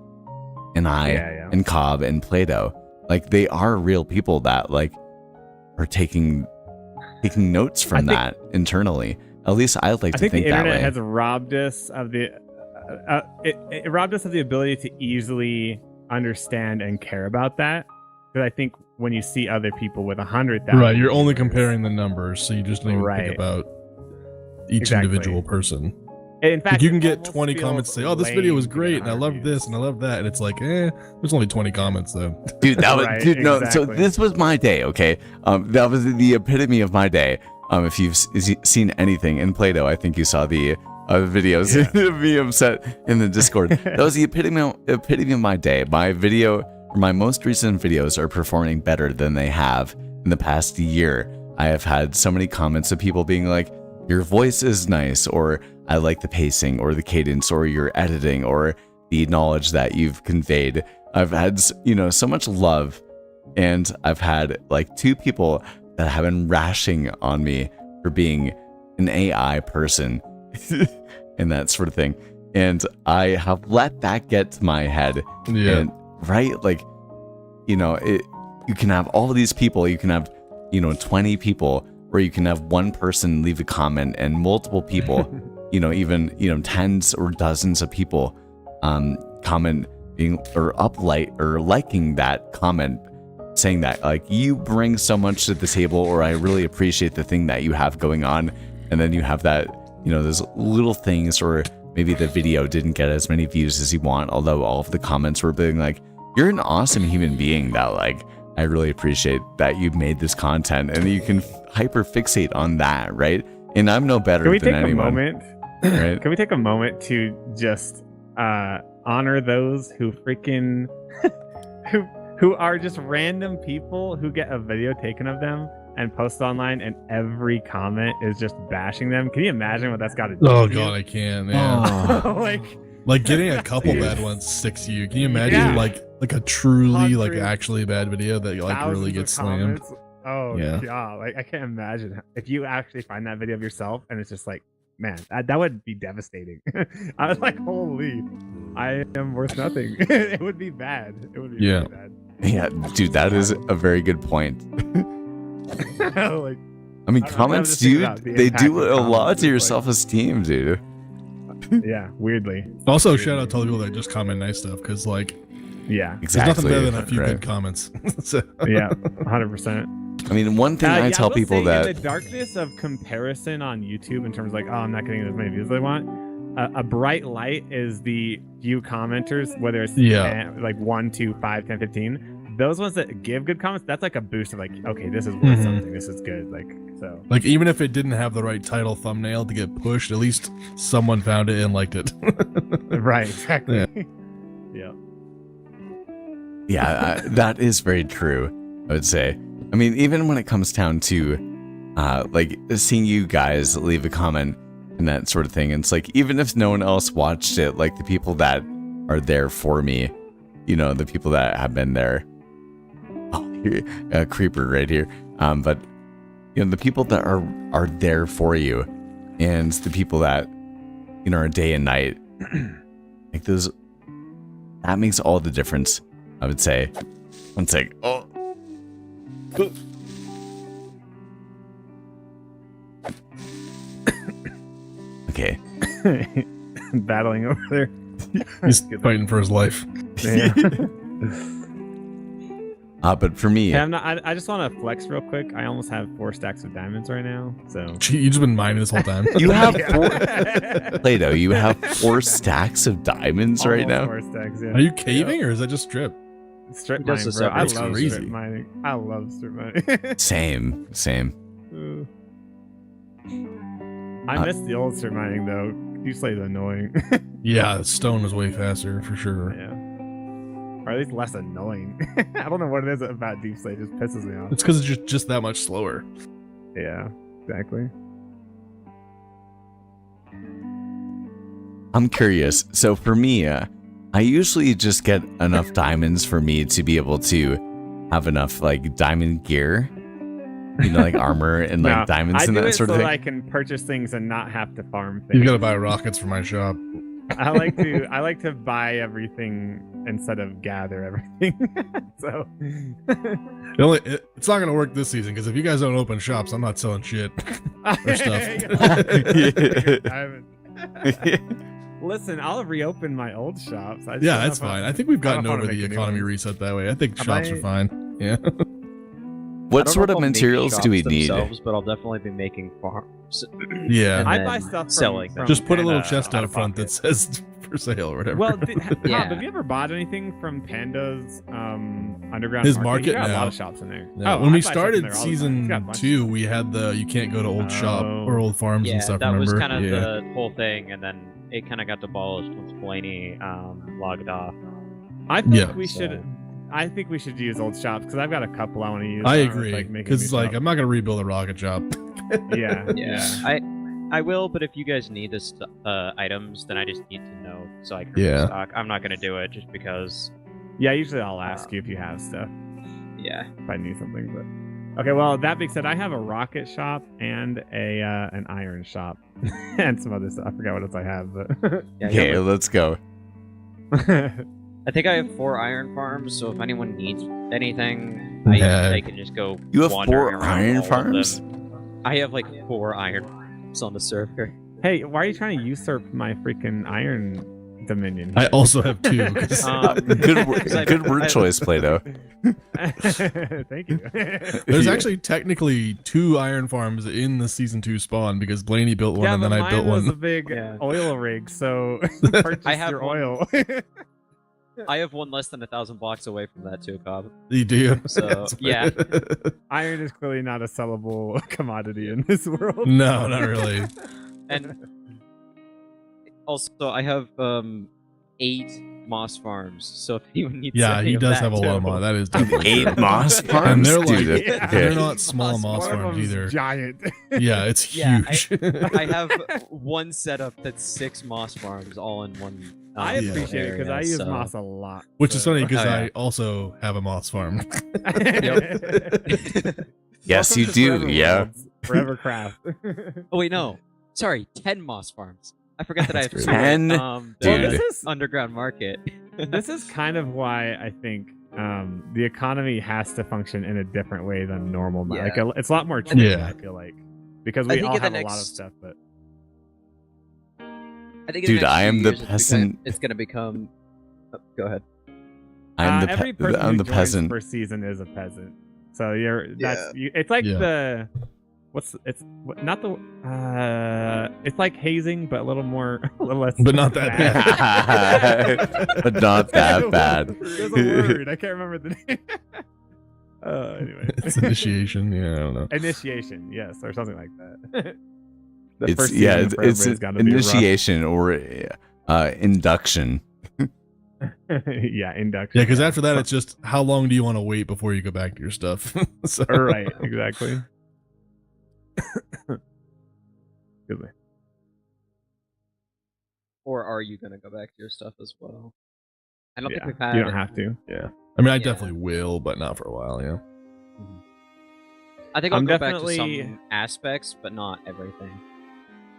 and I and Cobb and Plato. Like, they are real people that like are taking notes from that internally. At least I like to think that way. I think the internet has robbed us of the it robbed us of the ability to easily understand and care about that. Because I think when you see other people with 100,000, right, you're only comparing the numbers, so you just don't even think about each individual person. In fact, like, you can get 20 comments say, "Oh, this video was great, and I love this, and I love that," and it's like, there's only 20 comments though. Dude, that was no. So this was my day. Okay, that was the epitome of my day. If you've seen anything in Plato, I think you saw the videos of me upset in the Discord. That was the epitome of my day. My most recent videos are performing better than they have in the past year, I have had so many comments of people being like, your voice is nice, or I like the pacing or the cadence or your editing or the knowledge that you've conveyed. I've had, so much love, and I've had like 2 people that have been rashing on me for being an AI person and that sort of thing. And I have let that get to my head. Yeah. And, right? Like, you can have all of these people, you can have, 20 people, or you can have one person leave a comment and multiple people, even, tens or dozens of people comment or liking that comment, saying that like you bring so much to the table, or I really appreciate the thing that you have going on. And then you have that, those little things, or maybe the video didn't get as many views as you want, although all of the comments were being like, you're an awesome human being that like, I really appreciate that you made this content, and you can hyper fixate on that, right? And I'm no better than anyone. Right? Can we take a moment to just honor those who freaking who are just random people who get a video taken of them and post online, and every comment is just bashing them? Can you imagine what that's got to do? Oh to god, you? I can't, man. Like getting a couple bad ones sticks to you. Can you imagine like a truly like actually bad video that like really gets slammed? Oh yeah. God, like I can't imagine if you actually find that video of yourself and it's just like, man, that would be devastating. I was like, holy, I am worth nothing. It would be bad. It would be really bad. Yeah, dude, that is a very good point. Like, I mean, comments, dude, they do a lot to your self-esteem, dude. Yeah, weirdly. Also, shout out to all the people that just comment nice stuff, because like, yeah, exactly. There's nothing better than a few good comments. So. Yeah, 100%. I mean, one thing I tell people that in the darkness of comparison on YouTube, in terms of like, oh, I'm not getting as many views as I want. A bright light is the few commenters, whether it's 10, like 1, 2, 5, 10, 15. Those ones that give good comments, that's like a boost of like, okay, this is worth something. This is good. Like, so. Like, even if it didn't have the right title thumbnail to get pushed, at least someone found it and liked it. Right. Exactly. Yeah. Yeah, that is very true, I would say. I mean, even when it comes down to like seeing you guys leave a comment and that sort of thing, it's like, even if no one else watched it, like the people that are there for me, the people that have been there. Oh, here, a creeper right here. But the people that are there for you, and the people that are day and night, like those, that makes all the difference, I would say. One sec. Oh. Okay. Battling over there. He's fighting for his life. Yeah. But for me, hey, I just want to flex real quick. I almost have 4 stacks of diamonds right now. So you just been mining this whole time. You have 4. Plato, you have 4 stacks of diamonds right now. 4 stacks. Yeah. Are you caving or is that just strip? Strip mining, bro. I love strip mining. I love strip mining. Same. I miss the old strip mining though. Deep Slate is annoying. Yeah, stone is way faster for sure. Yeah. Or at least less annoying. I don't know what it is about Deep Slate. It just pisses me off. It's because it's just that much slower. Yeah, exactly. I'm curious. So for me, I usually just get enough diamonds for me to be able to have enough like diamond gear, like armor and like diamonds and that sort of thing. I can purchase things and not have to farm things. You gotta buy rockets for my shop. I like to buy everything instead of gather everything. So it's not gonna work this season because if you guys don't open shops, I'm not selling shit or stuff. Listen, I'll reopen my old shops. Yeah, that's fine. I think we've gotten over the economy reset that way. I think shops are fine. Yeah. What sort of materials do we need? But I'll definitely be making farms. Yeah. I buy stuff selling. Just put a little chest out front that says for sale or whatever. Well, have you ever bought anything from Panda's underground? His market got now. a lot of shops in there. Yeah. When we started season 2, we had you can't go to old shop or old farms and stuff. That remember? was kind of the whole thing, and then it kind of got abolished once Blaney logged off. I think we should I think we should use old shops because I've got a couple I want to use. I don't know if, agree. making Because new like shop- I'm not gonna rebuild a rocket shop. yeah, Yeah, I will, but if you guys need this items, then I just need to know so I can Yeah. restock. I'm not gonna do it just because. yeah. Usually I'll ask you if you have stuff Yeah. if I need something. But okay, well that being said, I have a rocket shop and a an iron shop and some other stuff. I forgot what else I have, but Yeah. Okay, let's go. I think I have 4 iron farms, so if anyone needs anything, Yeah. they can just go. You have wandering 4 around iron all of farms? them. I have like 4 iron farms on the server. hey, why are you trying to usurp my freaking iron dominion? I also have 2. 'cause- Good, Because I- good word I- choice, Plato. Thank you. There's Yeah. actually technically 2 iron farms in the season 2 spawn because Blaney built one yeah, and then but I mine built was a one. big Yeah. oil rig, so purchase I have your one. oil. I have one less than 1,000 blocks away from that too, Cobb. You do. So, yeah. Iron is clearly not a sellable commodity in this world. No, not really. And also, I have 8 moss farms. So if anyone needs, Yeah, any he of does that have a lot of too. mod. That is definitely 8 true. moss farms? And they're like, Dude, Yeah. they're okay. not small moss One of farms them's either. giant. Yeah, it's Yeah, huge. I have one setup that's 6 moss farms all in one. I Yeah. appreciate it because I area, use so- moss a lot. Which is so- funny because Oh, yeah. I also have a moss farm. Yes, Welcome you to do, Forever yeah. Worlds, Forever Craft. Oh wait, no. Sorry, 10 moss farms. I forgot that I have That's 2 great. 10? the Well, Dude. this is underground market. this is kind of why I think the economy has to function in a different way than normal. Yeah. Like it's a lot more chill. Yeah. I feel like because I we think all in the have a lot of next- stuff, but I think in Dude, the next I am few the years, peasant. It's gonna become. Oh, go ahead. every person I'm who the joins peasant. per season is a peasant. So it's like Yeah. the not the it's like hazing, but a little more, a little less, But not that bad. But not that bad. There's a word I can't remember the name. Anyway, It's initiation. Yeah, I don't know. initiation, yes, or something like that. The It's first yeah, season it's, for it's everybody's gotta be rough. initiation or induction. Yeah, induction. Yeah, because after that, it's just how long do you want to wait before you go back to your stuff? So, Right, exactly. Excuse me. Or are you gonna go back to your stuff as well? I don't think Yeah, we've had. you don't have to. yeah. I mean, I Yeah. definitely will, but not for a while. Yeah. I think I'll I'm go back to definitely- some aspects, but not everything.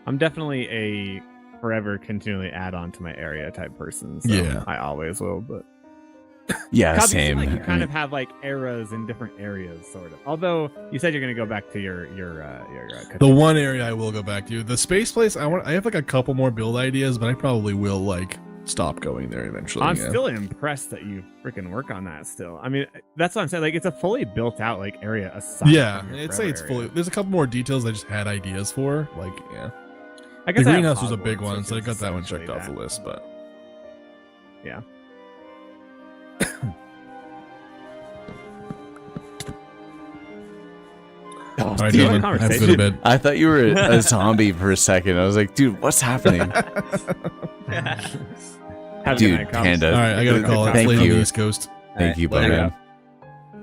I'm definitely a forever continually add on to my area type person. So Yeah. I always will, but Yeah, Cobb, you seem same. like you I kind mean, of have like eras in different areas, sort of. Although you said you're going to go back to your The one area I will go back to, the space place. I have like a couple more build ideas, but I probably will like stop going there eventually. I'm yeah. still impressed that you freaking work on that still. I mean, that's what I'm saying. Like, it's a fully built out like area aside. Yeah, from your I'd say forever it's area. fully. There's a couple more details I just had ideas for. Like, yeah, I the guess I have greenhouse was a big Hogwarts, one, which so I is got that one checked essentially off the that. list. But Yeah. oh, all right, dude, gentlemen, I have to go to bed. I thought you were a zombie for a second. I was like, dude, what's happening? Have a Dude, good night, Cobb. Panda. All right, I gotta call it. Thank It's late on you. the East Coast. Thank you, my Alright,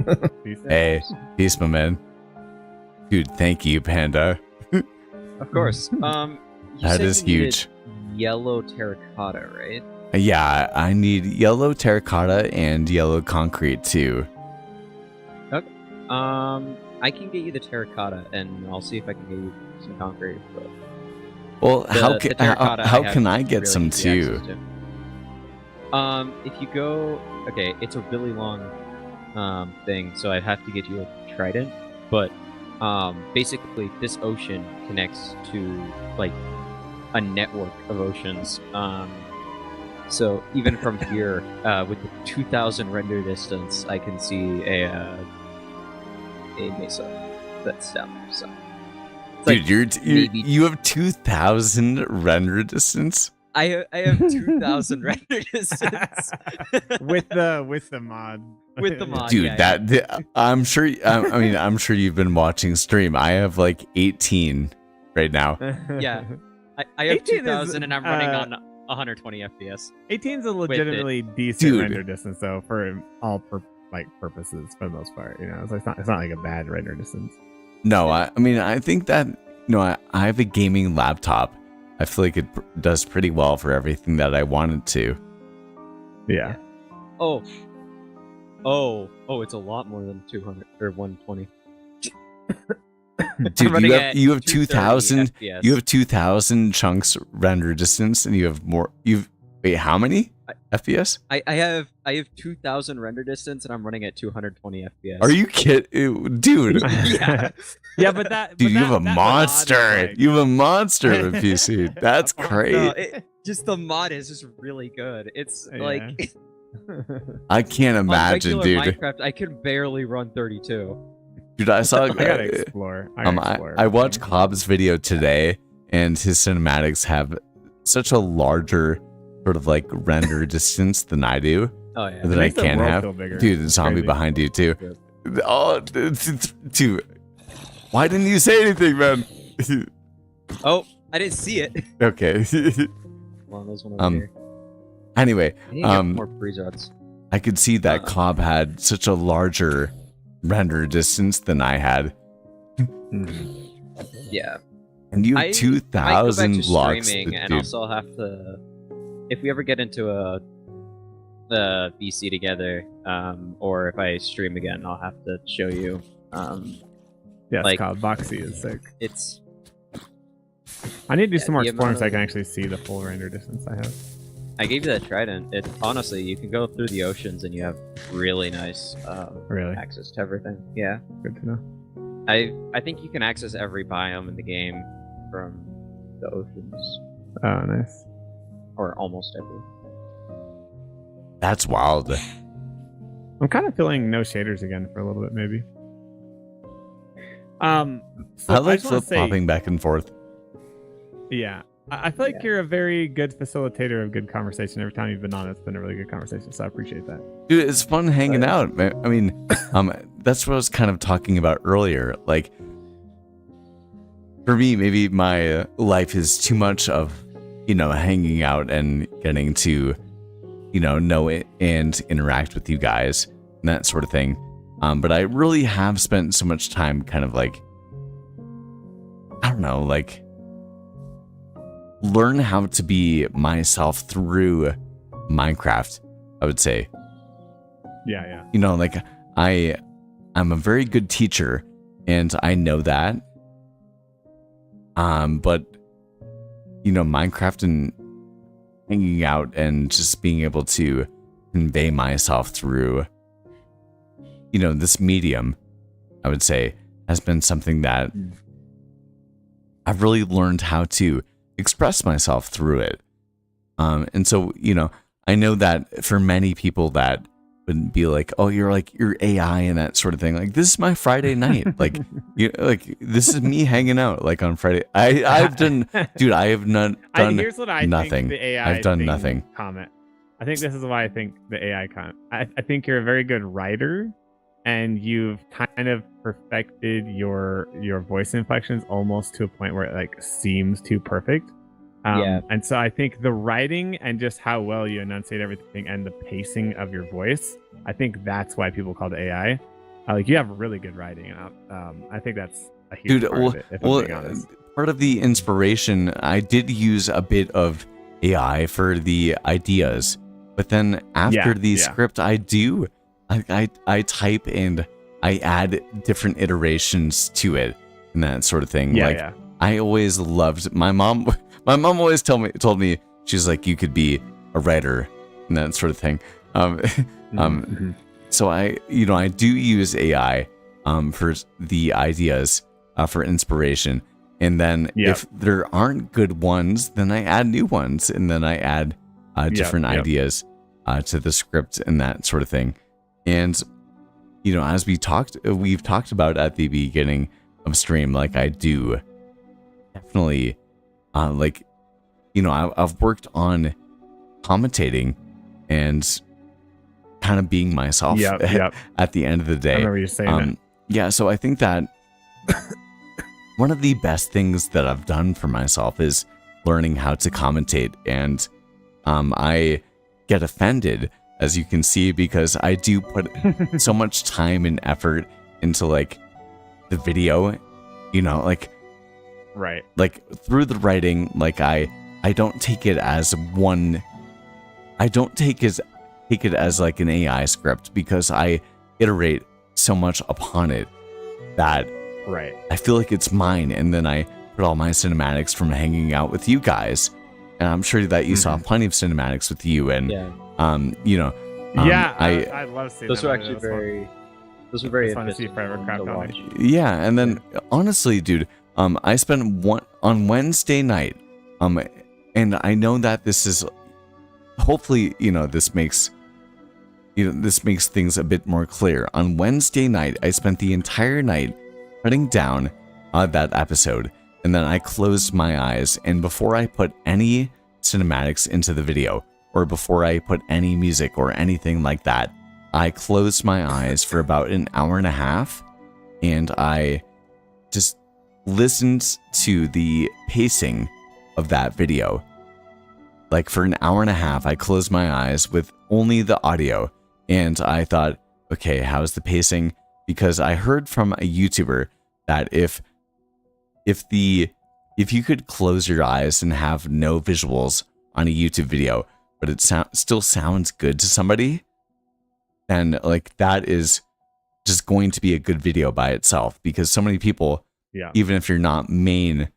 man. Peace. Hey, peace, my man. Dude, thank you, Panda. Of course. You That said is you needed huge. Yellow terracotta, right? Yeah, I need yellow terracotta and yellow concrete too. I can get you the terracotta, and I'll see if I can get you some concrete. But Well, the how terracotta how have can I get really some easy too? access to. If you go, okay, it's a really long thing, so I'd have to get you a trident. But basically, this ocean connects to like a network of oceans. So even from here, with the 2,000 render distance, I can see a mesa that's down there. So, it's Dude, like you're maybe- you have 2,000 render distance. I have 2,000 render distance with the mod. with the mod. Dude, yeah, I'm sure. I mean, I'm sure you've been watching stream. I have like 18 right now. Yeah. I have 18 is, 2,000 and I'm running on 120 FPS. 18 is a legitimately decent Dude. render distance though for all like purposes for the most part. You know, so it's not like a bad render distance. No, I mean, I think that, I have a gaming laptop. I feel like it does pretty well for everything that I wanted to. Yeah. Oh, it's a lot more than 200 or 120. Dude, you have 2,000. FPS. You have 2,000 chunks render distance, and you have more. Wait, how many FPS? I have 2,000 render distance, and I'm running at 220 FPS. Are you kidding, dude? Yeah. Yeah, but that. Dude, but you have a that mod is monster. like- You have a monster of a PC. That's great. No, just the mod is just really good. It's Yeah. like I can't imagine, on dude. regular Minecraft, I can barely run 32. Dude, I saw. I gotta explore. I watched Cobb's video today, and his cinematics have such a larger sort of like render distance than I do. Oh yeah. That I makes the can world have. feel bigger. Dude, the zombie Crazy. behind you too. Oh, dude. Why didn't you say anything, man? Oh, I didn't see it. Okay. Well, there's one over here. Anyway, I need to get more pre-rods. I could see that Cobb had such a larger render distance than I had. Yeah. And you have I 2,000 might go back to blocks. streaming, and Dude, also have to, if we ever get into the VC together, or if I stream again, I'll have to show you. Yes, like- called Boxy is sick. It's I need to do Yeah, some more the exploring amount so I of- can actually see the full render distance I have. I gave you that trident. It honestly, you can go through the oceans and you have really nice Really access to everything. Yeah, good to know. I think you can access every biome in the game from the oceans, Oh, nice. or almost every. that's wild. I'm kind of feeling no shaders again for a little bit, maybe. So I like just wanna flip flopping back and forth. Yeah, I feel like you're a very good facilitator of good conversation. Every time you've been on, it's been a really good conversation. So I appreciate that. Dude, it's fun hanging out. Man. I mean, that's what I was kind of talking about earlier. Like, for me, maybe my life is too much of, hanging out and getting to, know it and interact with you guys and that sort of thing. But I really have spent so much time kind of like, I don't know, like, learn how to be myself through Minecraft, I would say. Yeah. Like, I'm a very good teacher, and I know that. But Minecraft and hanging out and just being able to convey myself through, this medium, I would say, has been something that I've really learned how to express myself through it. And so, I know that for many people that wouldn't be like, oh, you're AI and that sort of thing. Like, this is my Friday night. Like, this is me hanging out like on Friday. I've done, dude, I have done Here's what I nothing. think the AI I've done thing nothing. Comment. I think this is why I think the AI comment. I think you're a very good writer, and you've kind of perfected your voice inflections almost to a point where it like seems too perfect. Yeah. And so I think the writing and just how well you enunciate everything and the pacing of your voice, I think that's why people call it AI. Like, you have really good writing, and I think that's a huge part of it, if I'm being honest. Part of the inspiration, I did use a bit of AI for the ideas, but then after the script, I type and I add different iterations to it and that sort of thing. Yeah. I always loved my mom. My mom always told me, she's like, you could be a writer and that sort of thing. So I do use AI for the ideas, for inspiration. And then if there aren't good ones, then I add new ones, and then I add different ideas to the script and that sort of thing. And as we've talked about at the beginning of stream, like, I do definitely I've worked on commentating and kind of being myself at the end of the day. I remember you saying that. Yeah, so I think that one of the best things that I've done for myself is learning how to commentate, and I get offended as you can see, because I do put so much time and effort into like the video, you know, like Right. like through the writing. Like I don't take it as take it as like an AI script, because I iterate so much upon it that Right. I feel like it's mine, and then I put all my cinematics from hanging out with you guys, and I'm sure that you saw plenty of cinematics with you, and you know, I love seeing those that were movie. actually That was fun. very those were very It's fun to see interesting Forever Craft to on watch. it. yeah, and then honestly, dude, I spent one on Wednesday night, and I know that this is hopefully, this makes things a bit more clear. On Wednesday night, I spent the entire night cutting down that episode, and then I closed my eyes, and before I put any cinematics into the video, or before I put any music or anything like that, I closed my eyes for about an hour and a half, and I just listened to the pacing of that video. Like for an hour and a half, I closed my eyes with only the audio, and I thought, okay, how's the pacing? Because I heard from a YouTuber that if you could close your eyes and have no visuals on a YouTube video, but it still sounds good to somebody, then like that is just going to be a good video by itself. Because so many people, even if you're not main,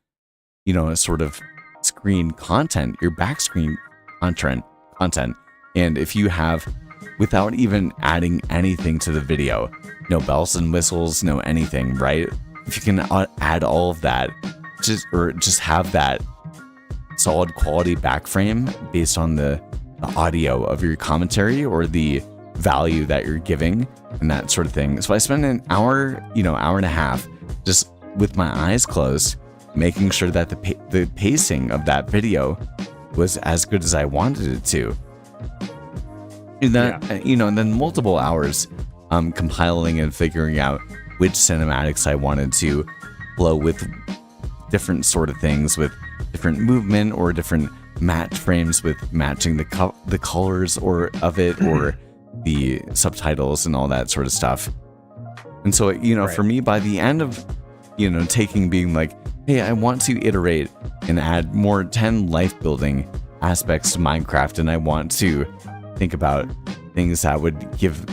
sort of screen content, your back screen content, and if you have, without even adding anything to the video, no bells and whistles, no anything, right? If you can add all of that, just have that solid quality back frame based on the audio of your commentary or the value that you're giving and that sort of thing. So I spent an hour, hour and a half just with my eyes closed, making sure that the pacing of that video was as good as I wanted it to. And that, and then multiple hours compiling and figuring out which cinematics I wanted to flow with different sort of things, with different movement or different match frames, with matching the colors of it or the subtitles and all that sort of stuff. And so, for me, by the end of, being like, hey, I want to iterate and add more 10 life building aspects to Minecraft, and I want to think about things that would give,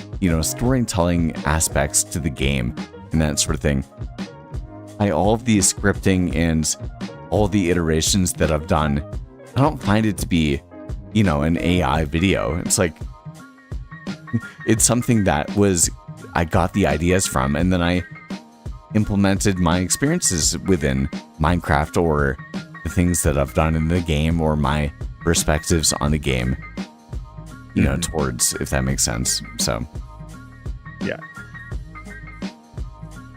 storytelling aspects to the game and that sort of thing. All of the scripting and all the iterations that I've done, I don't find it to be, an AI video. It's like, it's something that I got the ideas from, and then I implemented my experiences within Minecraft or the things that I've done in the game or my perspectives on the game, towards, if that makes sense. So, yeah.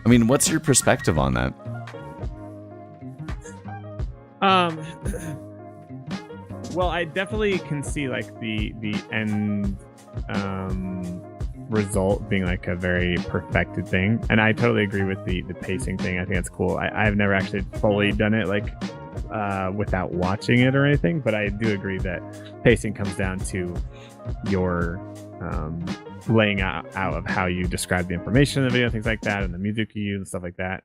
I mean, what's your perspective on that? Well, I definitely can see like the end result being like a very perfected thing, and I totally agree with the pacing thing. I think that's cool. I've never actually fully done it like without watching it or anything, but I do agree that pacing comes down to your laying out of how you describe the information in the video, things like that, and the music you use and stuff like that.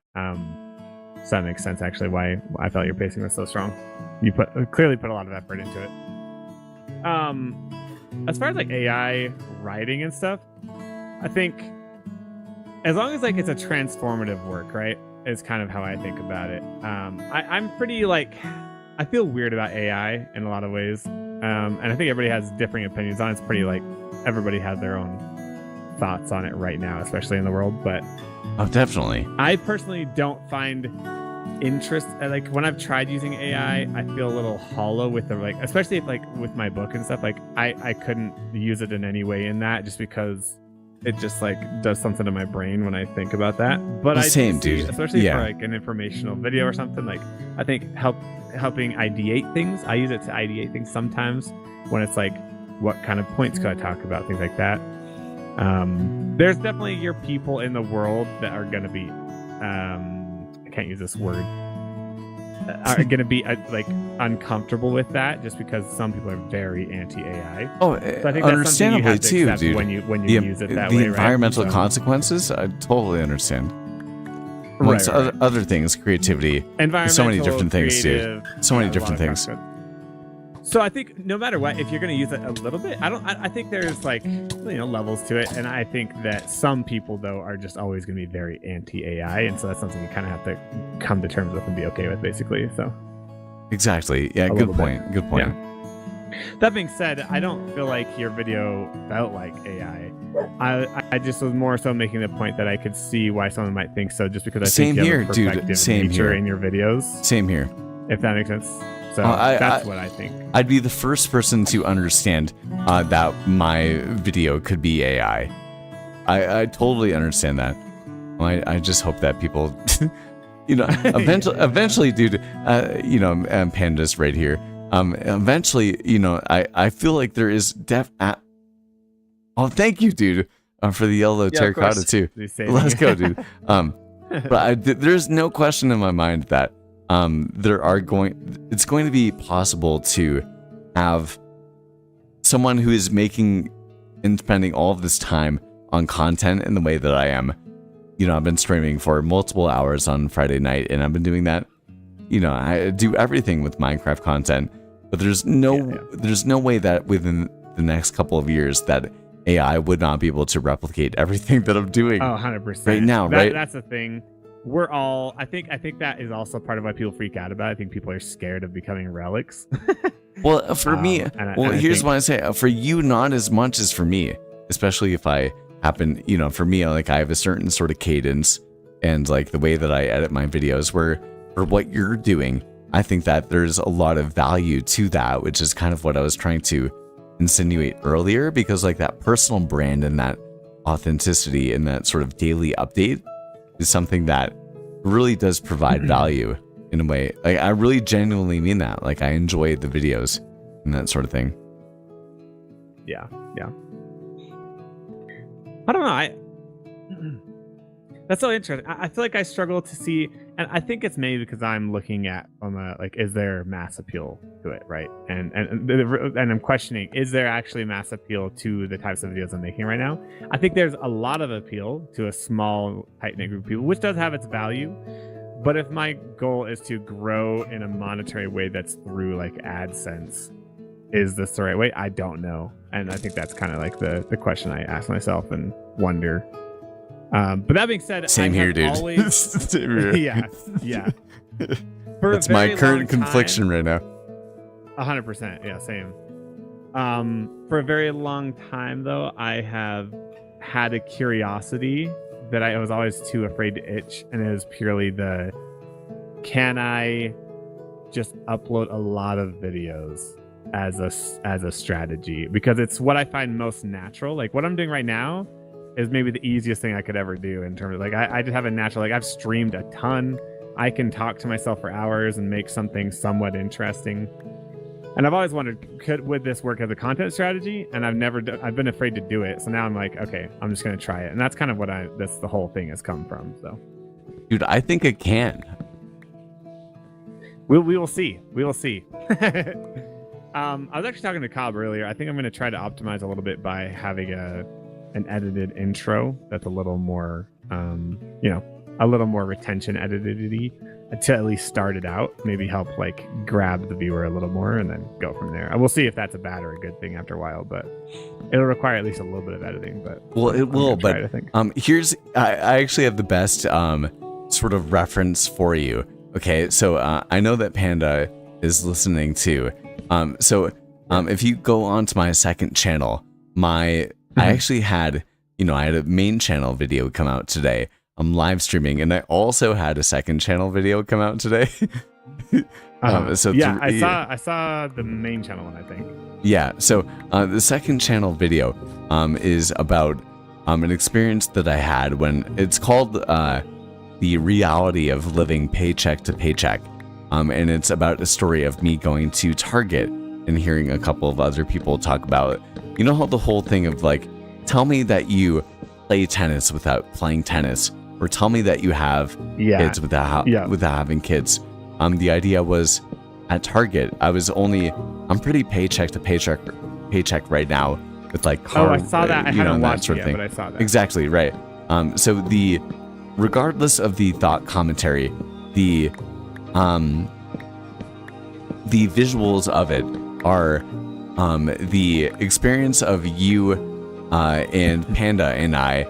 So that makes sense actually why I felt your pacing was so strong. You clearly put a lot of effort into it. As far as like AI writing and stuff, I think as long as like it's a transformative work, right, is kind of how I think about it. I'm pretty like, I feel weird about AI in a lot of ways, and I think everybody has differing opinions on it. It's pretty like everybody has their own thoughts on it right now, especially in the world. But definitely, I personally don't find interest, like when I've tried using AI, I feel a little hollow with the, like, especially if, like with my book and stuff, like I couldn't use it in any way in that, just because it just like does something to my brain when I think about that. But I same, see, dude, especially for like an informational video or something, like I think helping ideate things. I use it to ideate things sometimes when it's like, what kind of points could I talk about, things like that. There's definitely your people in the world that are going to be I can't use this word, are going to be like uncomfortable with that, just because some people are very anti-AI. Oh, So I think understandably that's something you have to too, accept dude. when you use it that the way, environmental right? consequences, I totally understand. Amongst other things, creativity. There's so many different things, dude. So many different things. So I think no matter what, if you're going to use it a little bit, I think there's like, levels to it. And I think that some people, though, are just always going to be very anti-AI. And so that's something you kind of have to come to terms with and be okay with, basically. So exactly. Yeah, good point. Good point. Yeah. That being said, I don't feel like your video felt like AI. I just was more so making the point that I could see why someone might think so, just because I think you have a perspective nature in your videos. Same here. If that makes sense. So that's what I think. I'd be the first person to understand that my video could be AI. I totally understand that. I just hope that people, eventually, dude, Panda's right here. Eventually, I feel like there is oh, thank you, dude, for the yellow terracotta too. Let's go, dude. But there's no question in my mind that it's going to be possible to have someone who is making and spending all of this time on content in the way that I am. I've been streaming for multiple hours on Friday night, and I've been doing that. I do everything with Minecraft content, but there's no way that within the next couple of years that AI would not be able to replicate everything that I'm doing. Oh, 100%. Right now, right? That's the thing. We're all, I think that is also part of why people freak out about it. I think people are scared of becoming relics. Well, for me, here's what I say. For you, not as much as for me, especially if I happen, for me, like I have a certain sort of cadence and like the way that I edit my videos where for what you're doing, I think that there's a lot of value to that, which is kind of what I was trying to insinuate earlier, because like that personal brand and that authenticity and that sort of daily update is something that really does provide value in a way. Like I really genuinely mean that. Like I enjoy the videos and that sort of thing. Yeah. I don't know. That's so interesting. I feel like I struggle to see, and I think it's maybe because I'm looking at is there mass appeal to it, right? And I'm questioning, is there actually mass appeal to the types of videos I'm making right now? I think there's a lot of appeal to a small, tight-knit group of people, which does have its value. But if my goal is to grow in a monetary way that's through like AdSense, is this the right way? I don't know. And I think that's kind of like the question I ask myself and wonder. But that being said, same here, dude. Always... Same here. Yeah. That's my current confliction right now. 100%. Yeah, same. For a very long time, though, I have had a curiosity that I was always too afraid to itch, and it was purely can I just upload a lot of videos as a strategy? Because it's what I find most natural. Like what I'm doing right now is maybe the easiest thing I could ever do in terms of like I just have a natural, like I've streamed a ton. I can talk to myself for hours and make something somewhat interesting. And I've always wondered, would this work as a content strategy? And I've been afraid to do it. So now I'm like, okay, I'm just going to try it. And that's kind of what that's the whole thing has come from. So, dude, I think it can. We will see. We will see. I was actually talking to Cobb earlier. I think I'm going to try to optimize a little bit by having an edited intro that's a little more, a little more retention edited-y to at least start it out, maybe help like grab the viewer a little more and then go from there. We'll see if that's a bad or a good thing after a while, but it'll require at least a little bit of editing. But it will. But I think. I actually have the best sort of reference for you. Okay, so I know that Panda is listening too. If you go onto my second channel, I actually had, I had a main channel video come out today. I'm live streaming, and I also had a second channel video come out today. I saw the main channel one, I think. Yeah, so the second channel video is about an experience that I had when it's called The Reality of Living Paycheck to Paycheck. And it's about a story of me going to Target and hearing a couple of other people talk about, how the whole thing of like, tell me that you play tennis without playing tennis, or tell me that you have kids without having kids. The idea was at Target, I'm pretty paycheck to paycheck right now with like car, I saw that. I haven't watched sort it of yet, thing. but I saw that. Exactly, right. So regardless of the thought commentary, the visuals of it are the experience of you and Panda and I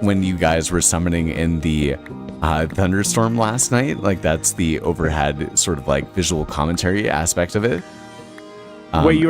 when you guys were summoning in the thunderstorm last night. Like that's the overhead sort of like visual commentary aspect of it. Wait,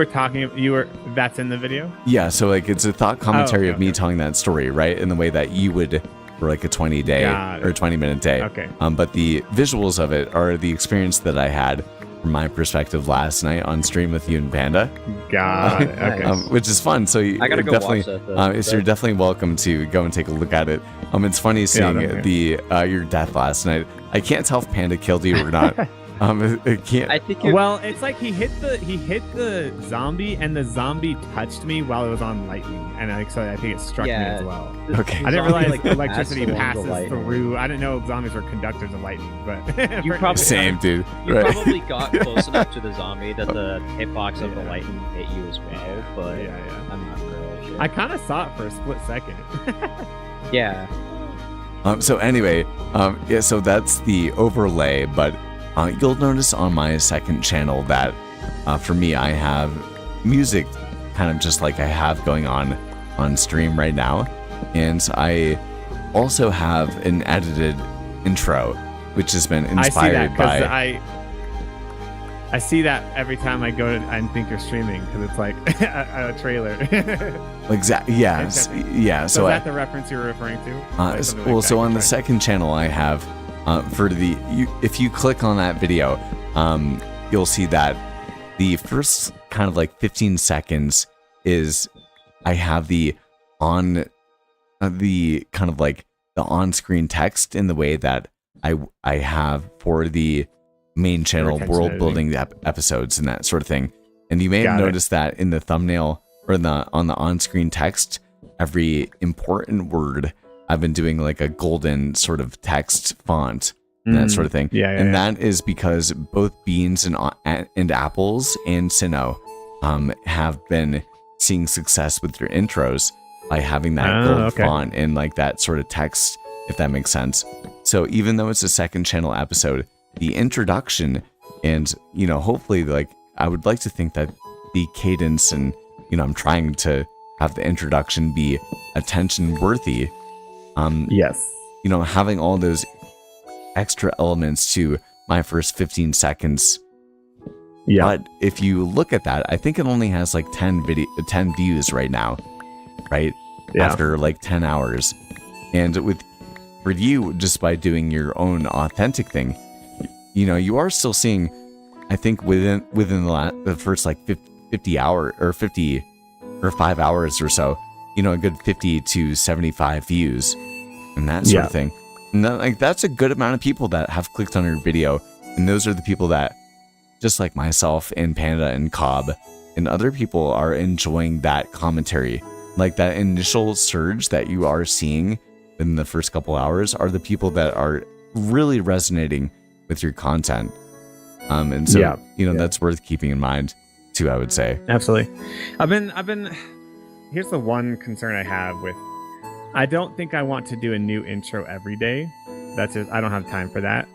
that's in the video? Yeah, so like it's a thought commentary of me okay. telling that story, right? In the way that you would for like a 20-day or 20-minute day. Okay. But the visuals of it are the experience that I had from my perspective last night on stream with you and Panda. Got it. Okay. Which is fun. So I gotta go definitely, watch that. so you're definitely welcome to go and take a look at it. It's funny seeing your death last night. I can't tell if Panda killed you or not. It can't. I think Well, it's like he hit the zombie, and the zombie touched me while it was on lightning, and so I think it struck me as well. Okay. I didn't realize like electricity passed along the passes lightning. through. I didn't know zombies were conductors of lightning, but You probably- Same, dude. You Right. probably got close enough to the zombie that the hitbox of the lightning hit you as well, but yeah. I'm not really sure. I kind of saw it for a split second. Yeah. So anyway, yeah, so that's the overlay, but you'll notice on my second channel that for me, I have music kind of just like I have going on stream right now. And I also have an edited intro, which has been inspired by... I see that every time I go to and think you're streaming because it's like a trailer. Exactly. Yes. Yeah. So So is that the reference you're referring to? Like something like well, that so you're on the trying- second channel, I have if you click on that video, you'll see that the first kind of like 15 seconds is I have the kind of like the on-screen text in the way that I have for the main channel attention world editing. building episodes and that sort of thing. And you may have Got it. noticed that in the thumbnail or on the on-screen text, every important word I've been doing like a golden sort of text font and that sort of thing. Yeah, And that is because both Beans and Apples and Sinnoh have been seeing success with your intros by having that gold font and like that sort of text, if that makes sense. So even though it's a second channel episode, the introduction and, hopefully like I would like to think that the cadence and, I'm trying to have the introduction be attention worthy. Yes. Having all those extra elements to my first 15 seconds. Yeah. But if you look at that, I think it only has like 10 views right now, right? Yeah. After like 10 hours. And for you, just by doing your own authentic thing, you are still seeing, I think within the first like 50 hour or 50 or 5 hours or so, a good 50 to 75 views and that sort of thing. And that's a good amount of people that have clicked on your video. And those are the people that, just like myself and Panda and Cobb and other people, are enjoying that commentary. Like that initial surge that you are seeing in the first couple hours are the people that are really resonating with your content. And so, that's worth keeping in mind too, I would say. Absolutely. I've been here's the one concern I have with, I don't think I want to do a new intro every day. That's just, I don't have time for that.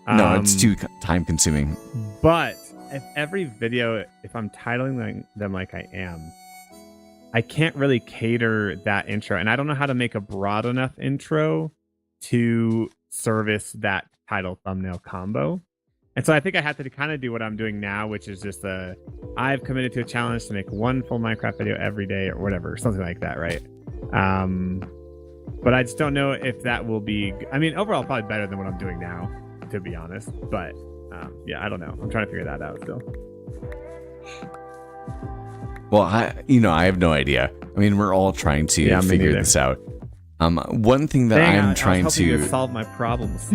No, it's too time consuming. But if every video, if I'm titling them like I am, I can't really cater that intro. And I don't know how to make a broad enough intro to service that title thumbnail combo. And so I think I have to kind of do what I'm doing now, which is just I've committed to a challenge to make one full Minecraft video every day or whatever, something like that, right? But I just don't know if that will be, overall probably better than what I'm doing now, to be honest. But I don't know. I'm trying to figure that out still. Well, I have no idea. We're all trying to figure this out. One thing that I'm trying to solve my problems.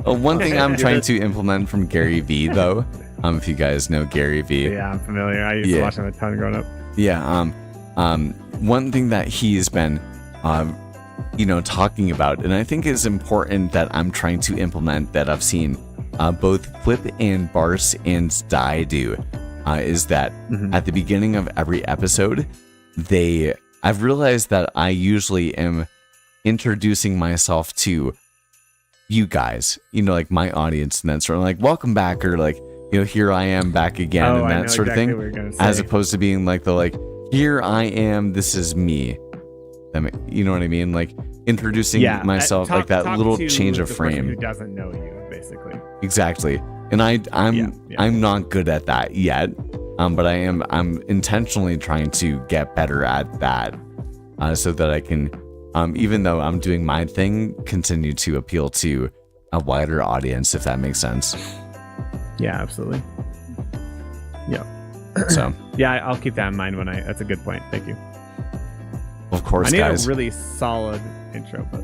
one thing I'm trying to implement from Gary V, though, if you guys know Gary V. Yeah, I'm familiar. I used to watch him a ton growing up. Yeah. One thing that he's been, talking about, and I think is important that I'm trying to implement that I've seen both Flip and Bars and Di do is that at the beginning of every episode, I've realized that I usually am introducing myself to you guys, like my audience, and that sort of like, welcome back, or like, here I am back again, and that sort of thing, as opposed to being like here I am, this is me. You know what I mean? Like introducing myself, like that little change of frame. Who doesn't know you, basically. Exactly. And I'm not good at that yet. But I'm intentionally trying to get better at that, so that I can, even though I'm doing my thing, continue to appeal to a wider audience, if that makes sense. Yeah, absolutely. Yeah. So yeah, I'll keep that in mind that's a good point. Thank you. Of course, I need guys. a really solid intro, but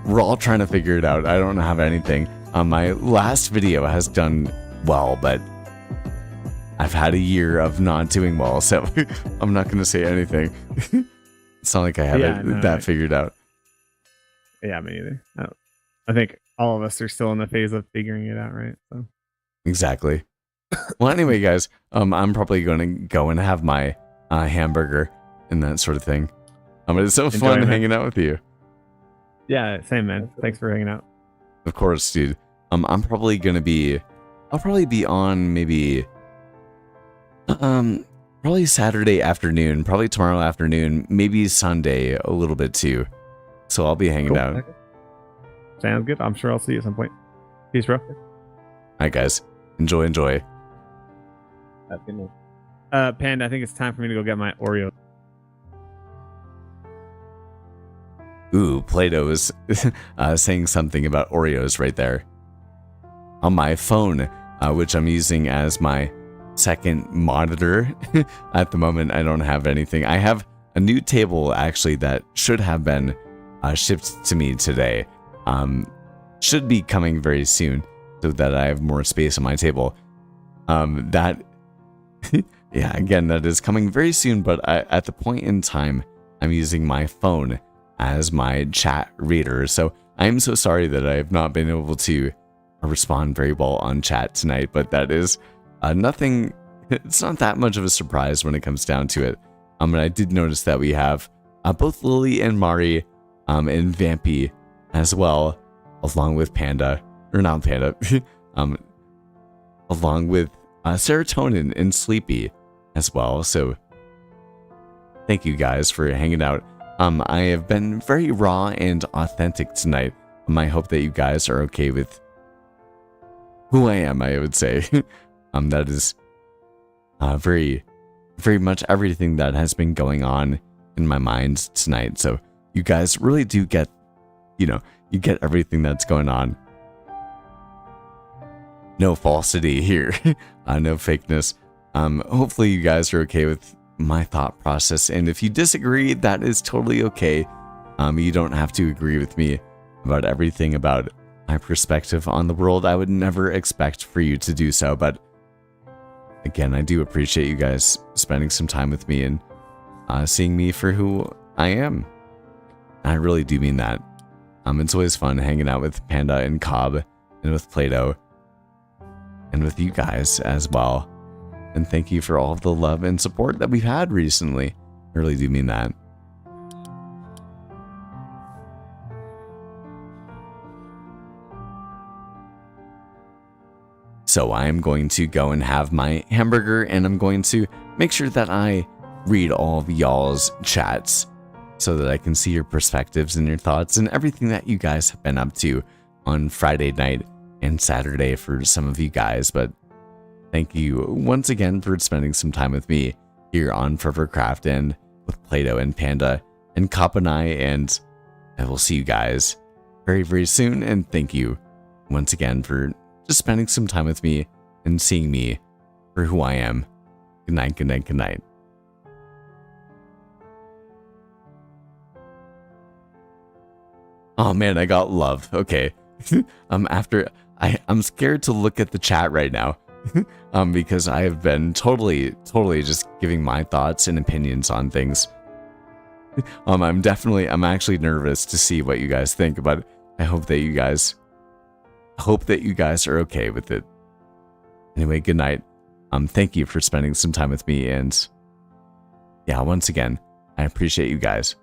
we're all trying to figure it out. I don't have anything. My last video has done well, but I've had a year of not doing well, so I'm not going to say anything. It's not like I have figured out. Yeah, me either. I think all of us are still in the phase of figuring it out, right? So. Exactly. Well, anyway, guys, I'm probably going to go and have my hamburger and that sort of thing. It's so fun hanging out with you. Yeah, same, man. Thanks for hanging out. Of course, dude. I'll probably be on maybe probably Saturday afternoon, probably tomorrow afternoon, maybe Sunday a little bit too. So I'll be hanging out. Sounds good. I'm sure I'll see you at some point. Peace, bro. All right, guys. Enjoy. Have a good night. Panda, I think it's time for me to go get my Oreo. Ooh, Play-Doh is saying something about Oreos right there. On my phone, which I'm using as my second monitor. At the moment, I don't have anything. I have a new table, actually, that should have been shipped to me today. Should be coming very soon, so that I have more space on my table. That is coming very soon, but at the point in time, I'm using my phone as my chat reader. So I'm so sorry that I have not been able to respond very well on chat tonight, but that is nothing. It's not that much of a surprise when it comes down to it. And I did notice that we have both Lily and Mari and Vampy as well, along with Panda, or not Panda, along with Serotonin and Sleepy as well. So thank you guys for hanging out. I have been very raw and authentic tonight. I hope that you guys are okay with who I am, I would say. That is very, very much everything that has been going on in my mind tonight. So you guys really do get, you get everything that's going on. No falsity here. No fakeness. Hopefully you guys are okay with my thought process, and if you disagree, that is totally okay. You don't have to agree with me about everything about my perspective on the world. I would never expect for you to do so, but again, I do appreciate you guys spending some time with me and seeing me for who I am. I really do mean that. It's always fun hanging out with Panda and Cobb and with Play-Doh and with you guys as well. And thank you for all of the love and support that we've had recently. I really do mean that. So I am going to go and have my hamburger, and I'm going to make sure that I read all of y'all's chats so that I can see your perspectives and your thoughts and everything that you guys have been up to on Friday night and Saturday for some of you guys. But thank you once again for spending some time with me here on Forevercraft and with Play-Doh and Panda and Cop and I will see you guys very, very soon. And thank you once again for just spending some time with me and seeing me for who I am. Good night, good night, good night. Oh man, I got love. Okay. I'm scared to look at the chat right now. Because I have been totally just giving my thoughts and opinions on things. I'm actually nervous to see what you guys think, but I hope that you guys are okay with it. Anyway, good night. Thank you for spending some time with me, and yeah, once again, I appreciate you guys.